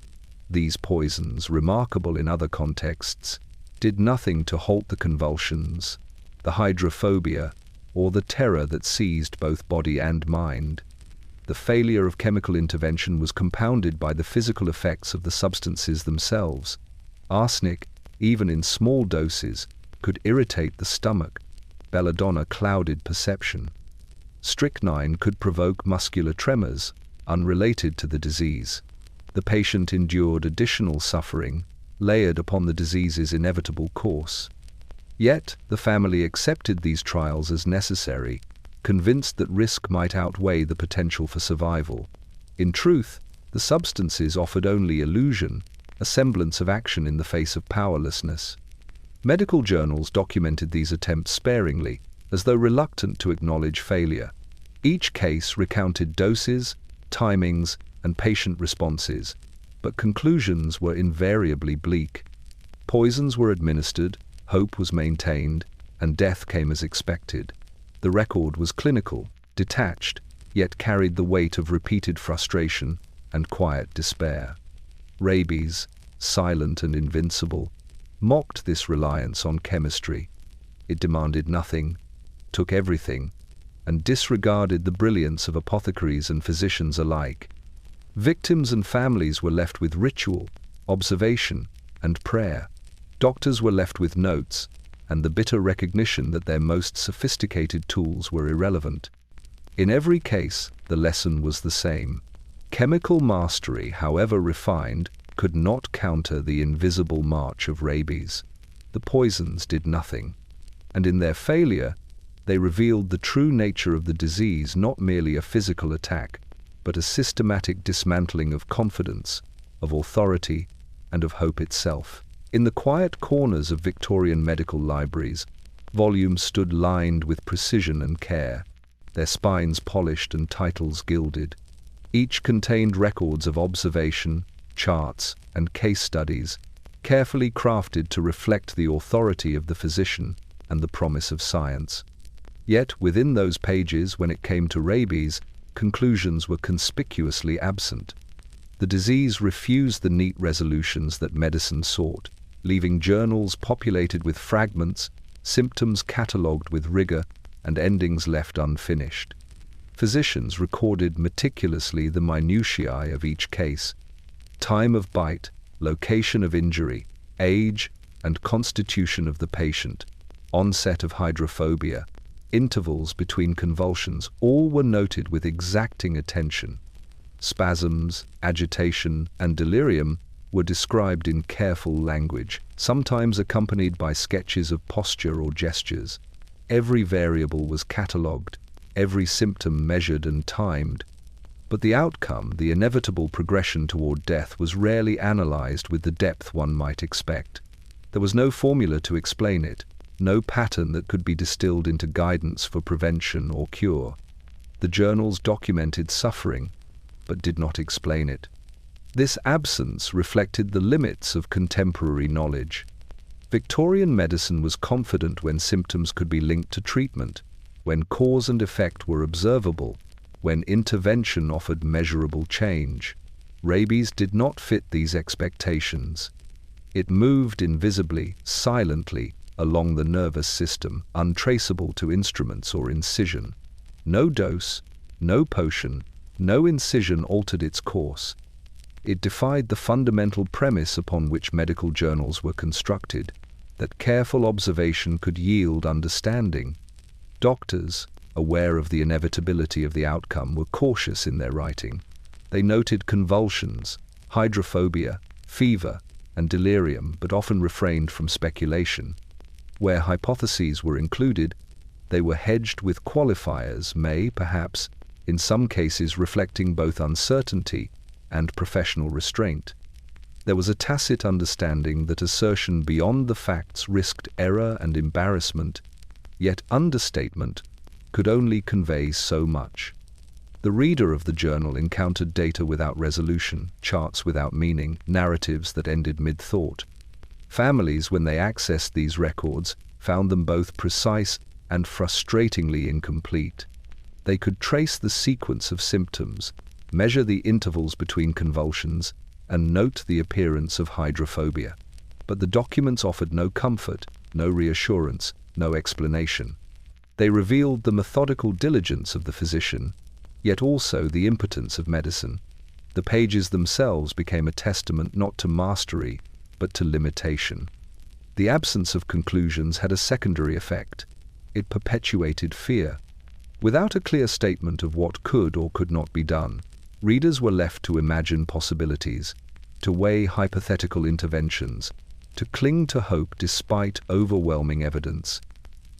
These poisons, remarkable in other contexts, did nothing to halt the convulsions, the hydrophobia, or the terror that seized both body and mind. The failure of chemical intervention was compounded by the physical effects of the substances themselves. Arsenic, even in small doses, could irritate the stomach. Belladonna clouded perception. Strychnine could provoke muscular tremors, unrelated to the disease. The patient endured additional suffering, layered upon the disease's inevitable course. Yet, the family accepted these trials as necessary, convinced that risk might outweigh the potential for survival. In truth, the substances offered only illusion, a semblance of action in the face of powerlessness. Medical journals documented these attempts sparingly, as though reluctant to acknowledge failure. Each case recounted doses, timings, and patient responses, but conclusions were invariably bleak. Poisons were administered, hope was maintained, and death came as expected. The record was clinical, detached, yet carried the weight of repeated frustration and quiet despair. Rabies, silent and invincible, mocked this reliance on chemistry. It demanded nothing, took everything, and disregarded the brilliance of apothecaries and physicians alike. Victims and families were left with ritual, observation, and prayer. Doctors were left with notes, and the bitter recognition that their most sophisticated tools were irrelevant. In every case, the lesson was the same. Chemical mastery, however refined, could not counter the invisible march of rabies. The poisons did nothing, and in their failure, they revealed the true nature of the disease, not merely a physical attack, but a systematic dismantling of confidence, of authority, and of hope itself. In the quiet corners of Victorian medical libraries, volumes stood lined with precision and care, their spines polished and titles gilded. Each contained records of observation, charts, and case studies, carefully crafted to reflect the authority of the physician and the promise of science. Yet, within those pages, when it came to rabies, conclusions were conspicuously absent. The disease refused the neat resolutions that medicine sought, leaving journals populated with fragments, symptoms catalogued with rigor, and endings left unfinished. Physicians recorded meticulously the minutiae of each case: time of bite, location of injury, age and constitution of the patient, onset of hydrophobia, intervals between convulsions. All were noted with exacting attention. Spasms, agitation, and delirium were described in careful language, sometimes accompanied by sketches of posture or gestures. Every variable was catalogued, every symptom measured and timed. But the outcome, the inevitable progression toward death, was rarely analyzed with the depth one might expect. There was no formula to explain it, no pattern that could be distilled into guidance for prevention or cure. The journals documented suffering, but did not explain it. This absence reflected the limits of contemporary knowledge. Victorian medicine was confident when symptoms could be linked to treatment, when cause and effect were observable, when intervention offered measurable change. Rabies did not fit these expectations. It moved invisibly, silently, along the nervous system, untraceable to instruments or incision. No dose, no potion, no incision altered its course. It defied the fundamental premise upon which medical journals were constructed, that careful observation could yield understanding. Doctors, aware of the inevitability of the outcome, were cautious in their writing. They noted convulsions, hydrophobia, fever, and delirium, but often refrained from speculation. Where hypotheses were included, they were hedged with qualifiers, may, perhaps, in some cases reflecting both uncertainty and professional restraint. There was a tacit understanding that assertion beyond the facts risked error and embarrassment, yet understatement could only convey so much. The reader of the journal encountered data without resolution, charts without meaning, narratives that ended mid-thought. Families, when they accessed these records, found them both precise and frustratingly incomplete. They could trace the sequence of symptoms, measure the intervals between convulsions, and note the appearance of hydrophobia. But the documents offered no comfort, no reassurance, no explanation. They revealed the methodical diligence of the physician, yet also the impotence of medicine. The pages themselves became a testament not to mastery, but to limitation. The absence of conclusions had a secondary effect. It perpetuated fear. Without a clear statement of what could or could not be done, readers were left to imagine possibilities, to weigh hypothetical interventions, to cling to hope despite overwhelming evidence.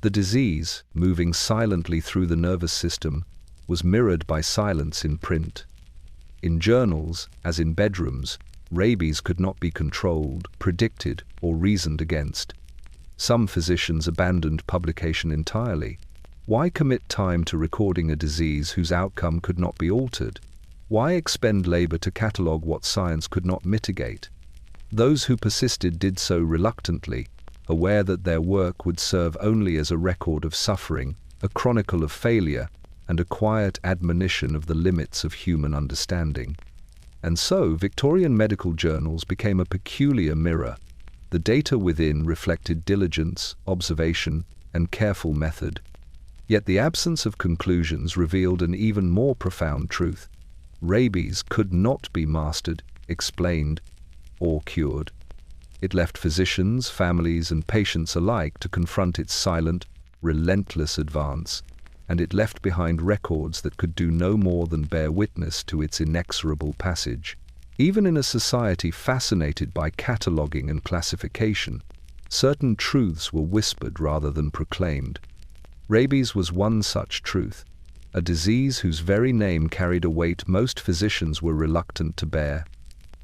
The disease, moving silently through the nervous system, was mirrored by silence in print. In journals, as in bedrooms, rabies could not be controlled, predicted, or reasoned against. Some physicians abandoned publication entirely. Why commit time to recording a disease whose outcome could not be altered? Why expend labor to catalogue what science could not mitigate? Those who persisted did so reluctantly, aware that their work would serve only as a record of suffering, a chronicle of failure, and a quiet admonition of the limits of human understanding. And so, Victorian medical journals became a peculiar mirror. The data within reflected diligence, observation, and careful method. Yet the absence of conclusions revealed an even more profound truth. Rabies could not be mastered, explained, or cured. It left physicians, families, and patients alike to confront its silent, relentless advance, and it left behind records that could do no more than bear witness to its inexorable passage. Even in a society fascinated by cataloguing and classification, certain truths were whispered rather than proclaimed. Rabies was one such truth, a disease whose very name carried a weight most physicians were reluctant to bear.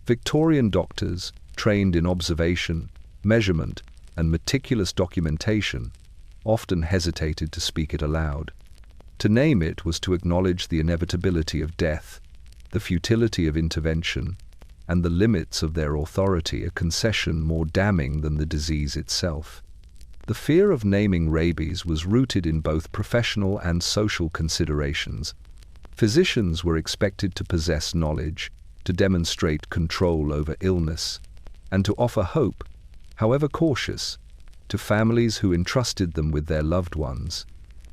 Victorian doctors, trained in observation, measurement, and meticulous documentation, often hesitated to speak it aloud. To name it was to acknowledge the inevitability of death, the futility of intervention, and the limits of their authority, a concession more damning than the disease itself. The fear of naming rabies was rooted in both professional and social considerations. Physicians were expected to possess knowledge, to demonstrate control over illness, and to offer hope, however cautious, to families who entrusted them with their loved ones.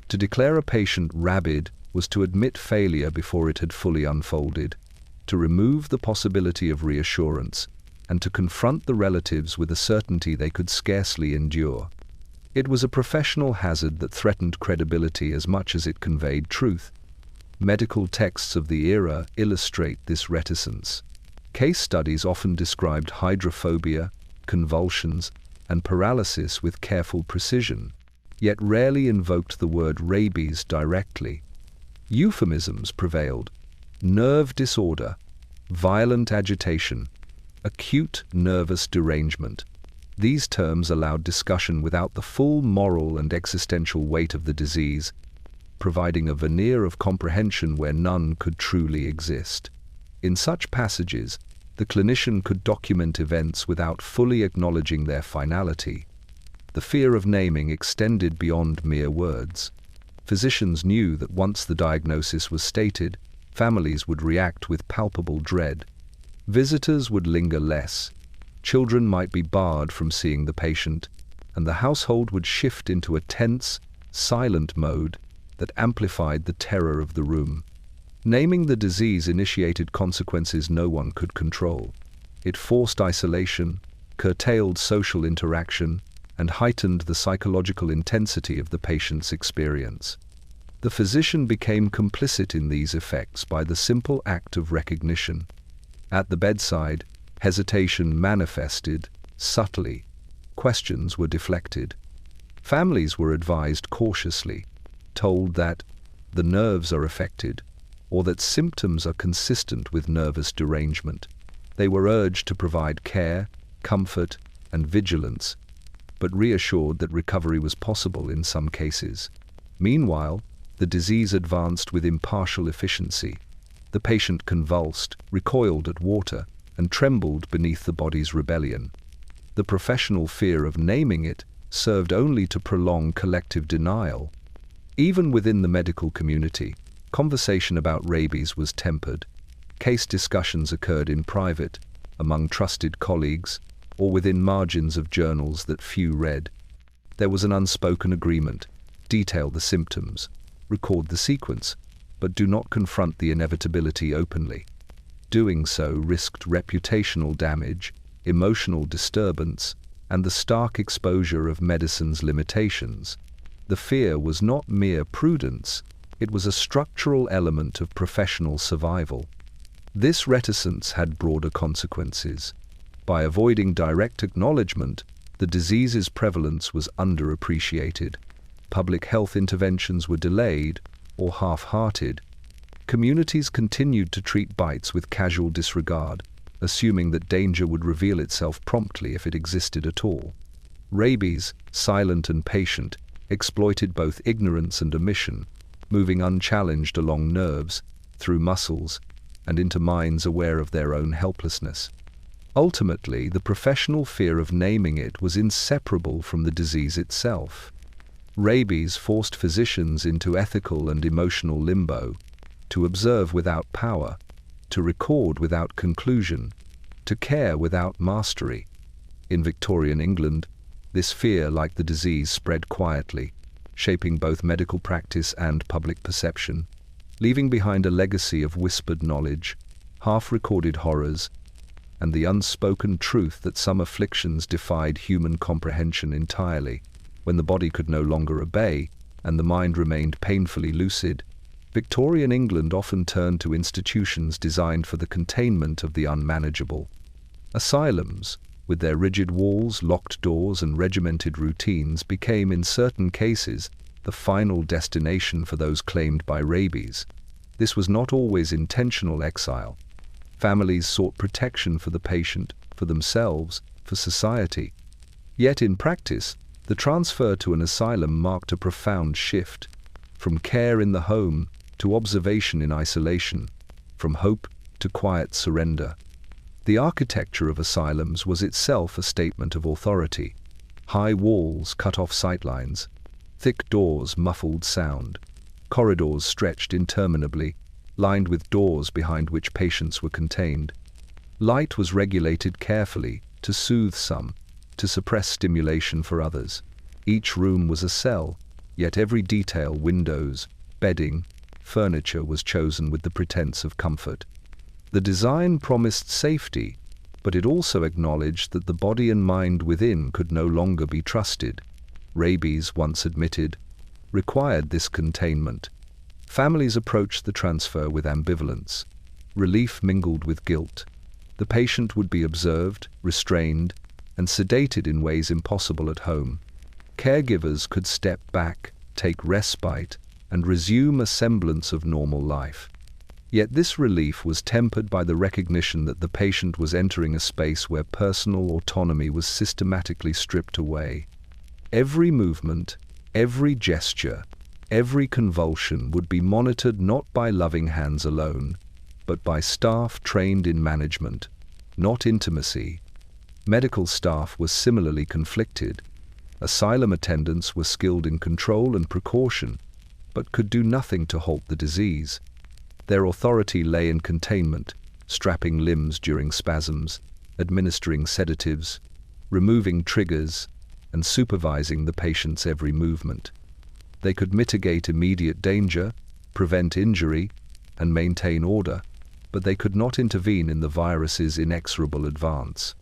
To declare a patient rabid was to admit failure before it had fully unfolded, to remove the possibility of reassurance, and to confront the relatives with a certainty they could scarcely endure. It was a professional hazard that threatened credibility as much as it conveyed truth. Medical texts of the era illustrate this reticence. Case studies often described hydrophobia, convulsions, and paralysis with careful precision, yet rarely invoked the word rabies directly. Euphemisms prevailed: nerve disorder, violent agitation, acute nervous derangement. These terms allowed discussion without the full moral and existential weight of the disease, providing a veneer of comprehension where none could truly exist. In such passages, the clinician could document events without fully acknowledging their finality. The fear of naming extended beyond mere words. Physicians knew that once the diagnosis was stated, families would react with palpable dread. Visitors would linger less, children might be barred from seeing the patient, and the household would shift into a tense, silent mode that amplified the terror of the room. Naming the disease initiated consequences no one could control. It forced isolation, curtailed social interaction, and heightened the psychological intensity of the patient's experience. The physician became complicit in these effects by the simple act of recognition. At the bedside, hesitation manifested subtly. Questions were deflected. Families were advised cautiously, told that the nerves are affected, or that symptoms are consistent with nervous derangement. They were urged to provide care, comfort, and vigilance, but reassured that recovery was possible in some cases. Meanwhile, the disease advanced with impartial efficiency. The patient convulsed, recoiled at water, and trembled beneath the body's rebellion. The professional fear of naming it served only to prolong collective denial. Even within the medical community, conversation about rabies was tempered. Case discussions occurred in private, among trusted colleagues, or within margins of journals that few read. There was an unspoken agreement: detail the symptoms, record the sequence, but do not confront the inevitability openly. Doing so risked reputational damage, emotional disturbance, and the stark exposure of medicine's limitations. The fear was not mere prudence, it was a structural element of professional survival. This reticence had broader consequences. By avoiding direct acknowledgement, the disease's prevalence was underappreciated. Public health interventions were delayed or half-hearted. Communities continued to treat bites with casual disregard, assuming that danger would reveal itself promptly if it existed at all. Rabies, silent and patient, exploited both ignorance and omission, moving unchallenged along nerves, through muscles, and into minds aware of their own helplessness. Ultimately, the professional fear of naming it was inseparable from the disease itself. Rabies forced physicians into ethical and emotional limbo, to observe without power, to record without conclusion, to care without mastery. In Victorian England, this fear, like the disease, spread quietly, shaping both medical practice and public perception, leaving behind a legacy of whispered knowledge, half-recorded horrors, and the unspoken truth that some afflictions defied human comprehension entirely. When the body could no longer obey, and the mind remained painfully lucid, Victorian England often turned to institutions designed for the containment of the unmanageable. Asylums, with their rigid walls, locked doors, and regimented routines, became, in certain cases, the final destination for those claimed by rabies. This was not always intentional exile. Families sought protection for the patient, for themselves, for society. Yet in practice, the transfer to an asylum marked a profound shift, from care in the home to observation in isolation, from hope to quiet surrender. The architecture of asylums was itself a statement of authority. High walls cut off sightlines, thick doors muffled sound, corridors stretched interminably, lined with doors behind which patients were contained. Light was regulated carefully to soothe some, to suppress stimulation for others. Each room was a cell, yet every detail, windows, bedding, furniture, was chosen with the pretense of comfort. The design promised safety, but it also acknowledged that the body and mind within could no longer be trusted. Rabies, once admitted, required this containment. Families approached the transfer with ambivalence. Relief mingled with guilt. The patient would be observed, restrained, and sedated in ways impossible at home. Caregivers could step back, take respite, and resume a semblance of normal life. Yet this relief was tempered by the recognition that the patient was entering a space where personal autonomy was systematically stripped away. Every movement, every gesture, every convulsion would be monitored not by loving hands alone, but by staff trained in management, not intimacy. Medical staff was similarly conflicted. Asylum attendants were skilled in control and precaution, but could do nothing to halt the disease. Their authority lay in containment, strapping limbs during spasms, administering sedatives, removing triggers, and supervising the patient's every movement. They could mitigate immediate danger, prevent injury, and maintain order, but they could not intervene in the virus's inexorable advance.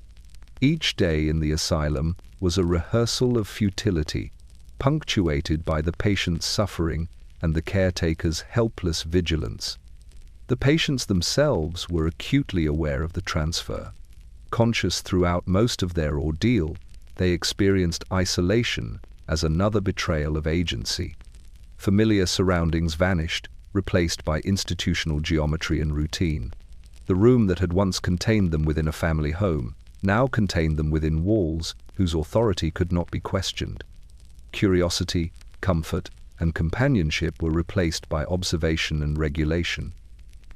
Each day in the asylum was a rehearsal of futility, punctuated by the patient's suffering and the caretaker's helpless vigilance. The patients themselves were acutely aware of the transfer. Conscious throughout most of their ordeal, they experienced isolation as another betrayal of agency. Familiar surroundings vanished, replaced by institutional geometry and routine. The room that had once contained them within a family home now contained them within walls whose authority could not be questioned. Curiosity, comfort, and companionship were replaced by observation and regulation.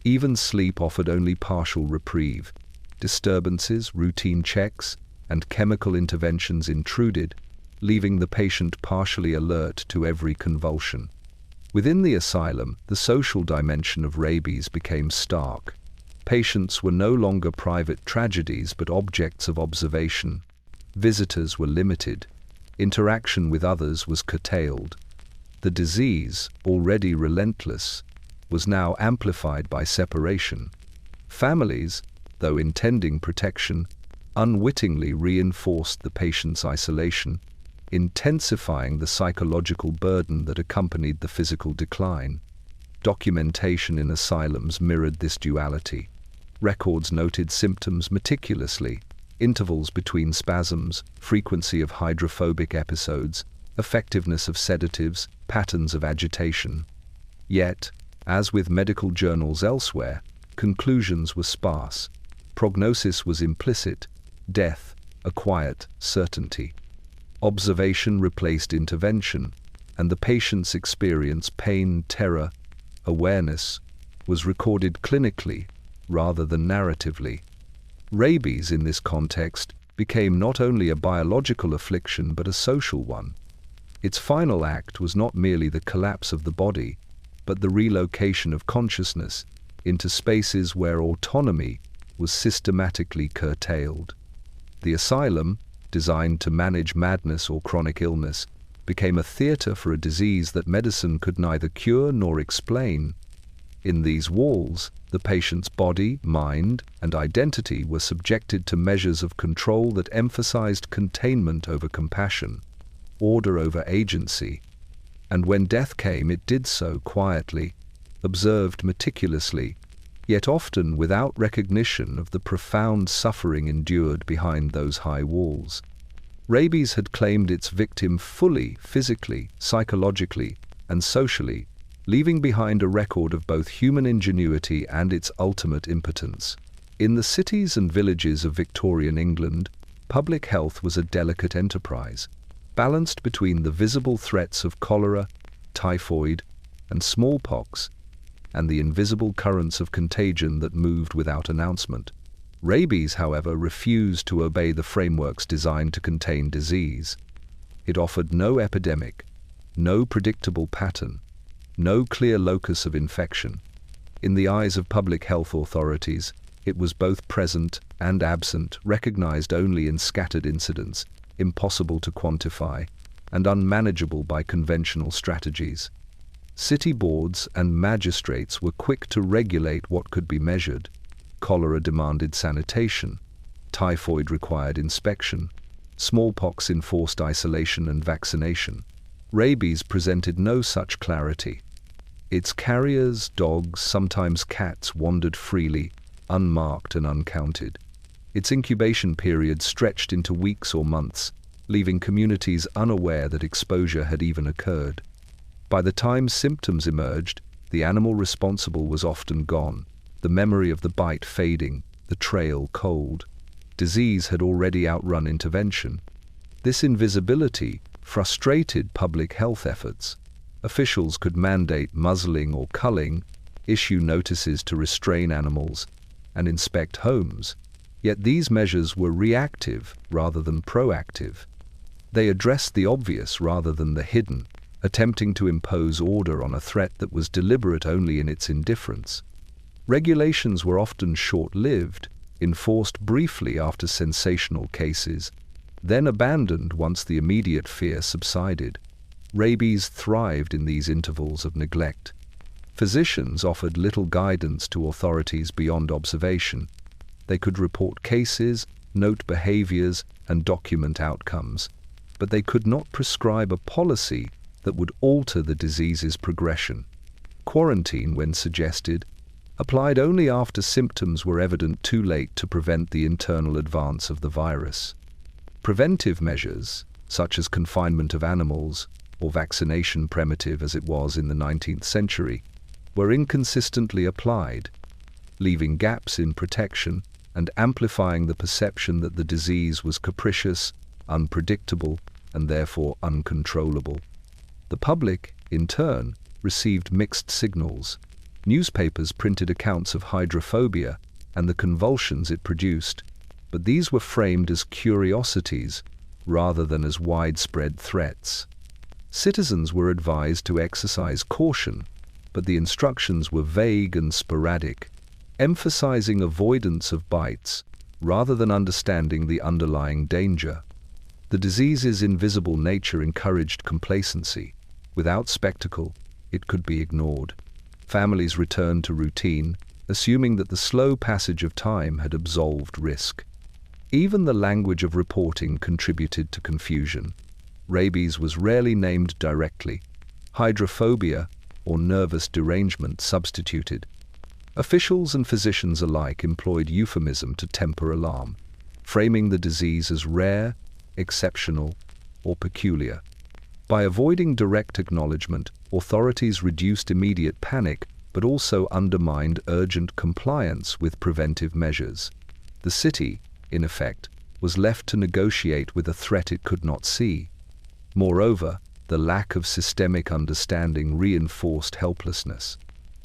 Even sleep offered only partial reprieve. Disturbances, routine checks, and chemical interventions intruded, leaving the patient partially alert to every convulsion. Within the asylum, the social dimension of rabies became stark. Patients were no longer private tragedies but objects of observation. Visitors were limited. Interaction with others was curtailed. The disease, already relentless, was now amplified by separation. Families, though intending protection, unwittingly reinforced the patient's isolation, intensifying the psychological burden that accompanied the physical decline. Documentation in asylums mirrored this duality. Records noted symptoms meticulously, intervals between spasms, frequency of hydrophobic episodes, effectiveness of sedatives, patterns of agitation. Yet, as with medical journals elsewhere, conclusions were sparse. Prognosis was implicit, death a quiet certainty. Observation replaced intervention, and the patient's experience, pain, terror, awareness, was recorded clinically rather than narratively. Rabies, in this context, became not only a biological affliction but a social one. Its final act was not merely the collapse of the body, but the relocation of consciousness into spaces where autonomy was systematically curtailed. The asylum, designed to manage madness or chronic illness, became a theater for a disease that medicine could neither cure nor explain. In these walls, the patient's body, mind, and identity were subjected to measures of control that emphasized containment over compassion, order over agency, and when death came, it did so quietly, observed meticulously, yet often without recognition of the profound suffering endured behind those high walls. Rabies had claimed its victim fully, physically, psychologically, and socially, leaving behind a record of both human ingenuity and its ultimate impotence. In the cities and villages of Victorian England, public health was a delicate enterprise, balanced between the visible threats of cholera, typhoid, and smallpox, and the invisible currents of contagion that moved without announcement. Rabies, however, refused to obey the frameworks designed to contain disease. It offered no epidemic, no predictable pattern, no clear locus of infection. In the eyes of public health authorities, it was both present and absent, recognized only in scattered incidents, impossible to quantify, and unmanageable by conventional strategies. City boards and magistrates were quick to regulate what could be measured. Cholera demanded sanitation, typhoid required inspection, smallpox enforced isolation and vaccination. Rabies presented no such clarity. Its carriers, dogs, sometimes cats, wandered freely, unmarked and uncounted. Its incubation period stretched into weeks or months, leaving communities unaware that exposure had even occurred. By the time symptoms emerged, the animal responsible was often gone, the memory of the bite fading, the trail cold. Disease had already outrun intervention. This invisibility frustrated public health efforts. Officials could mandate muzzling or culling, issue notices to restrain animals, and inspect homes. Yet these measures were reactive rather than proactive. They addressed the obvious rather than the hidden, attempting to impose order on a threat that was deliberate only in its indifference. Regulations were often short-lived, enforced briefly after sensational cases, then abandoned once the immediate fear subsided. Rabies thrived in these intervals of neglect. Physicians offered little guidance to authorities beyond observation. They could report cases, note behaviors, and document outcomes, but they could not prescribe a policy that would alter the disease's progression. Quarantine, when suggested, applied only after symptoms were evident too late to prevent the internal advance of the virus. Preventive measures, such as confinement of animals, or vaccination, primitive as it was in the 19th century, were inconsistently applied, leaving gaps in protection and amplifying the perception that the disease was capricious, unpredictable, and therefore uncontrollable. The public, in turn, received mixed signals. Newspapers printed accounts of hydrophobia and the convulsions it produced, but these were framed as curiosities rather than as widespread threats. Citizens were advised to exercise caution, but the instructions were vague and sporadic, emphasizing avoidance of bites rather than understanding the underlying danger. The disease's invisible nature encouraged complacency. Without spectacle, it could be ignored. Families returned to routine, assuming that the slow passage of time had absolved risk. Even the language of reporting contributed to confusion. Rabies was rarely named directly. Hydrophobia, or nervous derangement, substituted. Officials and physicians alike employed euphemism to temper alarm, framing the disease as rare, exceptional, or peculiar. By avoiding direct acknowledgement, authorities reduced immediate panic but also undermined urgent compliance with preventive measures. The city, in effect, was left to negotiate with a threat it could not see. Moreover, the lack of systemic understanding reinforced helplessness.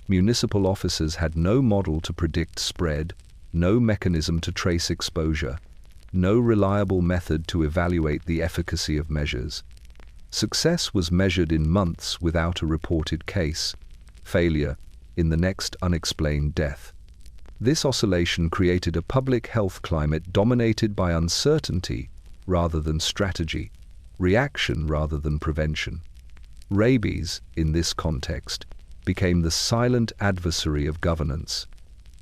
Municipal officers had no model to predict spread, no mechanism to trace exposure, no reliable method to evaluate the efficacy of measures. Success was measured in months without a reported case, failure in the next unexplained death. This oscillation created a public health climate dominated by uncertainty rather than strategy, reaction rather than prevention. Rabies, in this context, became the silent adversary of governance.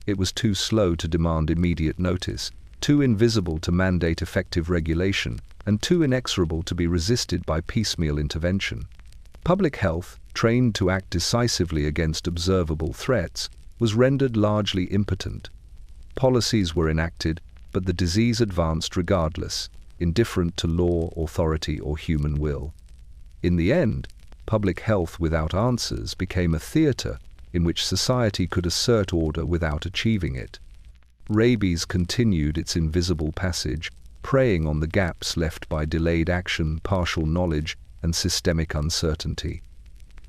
It was too slow to demand immediate notice, too invisible to mandate effective regulation, and too inexorable to be resisted by piecemeal intervention. Public health, trained to act decisively against observable threats, was rendered largely impotent. Policies were enacted, but the disease advanced regardless, indifferent to law, authority, or human will. In the end, public health without answers became a theater in which society could assert order without achieving it. Rabies continued its invisible passage, preying on the gaps left by delayed action, partial knowledge, and systemic uncertainty.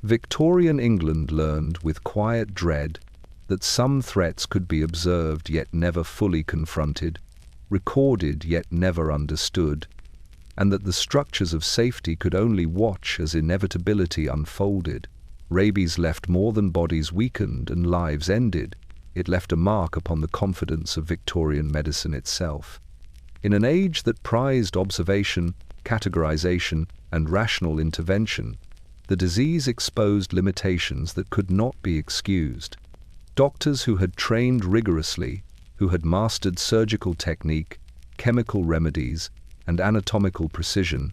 Victorian England learned with quiet dread that some threats could be observed yet never fully confronted, recorded yet never understood, and that the structures of safety could only watch as inevitability unfolded. Rabies left more than bodies weakened and lives ended. It left a mark upon the confidence of Victorian medicine itself. In an age that prized observation, categorization, and rational intervention, the disease exposed limitations that could not be excused. Doctors who had trained rigorously, who had mastered surgical technique, chemical remedies, and anatomical precision,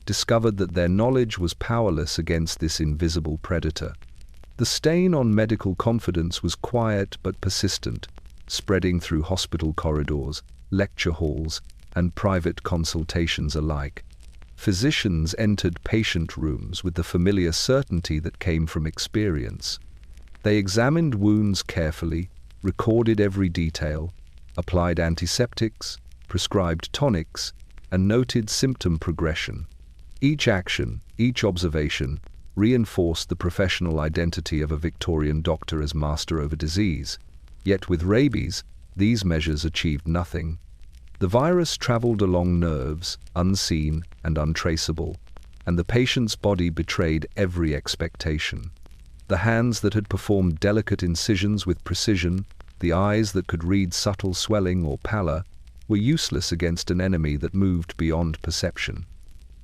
discovered that their knowledge was powerless against this invisible predator. The stain on medical confidence was quiet but persistent, spreading through hospital corridors, lecture halls, and private consultations alike. Physicians entered patient rooms with the familiar certainty that came from experience. They examined wounds carefully, recorded every detail, applied antiseptics, prescribed tonics, and noted symptom progression. Each action, each observation, reinforced the professional identity of a Victorian doctor as master over disease. Yet with rabies, these measures achieved nothing. The virus traveled along nerves, unseen and untraceable, and the patient's body betrayed every expectation. The hands that had performed delicate incisions with precision, the eyes that could read subtle swelling or pallor, were useless against an enemy that moved beyond perception.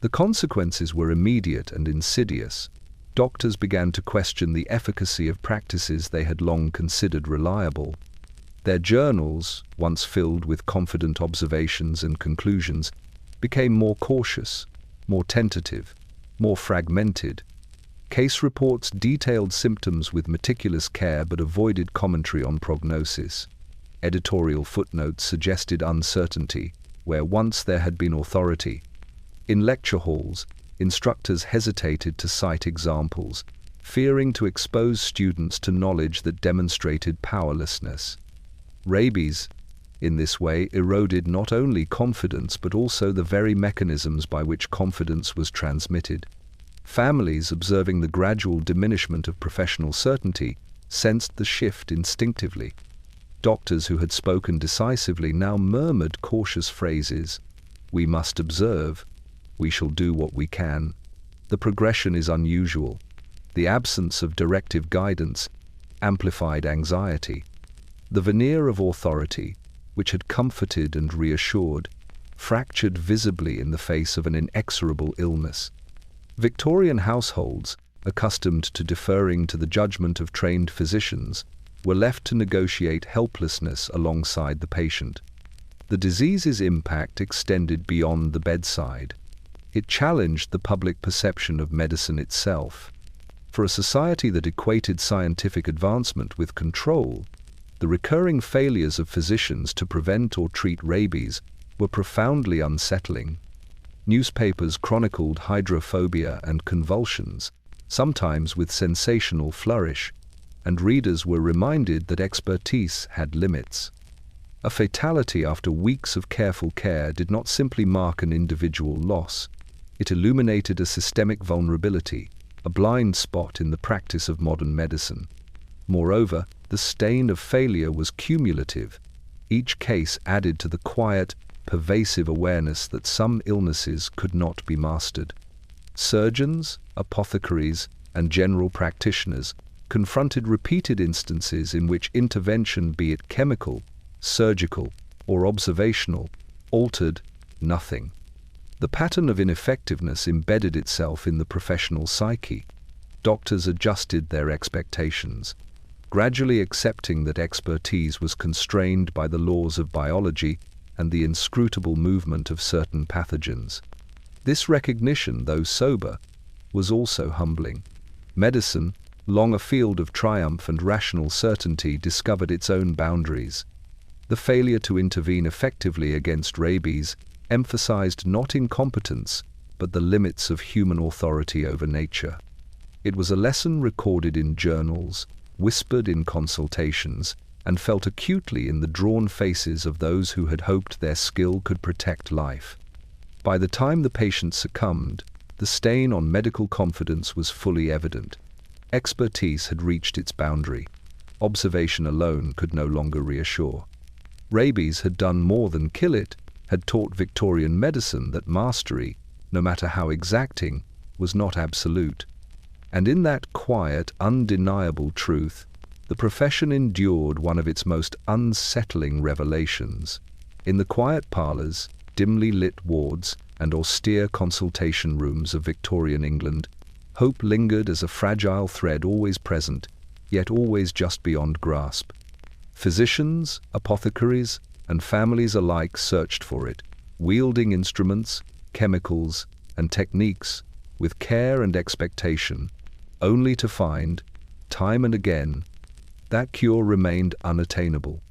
The consequences were immediate and insidious. Doctors began to question the efficacy of practices they had long considered reliable. Their journals, once filled with confident observations and conclusions, became more cautious, more tentative, more fragmented. Case reports detailed symptoms with meticulous care but avoided commentary on prognosis. Editorial footnotes suggested uncertainty where once there had been authority. In lecture halls, instructors hesitated to cite examples, fearing to expose students to knowledge that demonstrated powerlessness. Rabies, in this way, eroded not only confidence but also the very mechanisms by which confidence was transmitted. Families, observing the gradual diminishment of professional certainty, sensed the shift instinctively. Doctors who had spoken decisively now murmured cautious phrases. "We must observe. We shall do what we can." The progression is unusual. The absence of directive guidance amplified anxiety. The veneer of authority, which had comforted and reassured, fractured visibly in the face of an inexorable illness. Victorian households, accustomed to deferring to the judgment of trained physicians, were left to negotiate helplessness alongside the patient. The disease's impact extended beyond the bedside. It challenged the public perception of medicine itself. For a society that equated scientific advancement with control, the recurring failures of physicians to prevent or treat rabies were profoundly unsettling. Newspapers chronicled hydrophobia and convulsions, sometimes with sensational flourish, and readers were reminded that expertise had limits. A fatality after weeks of careful care did not simply mark an individual loss. It illuminated a systemic vulnerability, a blind spot in the practice of modern medicine. Moreover, the stain of failure was cumulative. Each case added to the quiet, pervasive awareness that some illnesses could not be mastered. Surgeons, apothecaries, and general practitioners confronted repeated instances in which intervention, be it chemical, surgical, or observational, altered nothing. The pattern of ineffectiveness embedded itself in the professional psyche. Doctors adjusted their expectations, gradually accepting that expertise was constrained by the laws of biology and the inscrutable movement of certain pathogens. This recognition, though sober, was also humbling. Medicine, long a field of triumph and rational certainty, discovered its own boundaries. The failure to intervene effectively against rabies emphasized not incompetence, but the limits of human authority over nature. It was a lesson recorded in journals, whispered in consultations, and felt acutely in the drawn faces of those who had hoped their skill could protect life. By the time the patient succumbed, the stain on medical confidence was fully evident. Expertise had reached its boundary. Observation alone could no longer reassure. Rabies had done more than kill it, had taught Victorian medicine that mastery, no matter how exacting, was not absolute. And in that quiet, undeniable truth, the profession endured one of its most unsettling revelations. In the quiet parlours, dimly lit wards, and austere consultation rooms of Victorian England, hope lingered as a fragile thread always present, yet always just beyond grasp. Physicians, apothecaries, and families alike searched for it, wielding instruments, chemicals, and techniques with care and expectation, only to find, time and again, that cure remained unattainable.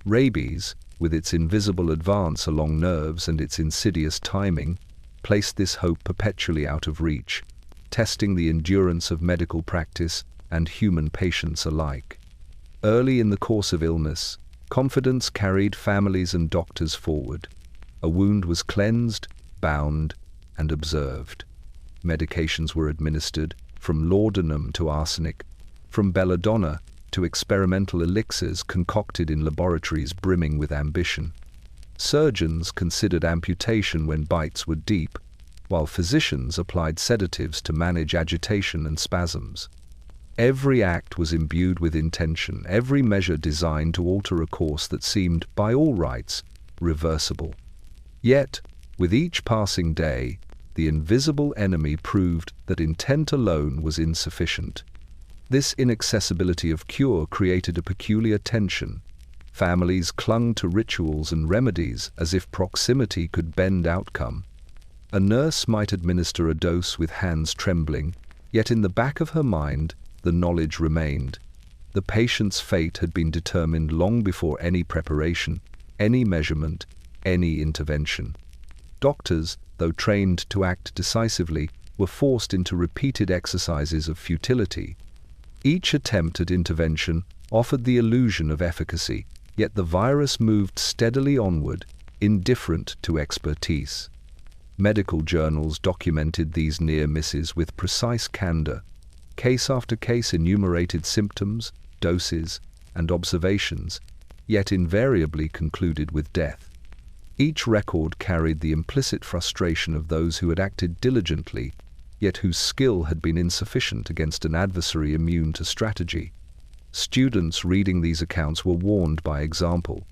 Rabies, with its invisible advance along nerves and its insidious timing, placed this hope perpetually out of reach, testing the endurance of medical practice and human patience alike. Early in the course of illness, confidence carried families and doctors forward. A wound was cleansed, bound, and observed. Medications were administered, from laudanum to arsenic, from belladonna to experimental elixirs concocted in laboratories brimming with ambition. Surgeons considered amputation when bites were deep, while physicians applied sedatives to manage agitation and spasms. Every act was imbued with intention, every measure designed to alter a course that seemed, by all rights, reversible. Yet, with each passing day, the invisible enemy proved that intent alone was insufficient. This inaccessibility of cure created a peculiar tension. Families clung to rituals and remedies as if proximity could bend outcome. A nurse might administer a dose with hands trembling, yet in the back of her mind, the knowledge remained. The patient's fate had been determined long before any preparation, any measurement, any intervention. Doctors, though trained to act decisively, were forced into repeated exercises of futility. Each attempt at intervention offered the illusion of efficacy, yet the virus moved steadily onward, indifferent to expertise. Medical journals documented these near misses with precise candor. Case after case enumerated symptoms, doses, and observations, yet invariably concluded with death. Each record carried the implicit frustration of those who had acted diligently, yet whose skill had been insufficient against an adversary immune to strategy. Students reading these accounts were warned by example.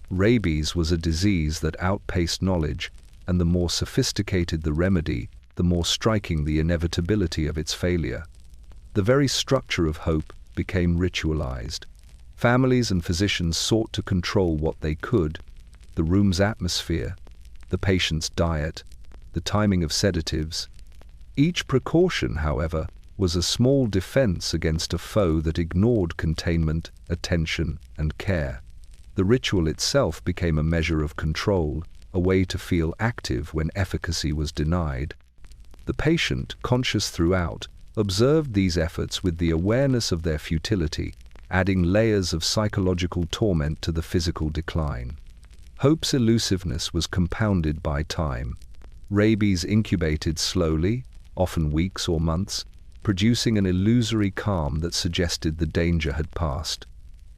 Rabies was a disease that outpaced knowledge, and the more sophisticated the remedy, the more striking the inevitability of its failure. The very structure of hope became ritualized. Families and physicians sought to control what they could: the room's atmosphere, the patient's diet, the timing of sedatives. Each precaution, however, was a small defense against a foe that ignored containment, attention, and care. The ritual itself became a measure of control, a way to feel active when efficacy was denied. The patient, conscious throughout, observed these efforts with the awareness of their futility, adding layers of psychological torment to the physical decline. Hope's elusiveness was compounded by time. Rabies incubated slowly, often weeks or months, producing an illusory calm that suggested the danger had passed.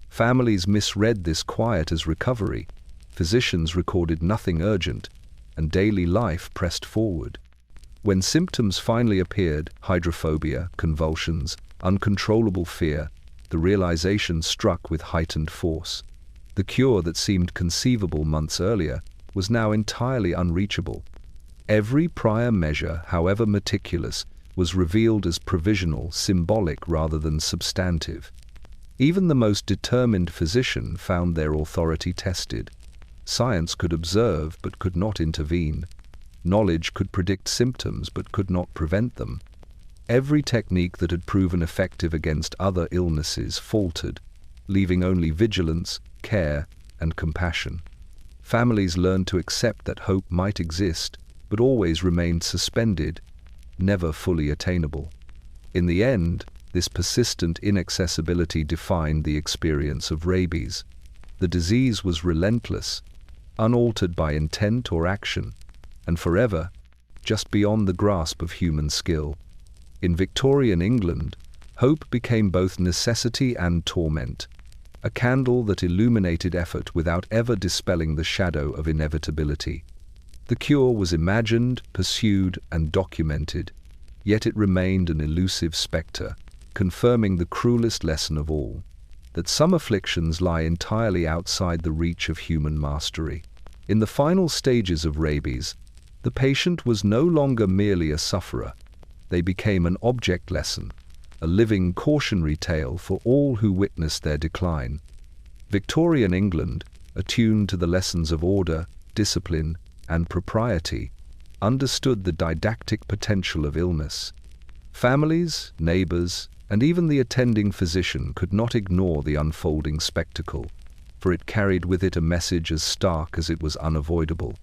Families misread this quiet as recovery, physicians recorded nothing urgent, and daily life pressed forward. When symptoms finally appeared, hydrophobia, convulsions, uncontrollable fear, the realization struck with heightened force. The cure that seemed conceivable months earlier was now entirely unreachable. Every prior measure, however meticulous, was revealed as provisional, symbolic rather than substantive. Even the most determined physician found their authority tested. Science could observe but could not intervene. Knowledge could predict symptoms but could not prevent them. Every technique that had proven effective against other illnesses faltered, leaving only vigilance, care, and compassion. Families learned to accept that hope might exist, but always remained suspended, never fully attainable. In the end, this persistent inaccessibility defined the experience of rabies. The disease was relentless, unaltered by intent or action, and forever, just beyond the grasp of human skill. In Victorian England, hope became both necessity and torment, a candle that illuminated effort without ever dispelling the shadow of inevitability. The cure was imagined, pursued, and documented, yet it remained an elusive spectre, confirming the cruelest lesson of all, that some afflictions lie entirely outside the reach of human mastery. In the final stages of rabies, the patient was no longer merely a sufferer. They became an object lesson, a living cautionary tale for all who witnessed their decline. Victorian England, attuned to the lessons of order, discipline, and propriety, understood the didactic potential of illness. Families, neighbors, and even the attending physician could not ignore the unfolding spectacle, for it carried with it a message as stark as it was unavoidable.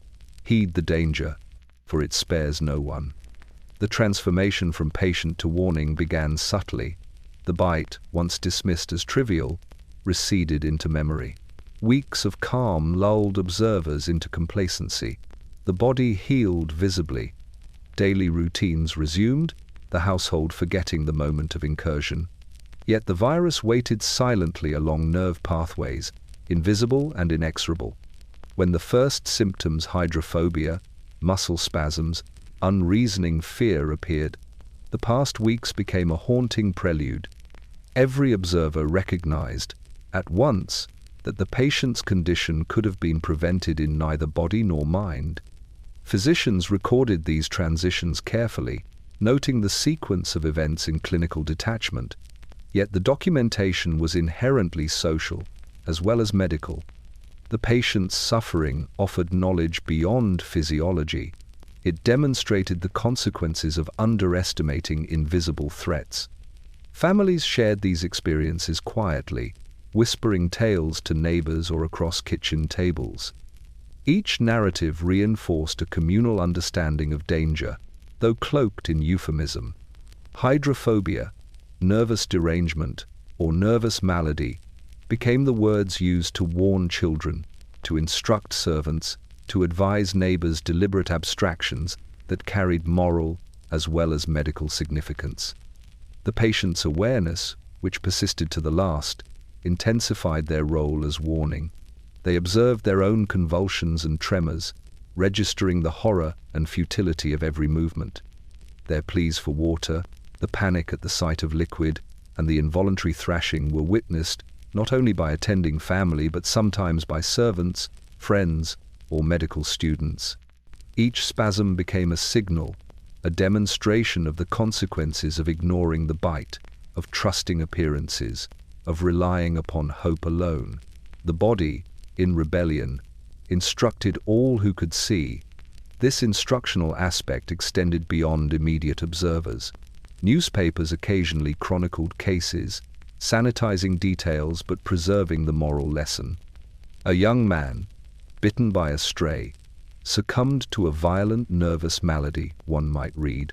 Heed the danger, for it spares no one. The transformation from patient to warning began subtly. The bite, once dismissed as trivial, receded into memory. Weeks of calm lulled observers into complacency. The body healed visibly. Daily routines resumed, the household forgetting the moment of incursion. Yet the virus waited silently along nerve pathways, invisible and inexorable. When the first symptoms, hydrophobia, muscle spasms, unreasoning fear, appeared, the past weeks became a haunting prelude. Every observer recognized, at once, that the patient's condition could have been prevented in neither body nor mind. Physicians recorded these transitions carefully, noting the sequence of events in clinical detachment. Yet the documentation was inherently social, as well as medical. The patient's suffering offered knowledge beyond physiology. It demonstrated the consequences of underestimating invisible threats. Families shared these experiences quietly, whispering tales to neighbors or across kitchen tables. Each narrative reinforced a communal understanding of danger, though cloaked in euphemism. Hydrophobia, nervous derangement, or nervous malady became the words used to warn children, to instruct servants, to advise neighbors. Deliberate abstractions that carried moral as well as medical significance. The patient's awareness, which persisted to the last, intensified their role as warning. They observed their own convulsions and tremors, registering the horror and futility of every movement. Their pleas for water, the panic at the sight of liquid, and the involuntary thrashing were witnessed not only by attending family but sometimes by servants, friends, or medical students. Each spasm became a signal, a demonstration of the consequences of ignoring the bite, of trusting appearances, of relying upon hope alone. The body, in rebellion, instructed all who could see. This instructional aspect extended beyond immediate observers. Newspapers occasionally chronicled cases, sanitizing details but preserving the moral lesson. A young man, bitten by a stray, succumbed to a violent nervous malady, one might read.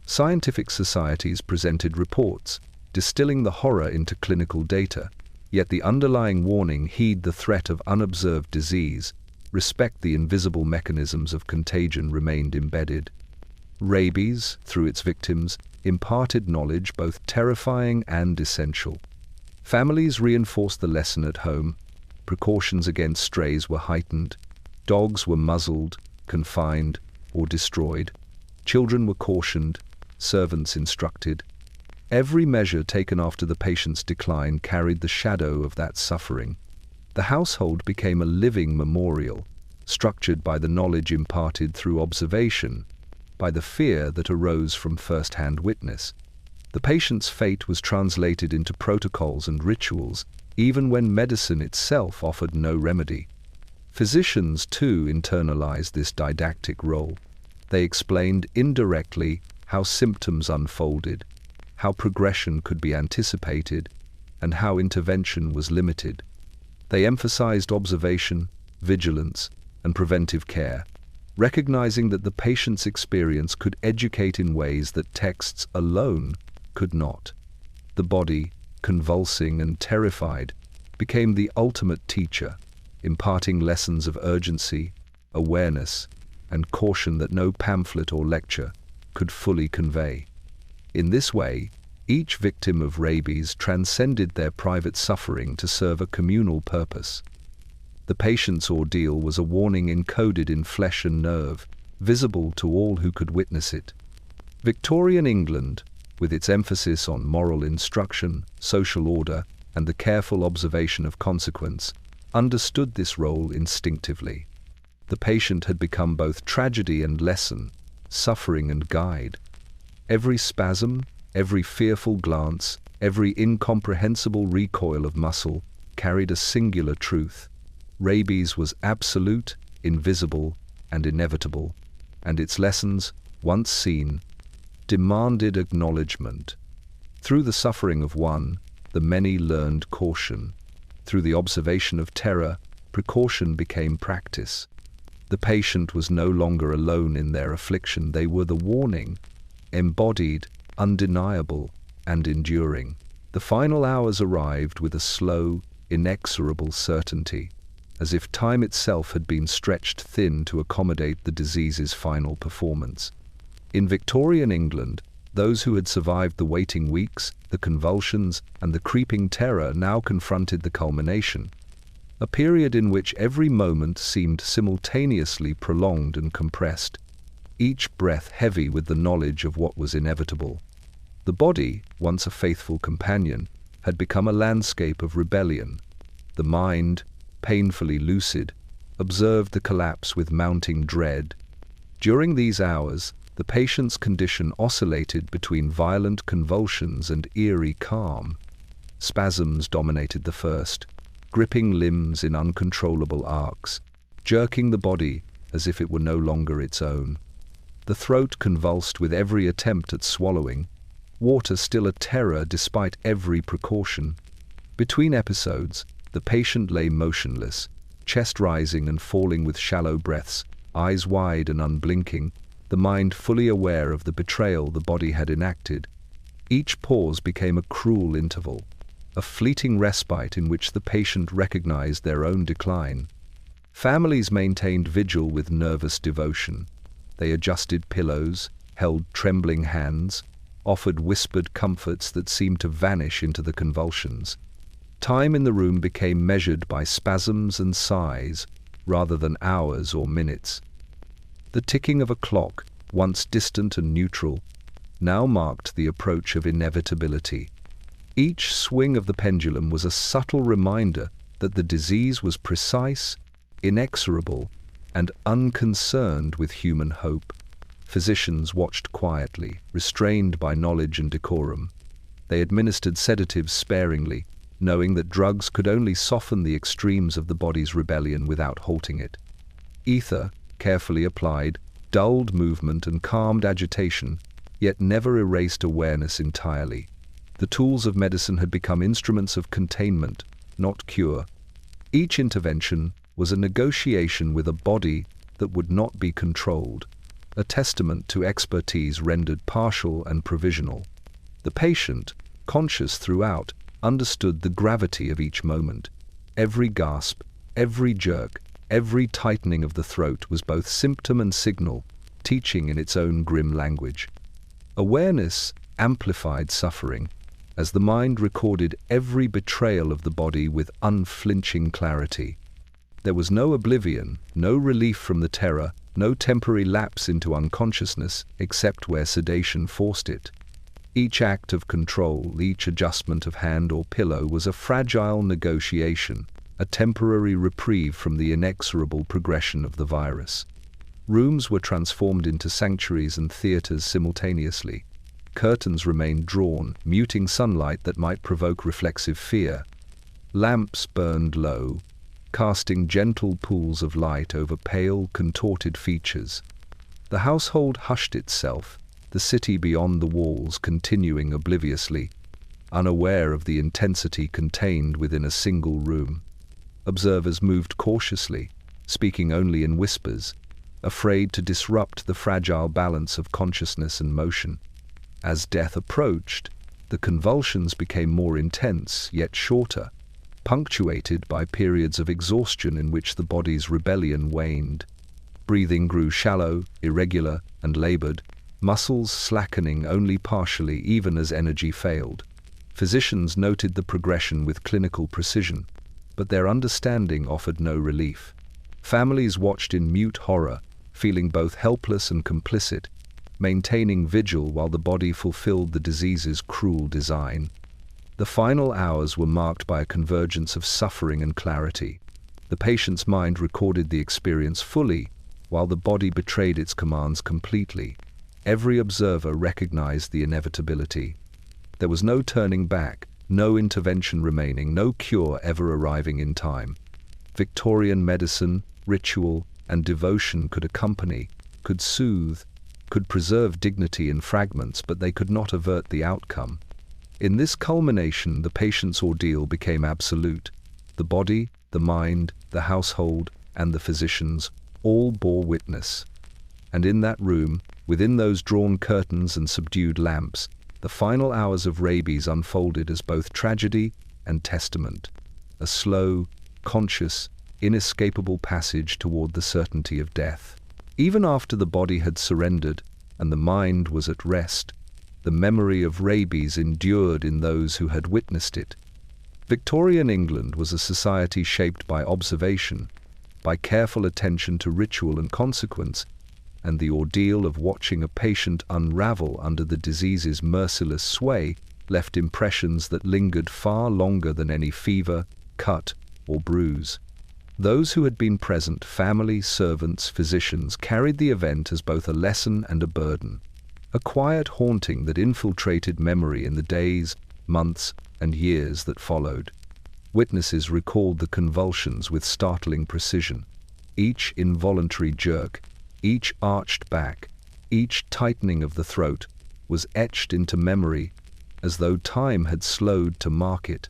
Scientific societies presented reports, distilling the horror into clinical data, yet the underlying warning: heed the threat of unobserved disease, respect the invisible mechanisms of contagion, remained embedded. Rabies, through its victims, imparted knowledge both terrifying and essential. Families reinforced the lesson at home. Precautions against strays were heightened. Dogs were muzzled, confined, or destroyed. Children were cautioned, servants instructed. Every measure taken after the patient's decline carried the shadow of that suffering. The household became a living memorial, structured by the knowledge imparted through observation, by the fear that arose from first-hand witness. The patient's fate was translated into protocols and rituals, even when medicine itself offered no remedy. Physicians, too, internalized this didactic role. They explained indirectly how symptoms unfolded, how progression could be anticipated, and how intervention was limited. They emphasized observation, vigilance, and preventive care, recognizing that the patient's experience could educate in ways that texts alone could not. The body, convulsing and terrified, became the ultimate teacher, imparting lessons of urgency, awareness, and caution that no pamphlet or lecture could fully convey. In this way, each victim of rabies transcended their private suffering to serve a communal purpose. The patient's ordeal was a warning encoded in flesh and nerve, visible to all who could witness it. Victorian England, with its emphasis on moral instruction, social order, and the careful observation of consequence, understood this role instinctively. The patient had become both tragedy and lesson, suffering and guide. Every spasm, every fearful glance, every incomprehensible recoil of muscle carried a singular truth. Rabies was absolute, invisible, and inevitable, and its lessons, once seen, demanded acknowledgement. Through the suffering of one, the many learned caution. Through the observation of terror, precaution became practice. The patient was no longer alone in their affliction. They were the warning, embodied, undeniable, and enduring. The final hours arrived with a slow, inexorable certainty, as if time itself had been stretched thin to accommodate the disease's final performance. In Victorian England, those who had survived the waiting weeks, the convulsions, and the creeping terror now confronted the culmination, a period in which every moment seemed simultaneously prolonged and compressed, each breath heavy with the knowledge of what was inevitable. The body, once a faithful companion, had become a landscape of rebellion. The mind, painfully lucid, observed the collapse with mounting dread. During these hours, the patient's condition oscillated between violent convulsions and eerie calm. Spasms dominated the first, gripping limbs in uncontrollable arcs, jerking the body as if it were no longer its own. The throat convulsed with every attempt at swallowing, water still a terror despite every precaution. Between episodes, the patient lay motionless, chest rising and falling with shallow breaths, eyes wide and unblinking, the mind fully aware of the betrayal the body had enacted. Each pause became a cruel interval, a fleeting respite in which the patient recognized their own decline. Families maintained vigil with nervous devotion. They adjusted pillows, held trembling hands, offered whispered comforts that seemed to vanish into the convulsions. Time in the room became measured by spasms and sighs, rather than hours or minutes. The ticking of a clock, once distant and neutral, now marked the approach of inevitability. Each swing of the pendulum was a subtle reminder that the disease was precise, inexorable, and unconcerned with human hope. Physicians watched quietly, restrained by knowledge and decorum. They administered sedatives sparingly, knowing that drugs could only soften the extremes of the body's rebellion without halting it. Ether, carefully applied, dulled movement and calmed agitation, yet never erased awareness entirely. The tools of medicine had become instruments of containment, not cure. Each intervention was a negotiation with a body that would not be controlled, a testament to expertise rendered partial and provisional. The patient, conscious throughout, understood the gravity of each moment. Every gasp, every jerk, every tightening of the throat was both symptom and signal, teaching in its own grim language. Awareness amplified suffering, as the mind recorded every betrayal of the body with unflinching clarity. There was no oblivion, no relief from the terror, no temporary lapse into unconsciousness, except where sedation forced it. Each act of control, each adjustment of hand or pillow was a fragile negotiation, a temporary reprieve from the inexorable progression of the virus. Rooms were transformed into sanctuaries and theaters simultaneously. Curtains remained drawn, muting sunlight that might provoke reflexive fear. Lamps burned low, casting gentle pools of light over pale, contorted features. The household hushed itself, the city beyond the walls continuing obliviously, unaware of the intensity contained within a single room. Observers moved cautiously, speaking only in whispers, afraid to disrupt the fragile balance of consciousness and motion. As death approached, the convulsions became more intense, yet shorter, punctuated by periods of exhaustion in which the body's rebellion waned. Breathing grew shallow, irregular, and labored, muscles slackening only partially even as energy failed. Physicians noted the progression with clinical precision, but their understanding offered no relief. Families watched in mute horror, feeling both helpless and complicit, maintaining vigil while the body fulfilled the disease's cruel design. The final hours were marked by a convergence of suffering and clarity. The patient's mind recorded the experience fully, while the body betrayed its commands completely. Every observer recognized the inevitability. There was no turning back, no intervention remaining, no cure ever arriving in time. Victorian medicine, ritual, and devotion could accompany, could soothe, could preserve dignity in fragments, but they could not avert the outcome. In this culmination, the patient's ordeal became absolute. The body, the mind, the household, and the physicians all bore witness. And in that room, within those drawn curtains and subdued lamps, the final hours of Rabies unfolded as both tragedy and testament, a slow, conscious, inescapable passage toward the certainty of death. Even after the body had surrendered and the mind was at rest, the memory of Rabies endured in those who had witnessed it. Victorian England was a society shaped by observation, by careful attention to ritual and consequence, and the ordeal of watching a patient unravel under the disease's merciless sway left impressions that lingered far longer than any fever, cut, or bruise. Those who had been present, family, servants, physicians, carried the event as both a lesson and a burden, a quiet haunting that infiltrated memory in the days, months, and years that followed. Witnesses recalled the convulsions with startling precision. Each involuntary jerk, each arched back, each tightening of the throat was etched into memory as though time had slowed to mark it.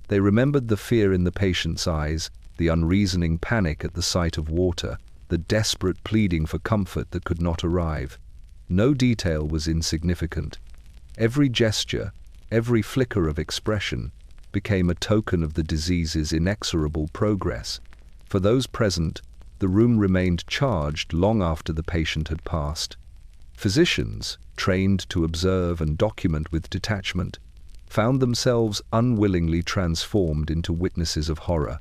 They remembered the fear in the patient's eyes, the unreasoning panic at the sight of water, the desperate pleading for comfort that could not arrive. No detail was insignificant. Every gesture, every flicker of expression, became a token of the disease's inexorable progress. For those present, the room remained charged long after the patient had passed. Physicians, trained to observe and document with detachment, found themselves unwillingly transformed into witnesses of horror.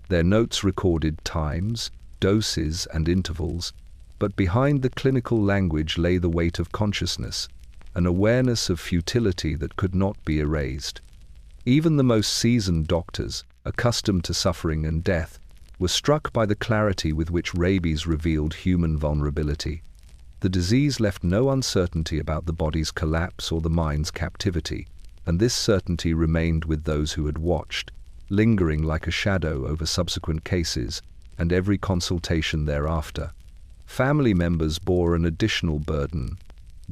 Their notes recorded times, doses, and intervals, but behind the clinical language lay the weight of consciousness, an awareness of futility that could not be erased. Even the most seasoned doctors, accustomed to suffering and death, were struck by the clarity with which Rabies revealed human vulnerability. The disease left no uncertainty about the body's collapse or the mind's captivity, and this certainty remained with those who had watched, lingering like a shadow over subsequent cases and every consultation thereafter. Family members bore an additional burden,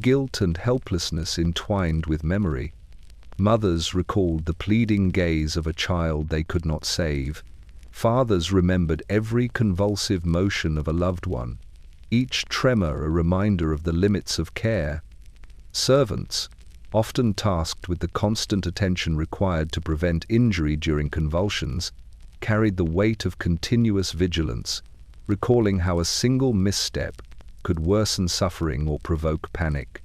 guilt and helplessness entwined with memory. Mothers recalled the pleading gaze of a child they could not save. Fathers remembered every convulsive motion of a loved one, each tremor a reminder of the limits of care. Servants, often tasked with the constant attention required to prevent injury during convulsions, carried the weight of continuous vigilance, recalling how a single misstep could worsen suffering or provoke panic.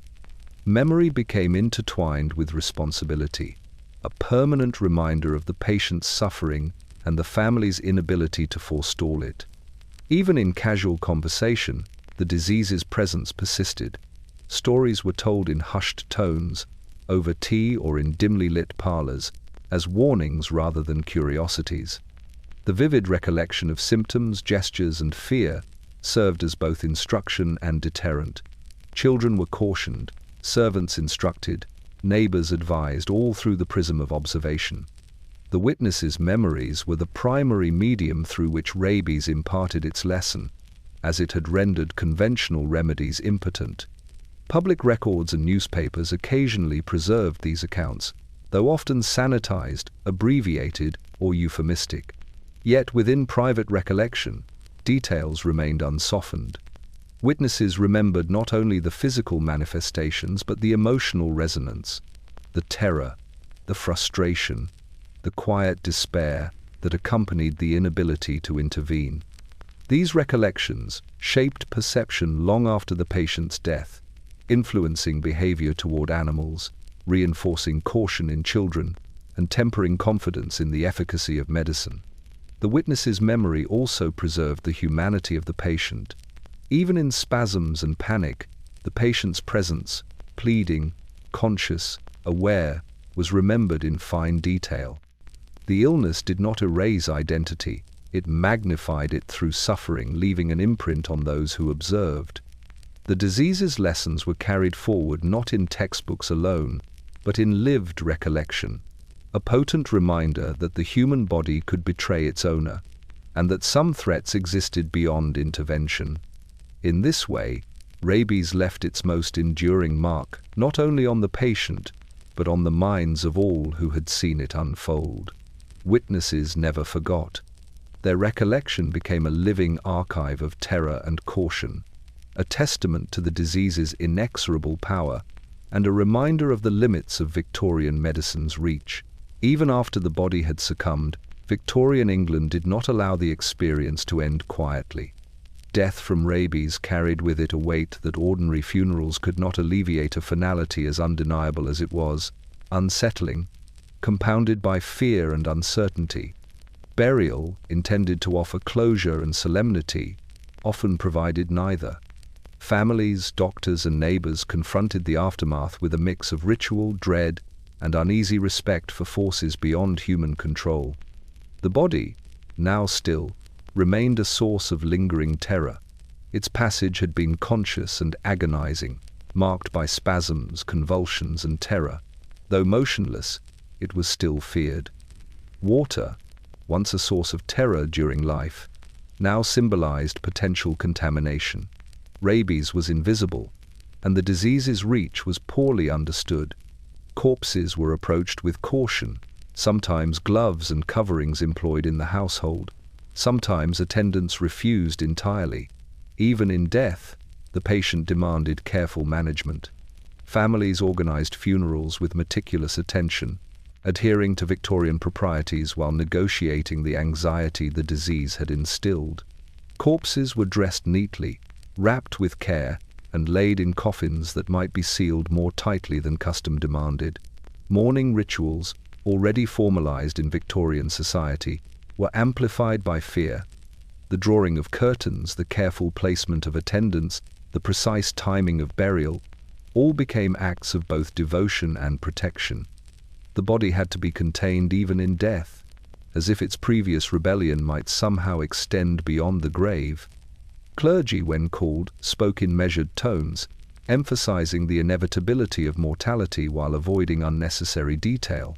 Memory became intertwined with responsibility, a permanent reminder of the patient's suffering and the family's inability to forestall it. Even in casual conversation, the disease's presence persisted. Stories were told in hushed tones, over tea or in dimly lit parlors, as warnings rather than curiosities. The vivid recollection of symptoms, gestures, and fear served as both instruction and deterrent. Children were cautioned, servants instructed, neighbors advised, all through the prism of observation. The witnesses' memories were the primary medium through which Rabies imparted its lesson, as it had rendered conventional remedies impotent. Public records and newspapers occasionally preserved these accounts, though often sanitized, abbreviated, or euphemistic. Yet within private recollection, details remained unsoftened. Witnesses remembered not only the physical manifestations but the emotional resonance, the terror, the frustration, the quiet despair that accompanied the inability to intervene. These recollections shaped perception long after the patient's death, influencing behavior toward animals, reinforcing caution in children, and tempering confidence in the efficacy of medicine. The witness's memory also preserved the humanity of the patient. Even in spasms and panic, The patient's presence, pleading, conscious, aware, was remembered in fine detail. The illness did not erase identity, it magnified it through suffering, leaving an imprint on those who observed. The disease's lessons were carried forward not in textbooks alone, but in lived recollection, a potent reminder that the human body could betray its owner, and that some threats existed beyond intervention. In this way, rabies left its most enduring mark, not only on the patient, but on the minds of all who had seen it unfold. Witnesses never forgot. Their recollection became a living archive of terror and caution, a testament to the disease's inexorable power, and a reminder of the limits of Victorian medicine's reach. Even after the body had succumbed, Victorian England did not allow the experience to end quietly. Death from rabies carried with it a weight that ordinary funerals could not alleviate, a finality as undeniable as it was unsettling, compounded by fear and uncertainty. Burial, intended to offer closure and solemnity, often provided neither. Families, doctors, and neighbors confronted the aftermath with a mix of ritual, dread, and uneasy respect for forces beyond human control. The body, now still, remained a source of lingering terror. Its passage had been conscious and agonizing, marked by spasms, convulsions, and terror. Though motionless, it was still feared. Water, once a source of terror during life, now symbolized potential contamination. Rabies was invisible, and the disease's reach was poorly understood. Corpses were approached with caution, sometimes gloves and coverings employed in the household. Sometimes attendants refused entirely. Even in death, the patient demanded careful management. Families organized funerals with meticulous attention, adhering to Victorian proprieties while negotiating the anxiety the disease had instilled. Corpses were dressed neatly, wrapped with care, and laid in coffins that might be sealed more tightly than custom demanded. Mourning rituals, already formalized in Victorian society, were amplified by fear. The drawing of curtains, the careful placement of attendants, the precise timing of burial, all became acts of both devotion and protection. The body had to be contained even in death, as if its previous rebellion might somehow extend beyond the grave. Clergy, when called, spoke in measured tones, emphasizing the inevitability of mortality while avoiding unnecessary detail.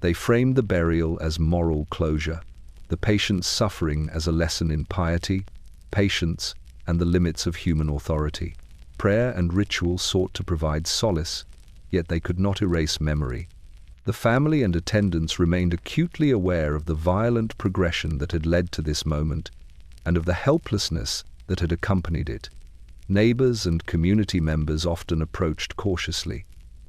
They framed the burial as moral closure, the patient's suffering as a lesson in piety, patience, and the limits of human authority. Prayer and ritual sought to provide solace, yet they could not erase memory. The family and attendants remained acutely aware of the violent progression that had led to this moment, and of the helplessness that had accompanied it. Neighbors and community members often approached cautiously.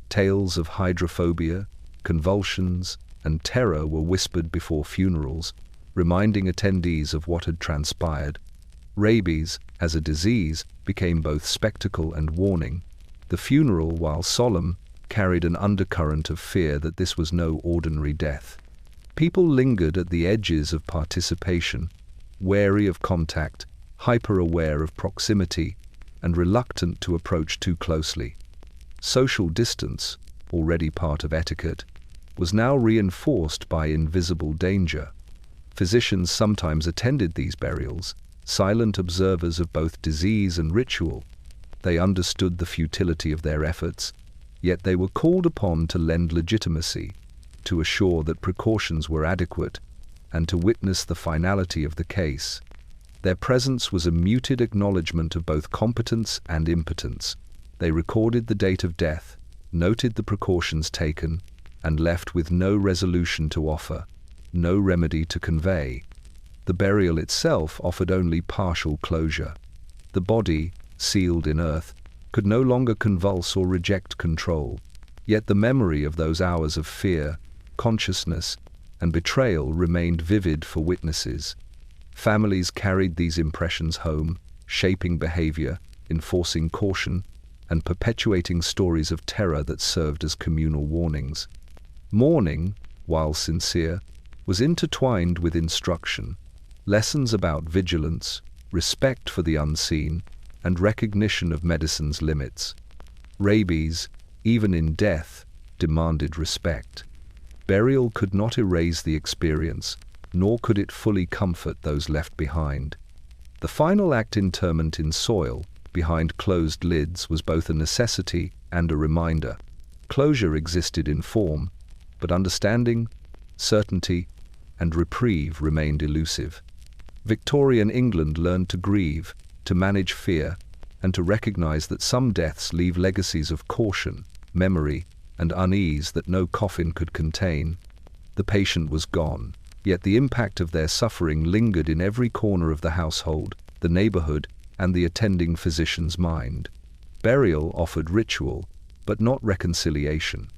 Tales of hydrophobia, convulsions, and terror were whispered before funerals, reminding attendees of what had transpired. Rabies, as a disease, became both spectacle and warning. The funeral, while solemn, carried an undercurrent of fear that this was no ordinary death. People lingered at the edges of participation, wary of contact, hyper-aware of proximity, and reluctant to approach too closely. Social distance, already part of etiquette, was now reinforced by invisible danger. Physicians sometimes attended these burials, silent observers of both disease and ritual. They understood the futility of their efforts, yet they were called upon to lend legitimacy, to assure that precautions were adequate, and to witness the finality of the case. Their presence was a muted acknowledgement of both competence and impotence. They recorded the date of death, noted the precautions taken, and left with no resolution to offer, no remedy to convey. The burial itself offered only partial closure. The body, sealed in earth, could no longer convulse or reject control, yet the memory of those hours of fear, consciousness, and betrayal remained vivid for witnesses. Families carried these impressions home, shaping behavior, enforcing caution, and perpetuating stories of terror that served as communal warnings. Mourning, while sincere, was intertwined with instruction. Lessons about vigilance, respect for the unseen, and recognition of medicine's limits. Rabies, even in death, demanded respect. Burial could not erase the experience, nor could it fully comfort those left behind. The final act, interment in soil, behind closed lids, was both a necessity and a reminder. Closure existed in form, but understanding, certainty, and reprieve remained elusive. Victorian England learned to grieve, to manage fear, and to recognize that some deaths leave legacies of caution, memory, and unease that no coffin could contain. The patient was gone, yet the impact of their suffering lingered in every corner of the household, the neighborhood, and the attending physician's mind. Burial offered ritual, but not reconciliation.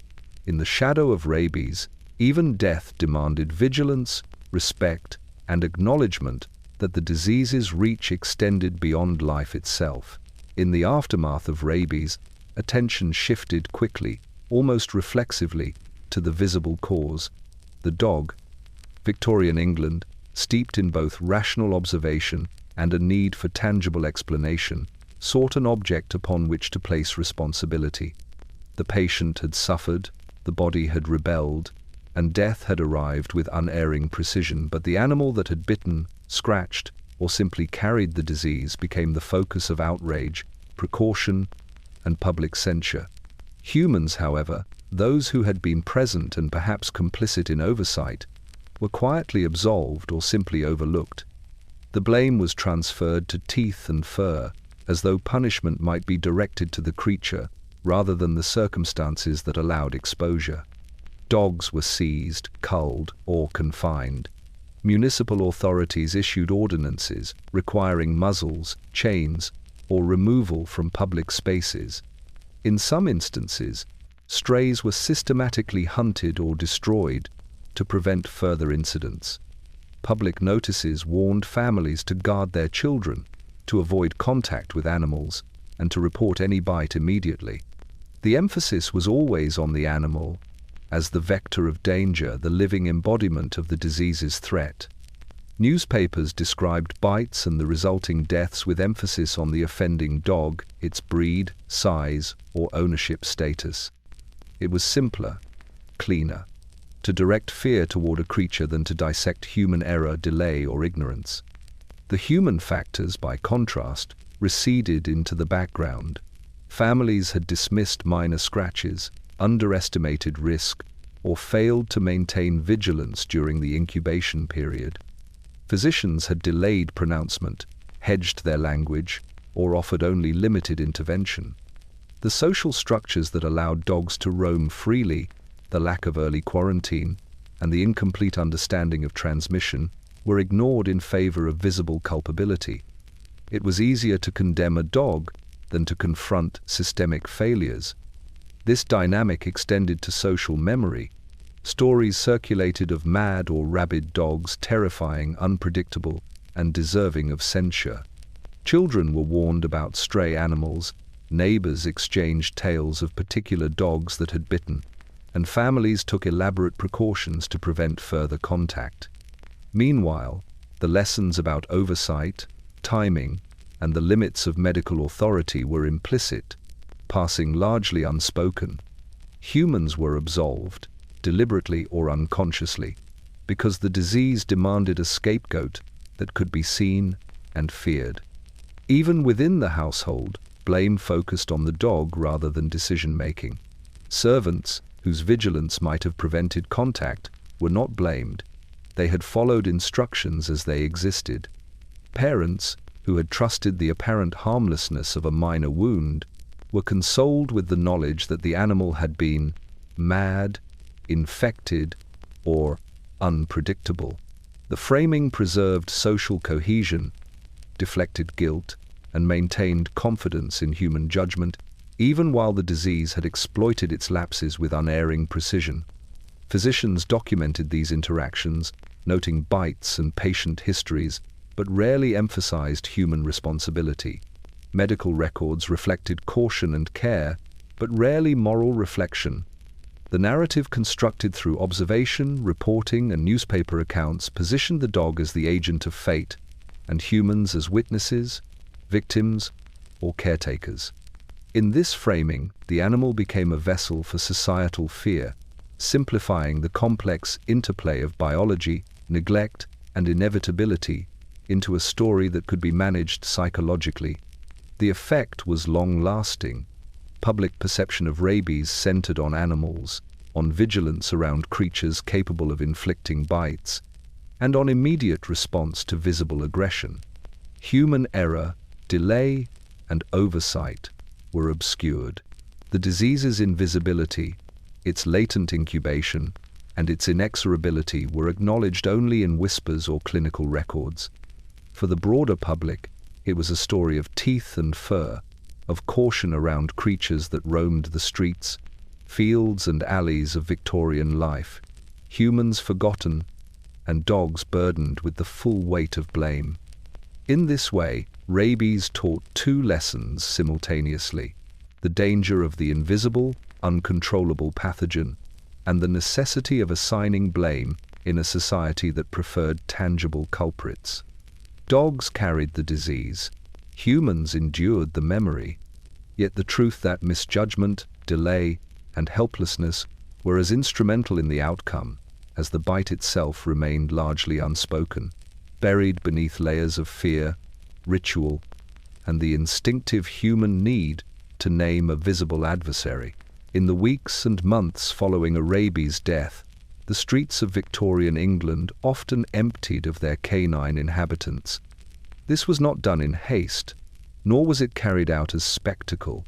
In the shadow of rabies, even death demanded vigilance, respect, and acknowledgement that the disease's reach extended beyond life itself. In the aftermath of rabies, attention shifted quickly, almost reflexively, to the visible cause, the dog. Victorian England, steeped in both rational observation and a need for tangible explanation, sought an object upon which to place responsibility. The patient had suffered, the body had rebelled, and death had arrived with unerring precision, but the animal that had bitten, scratched, or simply carried the disease became the focus of outrage, precaution, and public censure. Humans, however, those who had been present and perhaps complicit in oversight, were quietly absolved or simply overlooked. The blame was transferred to teeth and fur, as though punishment might be directed to the creature rather than the circumstances that allowed exposure. Dogs were seized, culled, or confined. Municipal authorities issued ordinances requiring muzzles, chains, or removal from public spaces. In some instances, strays were systematically hunted or destroyed to prevent further incidents. Public notices warned families to guard their children, to avoid contact with animals, and to report any bite immediately. The emphasis was always on the animal, as the vector of danger, the living embodiment of the disease's threat. Newspapers described bites and the resulting deaths with emphasis on the offending dog, its breed, size, or ownership status. It was simpler, cleaner, to direct fear toward a creature than to dissect human error, delay, or ignorance. The human factors, by contrast, receded into the background. Families had dismissed minor scratches, underestimated risk, or failed to maintain vigilance during the incubation period. Physicians had delayed pronouncement, hedged their language, or offered only limited intervention. The social structures that allowed dogs to roam freely, the lack of early quarantine, and the incomplete understanding of transmission were ignored in favor of visible culpability. It was easier to condemn a dog than to confront systemic failures. This dynamic extended to social memory. Stories circulated of mad or rabid dogs, terrifying, unpredictable, and deserving of censure. Children were warned about stray animals, neighbors exchanged tales of particular dogs that had bitten, and families took elaborate precautions to prevent further contact. Meanwhile, the lessons about oversight, timing, and the limits of medical authority were implicit, passing largely unspoken. Humans were absolved, deliberately or unconsciously, because the disease demanded a scapegoat that could be seen and feared. Even within the household, blame focused on the dog rather than decision-making. Servants, whose vigilance might have prevented contact, were not blamed. They had followed instructions as they existed. Parents, who had trusted the apparent harmlessness of a minor wound, were consoled with the knowledge that the animal had been mad, infected, or unpredictable. The framing preserved social cohesion, deflected guilt, and maintained confidence in human judgment, even while the disease had exploited its lapses with unerring precision. Physicians documented these interactions, noting bites and patient histories, but rarely emphasized human responsibility. Medical records reflected caution and care, but rarely moral reflection. The narrative constructed through observation, reporting, and newspaper accounts positioned the dog as the agent of fate, and humans as witnesses, victims, or caretakers. In this framing, the animal became a vessel for societal fear, simplifying the complex interplay of biology, neglect, and inevitability into a story that could be managed psychologically. The effect was long-lasting. Public perception of rabies centered on animals, on vigilance around creatures capable of inflicting bites, and on immediate response to visible aggression. Human error, delay, and oversight were obscured. The disease's invisibility, its latent incubation, and its inexorability were acknowledged only in whispers or clinical records. For the broader public, it was a story of teeth and fur, of caution around creatures that roamed the streets, fields and alleys of Victorian life, humans forgotten, and dogs burdened with the full weight of blame. In this way, rabies taught two lessons simultaneously: the danger of the invisible, uncontrollable pathogen, and the necessity of assigning blame in a society that preferred tangible culprits. Dogs carried the disease. Humans endured the memory. Yet the truth that misjudgment, delay, and helplessness were as instrumental in the outcome as the bite itself remained largely unspoken, buried beneath layers of fear, ritual, and the instinctive human need to name a visible adversary. In the weeks and months following a rabies death, the streets of Victorian England often emptied of their canine inhabitants. This was not done in haste, nor was it carried out as spectacle.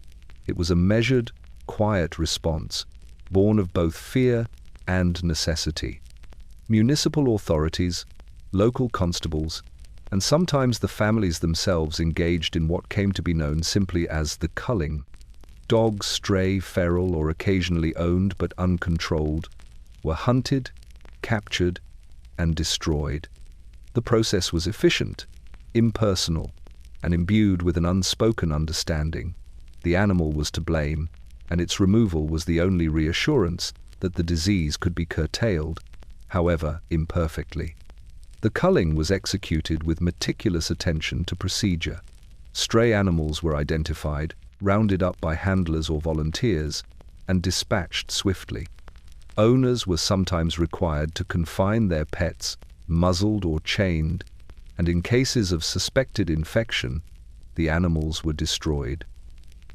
It was a measured, quiet response, born of both fear and necessity. Municipal authorities, local constables, and sometimes the families themselves engaged in what came to be known simply as the culling. Dogs, stray, feral, or occasionally owned but uncontrolled, were hunted, captured, and destroyed. The process was efficient, impersonal, and imbued with an unspoken understanding. The animal was to blame, and its removal was the only reassurance that the disease could be curtailed, however imperfectly. The culling was executed with meticulous attention to procedure. Stray animals were identified, rounded up by handlers or volunteers, and dispatched swiftly. Owners were sometimes required to confine their pets, muzzled or chained, and in cases of suspected infection, the animals were destroyed.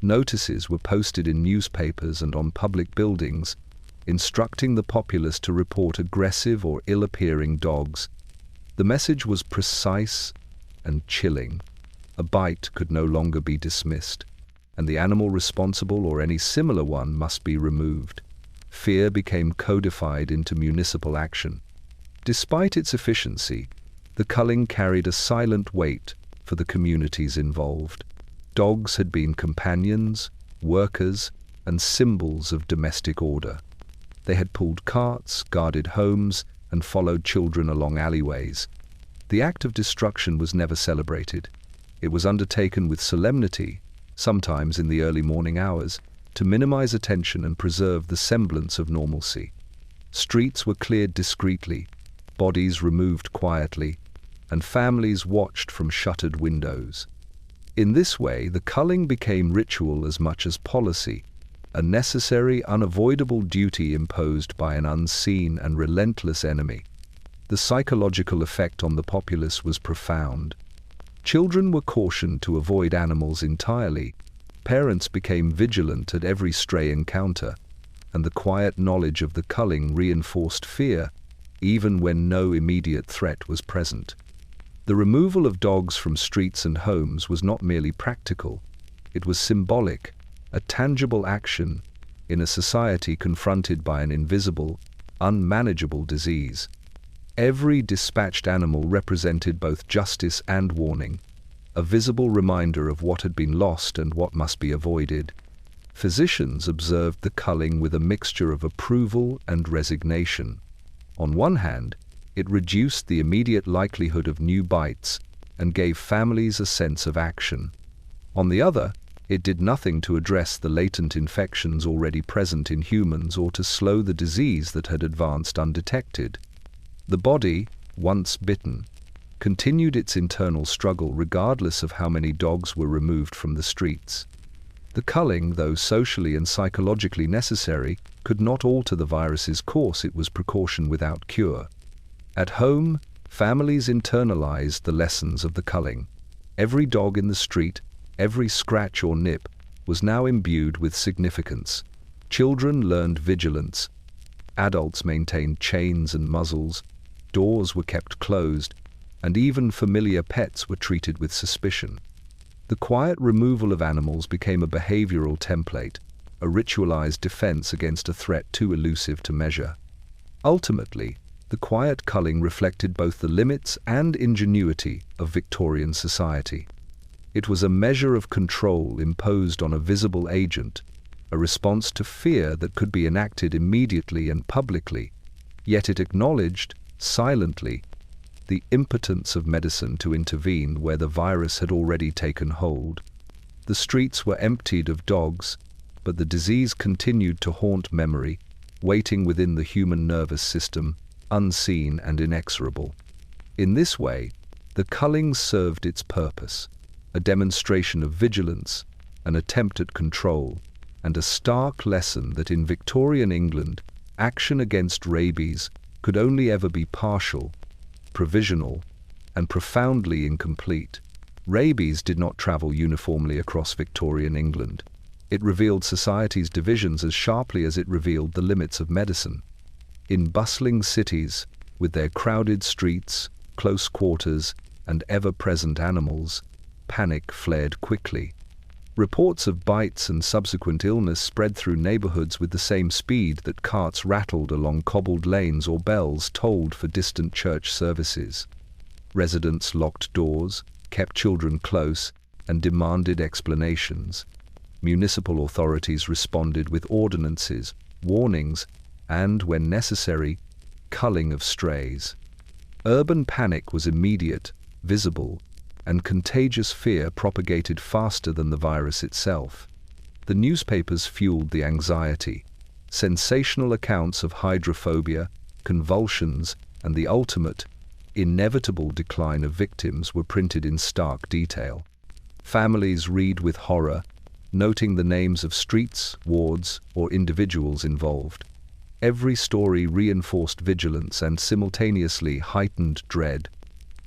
Notices were posted in newspapers and on public buildings, instructing the populace to report aggressive or ill-appearing dogs. The message was precise and chilling. A bite could no longer be dismissed, and the animal responsible or any similar one must be removed. Fear became codified into municipal action. Despite its efficiency, the culling carried a silent weight for the communities involved. Dogs had been companions, workers, and symbols of domestic order. They had pulled carts, guarded homes, and followed children along alleyways. The act of destruction was never celebrated. It was undertaken with solemnity, sometimes in the early morning hours, to minimize attention and preserve the semblance of normalcy. Streets were cleared discreetly, bodies removed quietly, and families watched from shuttered windows. In this way, the culling became ritual as much as policy, a necessary, unavoidable duty imposed by an unseen and relentless enemy. The psychological effect on the populace was profound. Children were cautioned to avoid animals entirely. Parents became vigilant at every stray encounter, and the quiet knowledge of the culling reinforced fear, even when no immediate threat was present. The removal of dogs from streets and homes was not merely practical. It was symbolic, a tangible action in a society confronted by an invisible, unmanageable disease. Every dispatched animal represented both justice and warning, a visible reminder of what had been lost and what must be avoided. Physicians observed the culling with a mixture of approval and resignation. On one hand, it reduced the immediate likelihood of new bites and gave families a sense of action. On the other, it did nothing to address the latent infections already present in humans or to slow the disease that had advanced undetected. The body, once bitten, continued its internal struggle regardless of how many dogs were removed from the streets. The culling, though socially and psychologically necessary, could not alter the virus's course. It was precaution without cure. At home, families internalized the lessons of the culling. Every dog in the street, every scratch or nip, was now imbued with significance. Children learned vigilance. Adults maintained chains and muzzles. Doors were kept closed, and even familiar pets were treated with suspicion. The quiet removal of animals became a behavioral template, a ritualized defense against a threat too elusive to measure. Ultimately, the quiet culling reflected both the limits and ingenuity of Victorian society. It was a measure of control imposed on a visible agent, a response to fear that could be enacted immediately and publicly, yet it acknowledged, silently, the impotence of medicine to intervene where the virus had already taken hold. The streets were emptied of dogs, but the disease continued to haunt memory, waiting within the human nervous system, unseen and inexorable. In this way, the culling served its purpose, a demonstration of vigilance, an attempt at control, and a stark lesson that in Victorian England, action against rabies could only ever be partial, provisional, and profoundly incomplete. Rabies did not travel uniformly across Victorian England. It revealed society's divisions as sharply as it revealed the limits of medicine. In bustling cities, with their crowded streets, close quarters, and ever-present animals, panic flared quickly. Reports of bites and subsequent illness spread through neighborhoods with the same speed that carts rattled along cobbled lanes or bells tolled for distant church services. Residents locked doors, kept children close, and demanded explanations. Municipal authorities responded with ordinances, warnings, and, when necessary, culling of strays. Urban panic was immediate, visible, and contagious fear propagated faster than the virus itself. The newspapers fueled the anxiety. Sensational accounts of hydrophobia, convulsions, and the ultimate, inevitable decline of victims were printed in stark detail. Families read with horror, noting the names of streets, wards, or individuals involved. Every story reinforced vigilance and simultaneously heightened dread.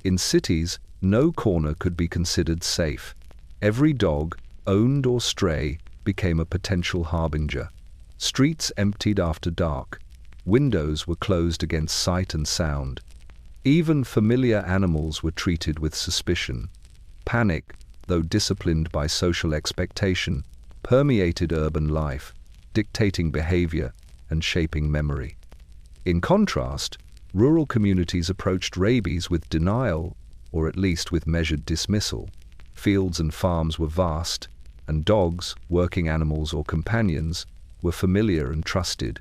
In cities, no corner could be considered safe. Every dog, owned or stray, became a potential harbinger. Streets emptied after dark. Windows were closed against sight and sound. Even familiar animals were treated with suspicion. Panic, though disciplined by social expectation, permeated urban life, dictating behavior and shaping memory. In contrast, rural communities approached rabies with denial, or at least with measured dismissal. Fields and farms were vast, and dogs, working animals or companions, were familiar and trusted.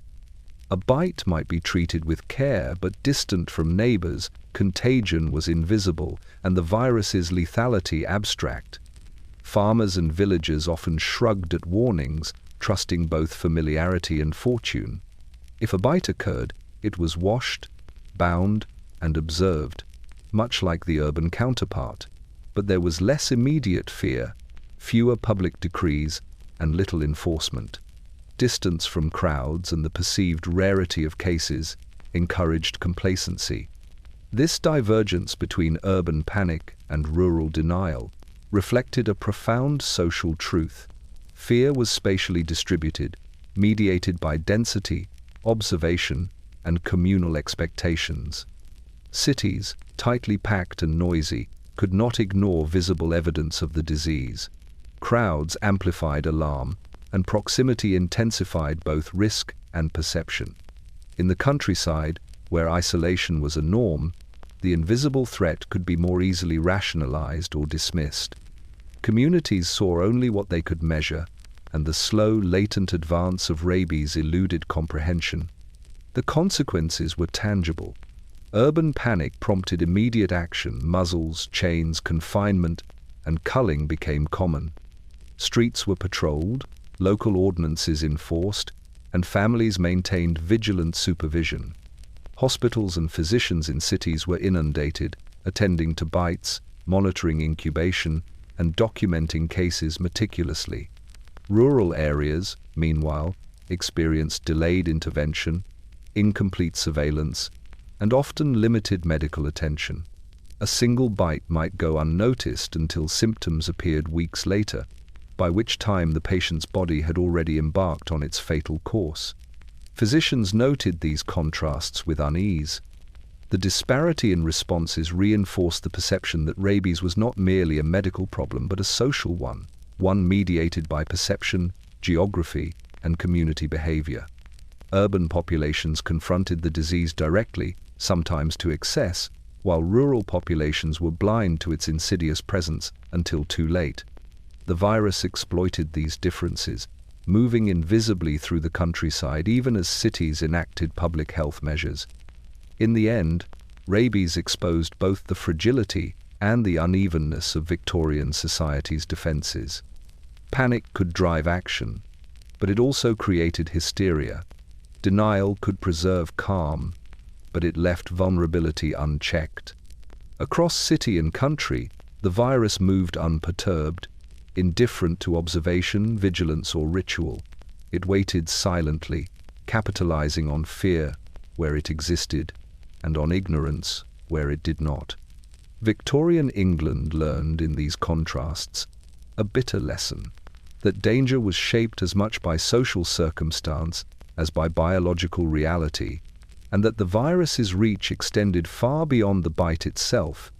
A bite might be treated with care, but distant from neighbors, contagion was invisible, and the virus's lethality abstract. Farmers and villagers often shrugged at warnings, trusting both familiarity and fortune. If a bite occurred, it was washed, bound, and observed, much like the urban counterpart, but there was less immediate fear, fewer public decrees, and little enforcement. Distance from crowds and the perceived rarity of cases encouraged complacency. This divergence between urban panic and rural denial reflected a profound social truth. Fear was spatially distributed, mediated by density, observation, and communal expectations. Cities, tightly packed and noisy, could not ignore visible evidence of the disease. Crowds amplified alarm, and proximity intensified both risk and perception. In the countryside, where isolation was a norm, the invisible threat could be more easily rationalized or dismissed. Communities saw only what they could measure, and the slow, latent advance of rabies eluded comprehension. The consequences were tangible. Urban panic prompted immediate action. Muzzles, chains, confinement, and culling became common. Streets were patrolled, local ordinances enforced, and families maintained vigilant supervision. Hospitals and physicians in cities were inundated, attending to bites, monitoring incubation, and documenting cases meticulously. Rural areas, meanwhile, experienced delayed intervention, incomplete surveillance, and often limited medical attention. A single bite might go unnoticed until symptoms appeared weeks later, by which time the patient's body had already embarked on its fatal course. Physicians noted these contrasts with unease. The disparity in responses reinforced the perception that rabies was not merely a medical problem but a social one mediated by perception, geography, and community behavior. Urban populations confronted the disease directly, sometimes to excess, while rural populations were blind to its insidious presence until too late. The virus exploited these differences, moving invisibly through the countryside even as cities enacted public health measures. In the end, rabies exposed both the fragility and the unevenness of Victorian society's defenses. Panic could drive action, but it also created hysteria. Denial could preserve calm, but it left vulnerability unchecked. Across city and country, the virus moved unperturbed, indifferent to observation, vigilance, or ritual. It waited silently, capitalizing on fear where it existed, and on ignorance where it did not. Victorian England learned in these contrasts a bitter lesson, that danger was shaped as much by social circumstance as by biological reality, and that the virus's reach extended far beyond the bite itself,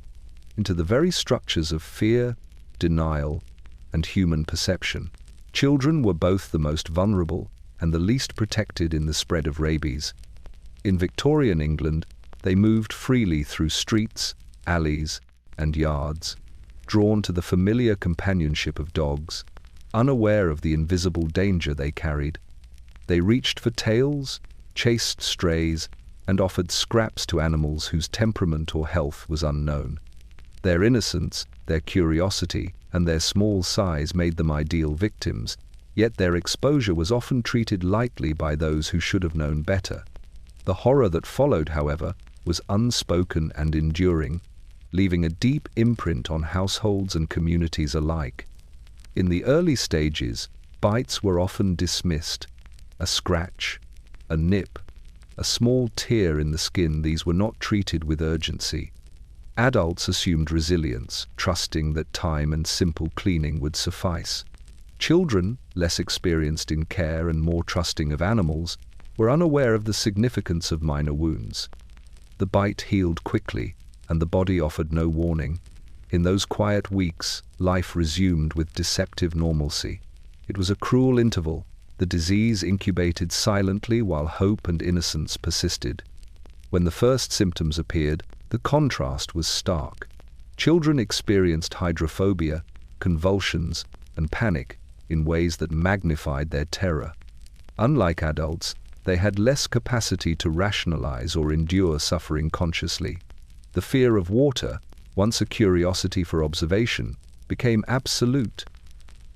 into the very structures of fear, denial, and human perception. Children were both the most vulnerable and the least protected in the spread of rabies. In Victorian England, they moved freely through streets, alleys, and yards, drawn to the familiar companionship of dogs, unaware of the invisible danger they carried. They reached for tails, chased strays, and offered scraps to animals whose temperament or health was unknown. Their innocence, their curiosity, and their small size made them ideal victims, yet their exposure was often treated lightly by those who should have known better. The horror that followed, however, was unspoken and enduring, leaving a deep imprint on households and communities alike. In the early stages, bites were often dismissed. A scratch, a nip, a small tear in the skin, these were not treated with urgency. Adults assumed resilience, trusting that time and simple cleaning would suffice. Children, less experienced in care and more trusting of animals, were unaware of the significance of minor wounds. The bite healed quickly, and the body offered no warning. In those quiet weeks, life resumed with deceptive normalcy. It was a cruel interval. The disease incubated silently while hope and innocence persisted. When the first symptoms appeared, the contrast was stark. Children experienced hydrophobia, convulsions, and panic in ways that magnified their terror. Unlike adults, they had less capacity to rationalize or endure suffering consciously. The fear of water, once a curiosity for observation, became absolute.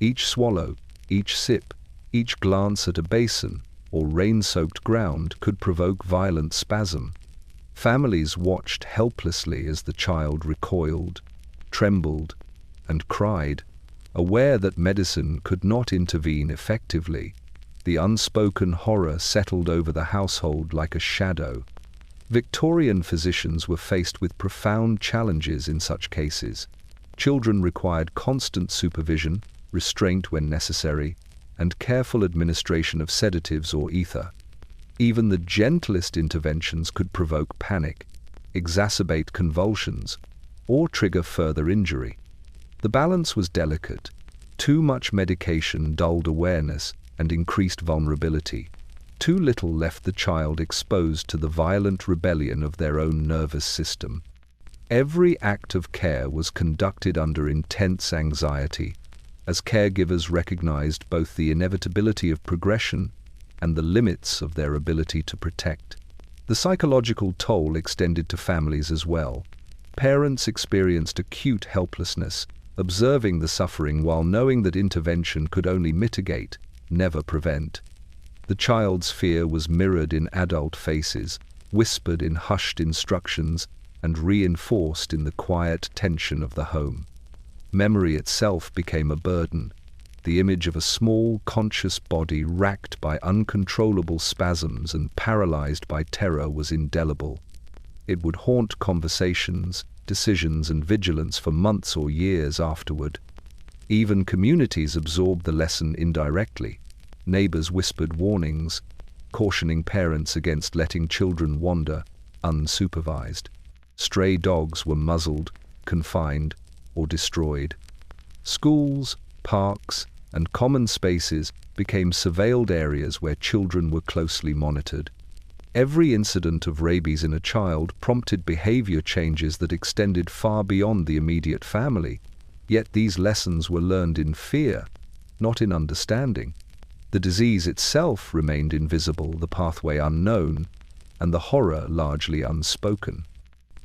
Each swallow, each sip, each glance at a basin or rain-soaked ground could provoke violent spasm. Families watched helplessly as the child recoiled, trembled, and cried, aware that medicine could not intervene effectively. The unspoken horror settled over the household like a shadow. Victorian physicians were faced with profound challenges in such cases. Children required constant supervision, restraint when necessary, and careful administration of sedatives or ether. Even the gentlest interventions could provoke panic, exacerbate convulsions, or trigger further injury. The balance was delicate. Too much medication dulled awareness and increased vulnerability. Too little left the child exposed to the violent rebellion of their own nervous system. Every act of care was conducted under intense anxiety, as caregivers recognized both the inevitability of progression and the limits of their ability to protect. The psychological toll extended to families as well. Parents experienced acute helplessness, observing the suffering while knowing that intervention could only mitigate, never prevent. The child's fear was mirrored in adult faces, whispered in hushed instructions, and reinforced in the quiet tension of the home. Memory itself became a burden. The image of a small, conscious body racked by uncontrollable spasms and paralyzed by terror was indelible. It would haunt conversations, decisions, and vigilance for months or years afterward. Even communities absorbed the lesson indirectly. Neighbors whispered warnings, cautioning parents against letting children wander unsupervised. Stray dogs were muzzled, confined, or destroyed. Schools, parks, and common spaces became surveilled areas where children were closely monitored. Every incident of rabies in a child prompted behavior changes that extended far beyond the immediate family. Yet these lessons were learned in fear, not in understanding. The disease itself remained invisible, the pathway unknown, and the horror largely unspoken.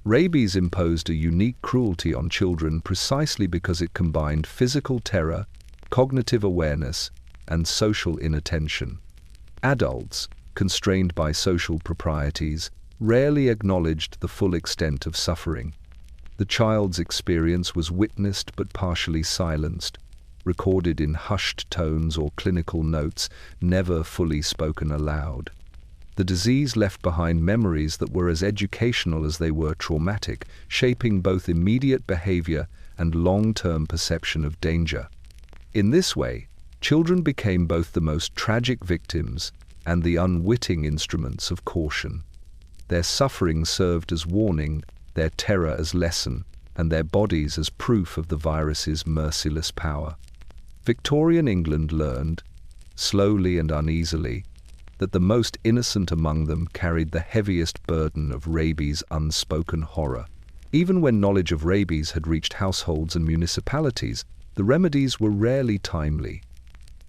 Rabies imposed a unique cruelty on children precisely because it combined physical terror, cognitive awareness, and social inattention. Adults, constrained by social proprieties, rarely acknowledged the full extent of suffering. The child's experience was witnessed but partially silenced, recorded in hushed tones or clinical notes, never fully spoken aloud. The disease left behind memories that were as educational as they were traumatic, shaping both immediate behavior and long-term perception of danger. In this way, children became both the most tragic victims and the unwitting instruments of caution. Their suffering served as warning, their terror as lesson, and their bodies as proof of the virus's merciless power. Victorian England learned, slowly and uneasily, that the most innocent among them carried the heaviest burden of rabies' unspoken horror. Even when knowledge of rabies had reached households and municipalities, the remedies were rarely timely.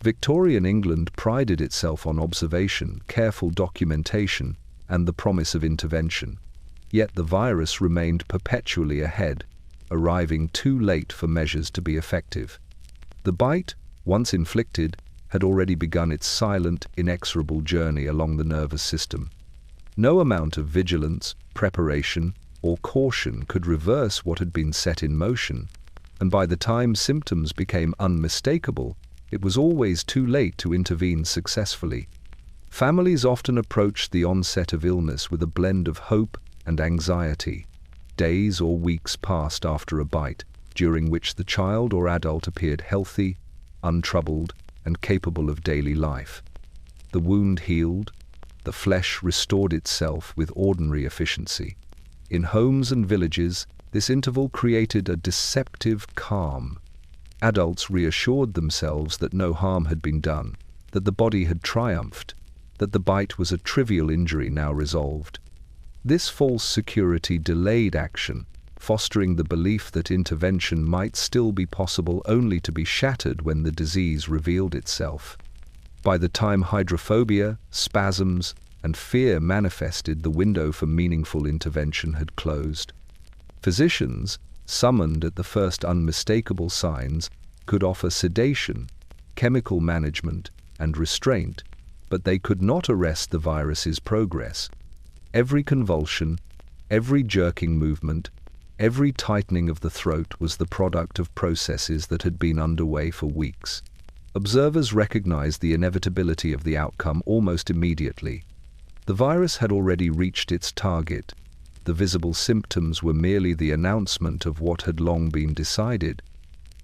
Victorian England prided itself on observation, careful documentation, and the promise of intervention. Yet the virus remained perpetually ahead, arriving too late for measures to be effective. The bite, once inflicted, had already begun its silent, inexorable journey along the nervous system. No amount of vigilance, preparation, or caution could reverse what had been set in motion, and by the time symptoms became unmistakable, it was always too late to intervene successfully. Families often approached the onset of illness with a blend of hope and anxiety. Days or weeks passed after a bite, during which the child or adult appeared healthy, untroubled, and capable of daily life. The wound healed, the flesh restored itself with ordinary efficiency. In homes and villages, this interval created a deceptive calm. Adults reassured themselves that no harm had been done, that the body had triumphed, that the bite was a trivial injury now resolved. This false security delayed action, fostering the belief that intervention might still be possible, only to be shattered when the disease revealed itself. By the time hydrophobia, spasms, and fear manifested, the window for meaningful intervention had closed. Physicians, summoned at the first unmistakable signs, could offer sedation, chemical management, and restraint, but they could not arrest the virus's progress. Every convulsion, every jerking movement, every tightening of the throat was the product of processes that had been underway for weeks. Observers recognized the inevitability of the outcome almost immediately. The virus had already reached its target. The visible symptoms were merely the announcement of what had long been decided.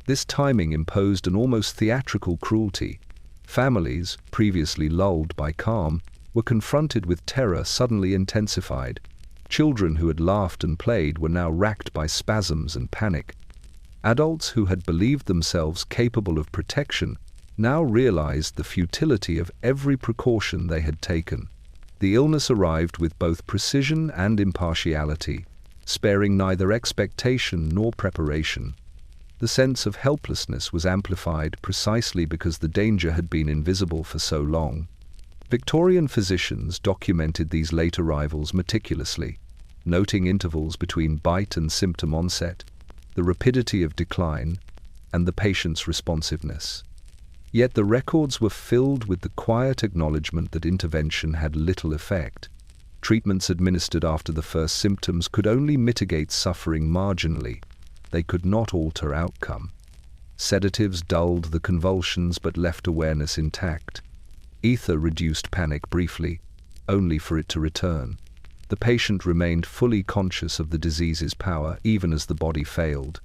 This timing imposed an almost theatrical cruelty. Families, previously lulled by calm, were confronted with terror suddenly intensified. Children who had laughed and played were now racked by spasms and panic. Adults who had believed themselves capable of protection now realized the futility of every precaution they had taken. The illness arrived with both precision and impartiality, sparing neither expectation nor preparation. The sense of helplessness was amplified precisely because the danger had been invisible for so long. Victorian physicians documented these late arrivals meticulously, noting intervals between bite and symptom onset, the rapidity of decline, and the patient's responsiveness. Yet the records were filled with the quiet acknowledgement that intervention had little effect. Treatments administered after the first symptoms could only mitigate suffering marginally. They could not alter outcome. Sedatives dulled the convulsions but left awareness intact. Ether reduced panic briefly, only for it to return. The patient remained fully conscious of the disease's power even as the body failed.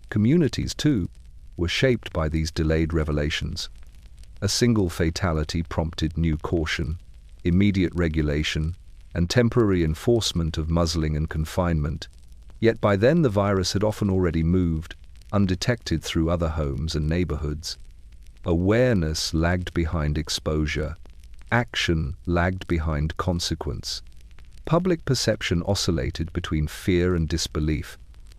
Communities, too, were shaped by these delayed revelations. A single fatality prompted new caution, immediate regulation, and temporary enforcement of muzzling and confinement. Yet by then the virus had often already moved, undetected through other homes and neighborhoods. Awareness lagged behind exposure. Action lagged behind consequence. Public perception oscillated between fear and disbelief,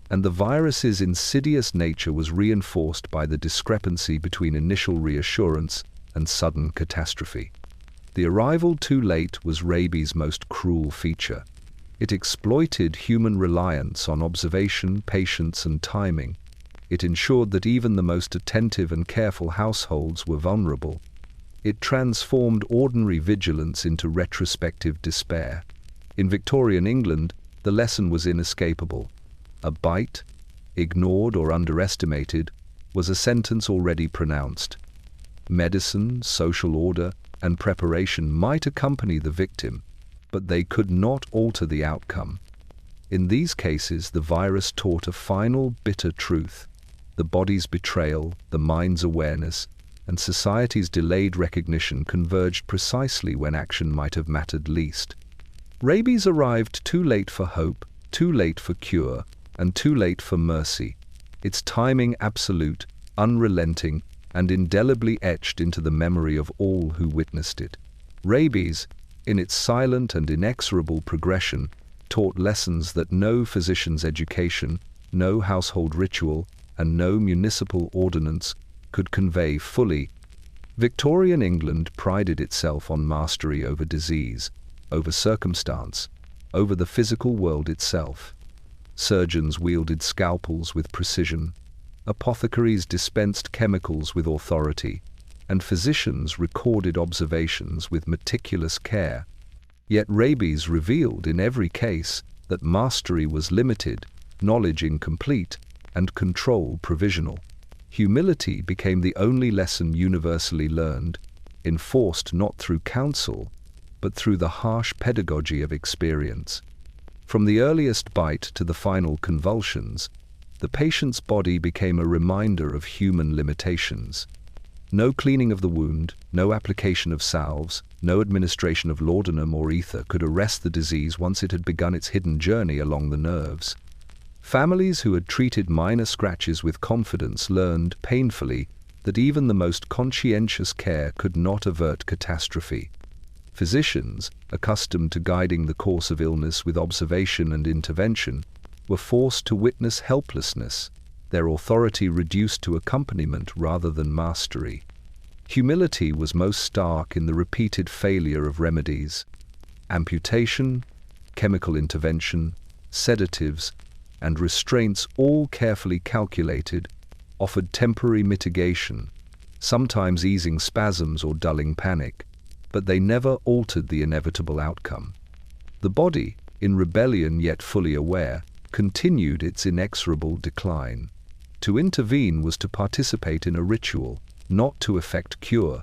and the virus's insidious nature was reinforced by the discrepancy between initial reassurance and sudden catastrophe. The arrival too late was rabies' most cruel feature. It exploited human reliance on observation, patience, and timing. It ensured that even the most attentive and careful households were vulnerable. It transformed ordinary vigilance into retrospective despair. In Victorian England, the lesson was inescapable. A bite, ignored or underestimated, was a sentence already pronounced. Medicine, social order, and preparation might accompany the victim, but they could not alter the outcome. In these cases, the virus taught a final, bitter truth. The body's betrayal, the mind's awareness, and society's delayed recognition converged precisely when action might have mattered least. Rabies arrived too late for hope, too late for cure, and too late for mercy. Its timing absolute, unrelenting, and indelibly etched into the memory of all who witnessed it. Rabies, in its silent and inexorable progression, taught lessons that no physician's education, no household ritual, and no municipal ordinance could convey fully. Victorian England prided itself on mastery over disease, over circumstance, over the physical world itself. Surgeons wielded scalpels with precision, apothecaries dispensed chemicals with authority, and physicians recorded observations with meticulous care. Yet rabies revealed in every case that mastery was limited, knowledge incomplete, and control provisional. Humility became the only lesson universally learned, enforced not through counsel, but through the harsh pedagogy of experience. From the earliest bite to the final convulsions, the patient's body became a reminder of human limitations. No cleaning of the wound, no application of salves, no administration of laudanum or ether could arrest the disease once it had begun its hidden journey along the nerves. Families who had treated minor scratches with confidence learned painfully that even the most conscientious care could not avert catastrophe. Physicians, accustomed to guiding the course of illness with observation and intervention, were forced to witness helplessness, their authority reduced to accompaniment rather than mastery. Humility was most stark in the repeated failure of remedies. Amputation, chemical intervention, sedatives, and restraints, all carefully calculated, offered temporary mitigation, sometimes easing spasms or dulling panic, but they never altered the inevitable outcome. The body, in rebellion yet fully aware, continued its inexorable decline. To intervene was to participate in a ritual, not to effect cure.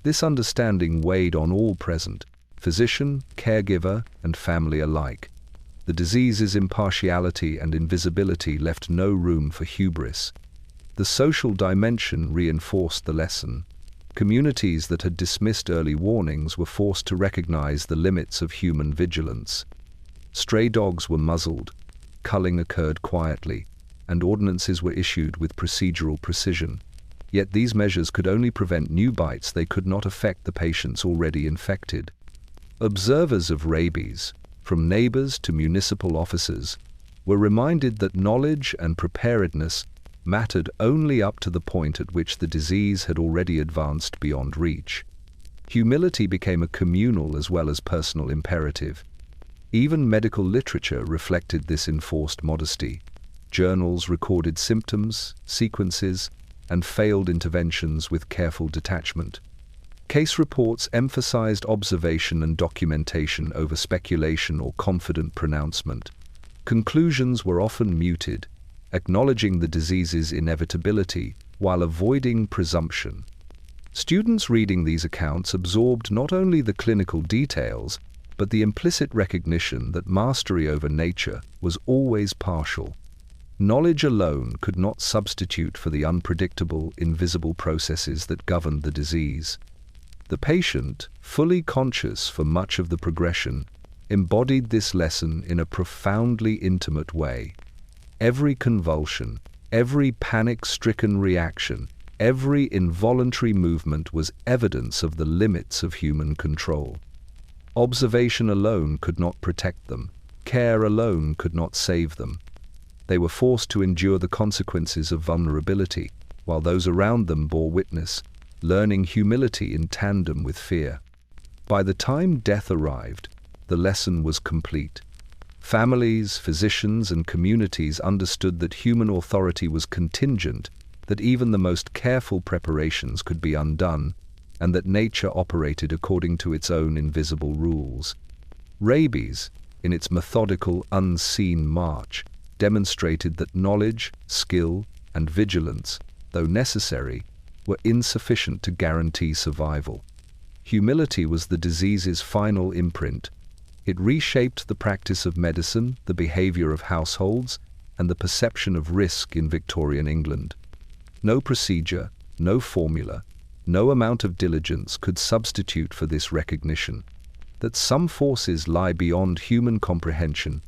This understanding weighed on all present, physician, caregiver, and family alike. The disease's impartiality and invisibility left no room for hubris. The social dimension reinforced the lesson. Communities that had dismissed early warnings were forced to recognize the limits of human vigilance. Stray dogs were muzzled, culling occurred quietly, and ordinances were issued with procedural precision. Yet these measures could only prevent new bites, they could not affect the patients already infected. Observers of rabies, from neighbors to municipal officers, were reminded that knowledge and preparedness mattered only up to the point at which the disease had already advanced beyond reach. Humility became a communal as well as personal imperative. Even medical literature reflected this enforced modesty. Journals recorded symptoms, sequences, and failed interventions with careful detachment. Case reports emphasized observation and documentation over speculation or confident pronouncement. Conclusions were often muted, acknowledging the disease's inevitability while avoiding presumption. Students reading these accounts absorbed not only the clinical details, but the implicit recognition that mastery over nature was always partial. Knowledge alone could not substitute for the unpredictable, invisible processes that governed the disease. The patient, fully conscious for much of the progression, embodied this lesson in a profoundly intimate way. Every convulsion, every panic-stricken reaction, every involuntary movement was evidence of the limits of human control. Observation alone could not protect them. Care alone could not save them. They were forced to endure the consequences of vulnerability, while those around them bore witness, learning humility in tandem with fear. By the time death arrived, the lesson was complete. Families, physicians, and communities understood that human authority was contingent, that even the most careful preparations could be undone, and that nature operated according to its own invisible rules. Rabies, in its methodical, unseen march, demonstrated that knowledge, skill, and vigilance, though necessary, were insufficient to guarantee survival. Humility was the disease's final imprint. It reshaped the practice of medicine, the behavior of households, and the perception of risk in Victorian England. No procedure, no formula, no amount of diligence could substitute for this recognition, that some forces lie beyond human comprehension,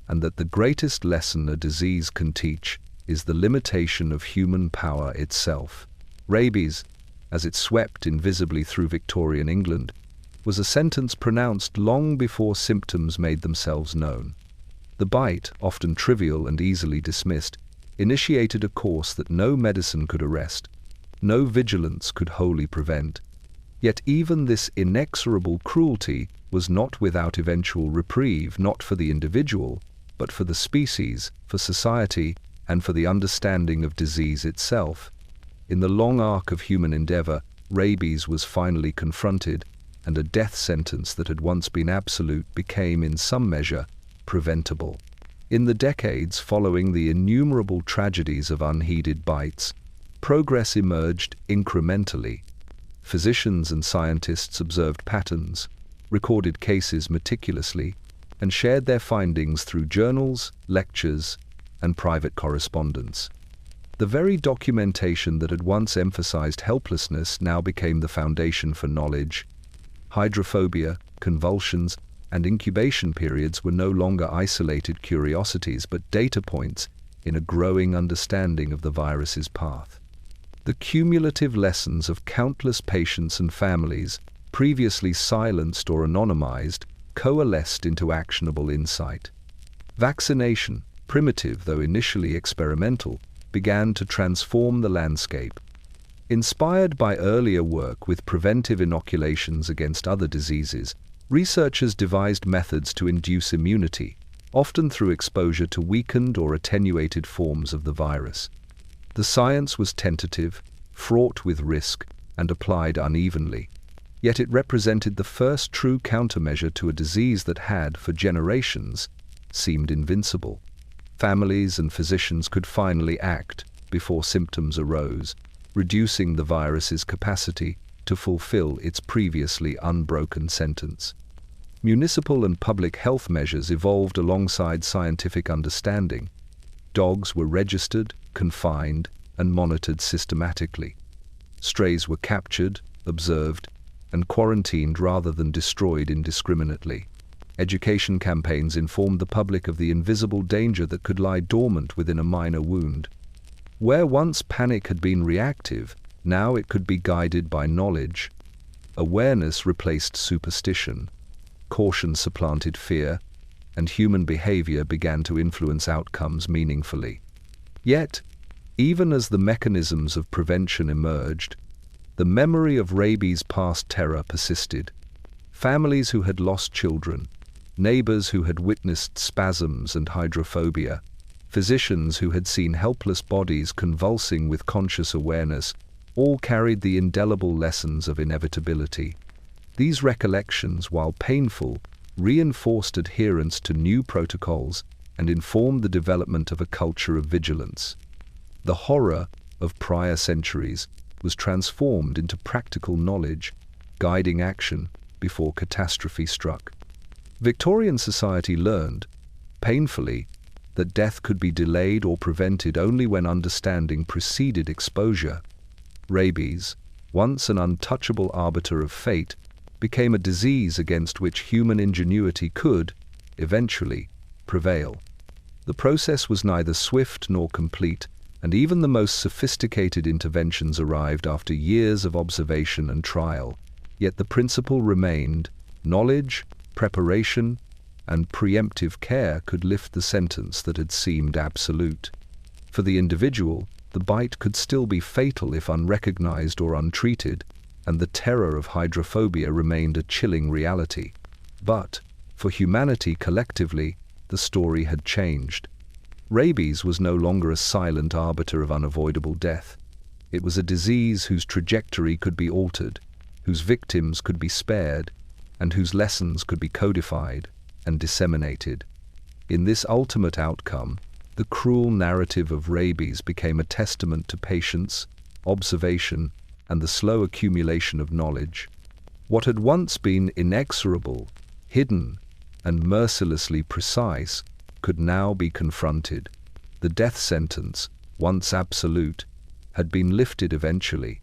and that the greatest lesson a disease can teach is the limitation of human power itself. Rabies, as it swept invisibly through Victorian England, was a sentence pronounced long before symptoms made themselves known. The bite, often trivial and easily dismissed, initiated a course that no medicine could arrest, no vigilance could wholly prevent. Yet even this inexorable cruelty was not without eventual reprieve, not for the individual, but for the species, for society, and for the understanding of disease itself. In the long arc of human endeavor, rabies was finally confronted, and a death sentence that had once been absolute became, in some measure, preventable. In the decades following the innumerable tragedies of unheeded bites, progress emerged incrementally. Physicians and scientists observed patterns, recorded cases meticulously, and shared their findings through journals, lectures, and private correspondence. The very documentation that had once emphasized helplessness now became the foundation for knowledge. Hydrophobia, convulsions, and incubation periods were no longer isolated curiosities but data points in a growing understanding of the virus's path. The cumulative lessons of countless patients and families, previously silenced or anonymized, coalesced into actionable insight. Vaccination, primitive though initially experimental, began to transform the landscape. Inspired by earlier work with preventive inoculations against other diseases, researchers devised methods to induce immunity, often through exposure to weakened or attenuated forms of the virus. The science was tentative, fraught with risk, and applied unevenly. Yet it represented the first true countermeasure to a disease that had, for generations, seemed invincible. Families and physicians could finally act before symptoms arose, reducing the virus's capacity to fulfill its previously unbroken sentence. Municipal and public health measures evolved alongside scientific understanding. Dogs were registered, confined, and monitored systematically. Strays were captured, observed, and quarantined rather than destroyed indiscriminately. Education campaigns informed the public of the invisible danger that could lie dormant within a minor wound. Where once panic had been reactive, now it could be guided by knowledge. Awareness replaced superstition. Caution supplanted fear, and human behavior began to influence outcomes meaningfully. Yet, even as the mechanisms of prevention emerged, the memory of rabies' past terror persisted. Families who had lost children, neighbors who had witnessed spasms and hydrophobia, physicians who had seen helpless bodies convulsing with conscious awareness, all carried the indelible lessons of inevitability. These recollections, while painful, reinforced adherence to new protocols and informed the development of a culture of vigilance. The horror of prior centuries was transformed into practical knowledge, guiding action before catastrophe struck. Victorian society learned, painfully, that death could be delayed or prevented only when understanding preceded exposure. Rabies, once an untouchable arbiter of fate, became a disease against which human ingenuity could, eventually, prevail. The process was neither swift nor complete, and even the most sophisticated interventions arrived after years of observation and trial. Yet the principle remained: knowledge, preparation, and preemptive care could lift the sentence that had seemed absolute. For the individual, the bite could still be fatal if unrecognized or untreated, and the terror of hydrophobia remained a chilling reality. But, for humanity collectively, the story had changed. Rabies was no longer a silent arbiter of unavoidable death. It was a disease whose trajectory could be altered, whose victims could be spared, and whose lessons could be codified and disseminated. In this ultimate outcome, the cruel narrative of rabies became a testament to patience, observation, and the slow accumulation of knowledge. What had once been inexorable, hidden, and mercilessly precise could now be confronted. The death sentence, once absolute, had been lifted eventually,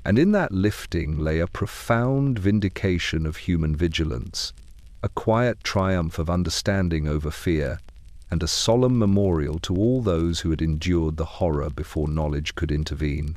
and in that lifting lay a profound vindication of human vigilance, a quiet triumph of understanding over fear, and a solemn memorial to all those who had endured the horror before knowledge could intervene.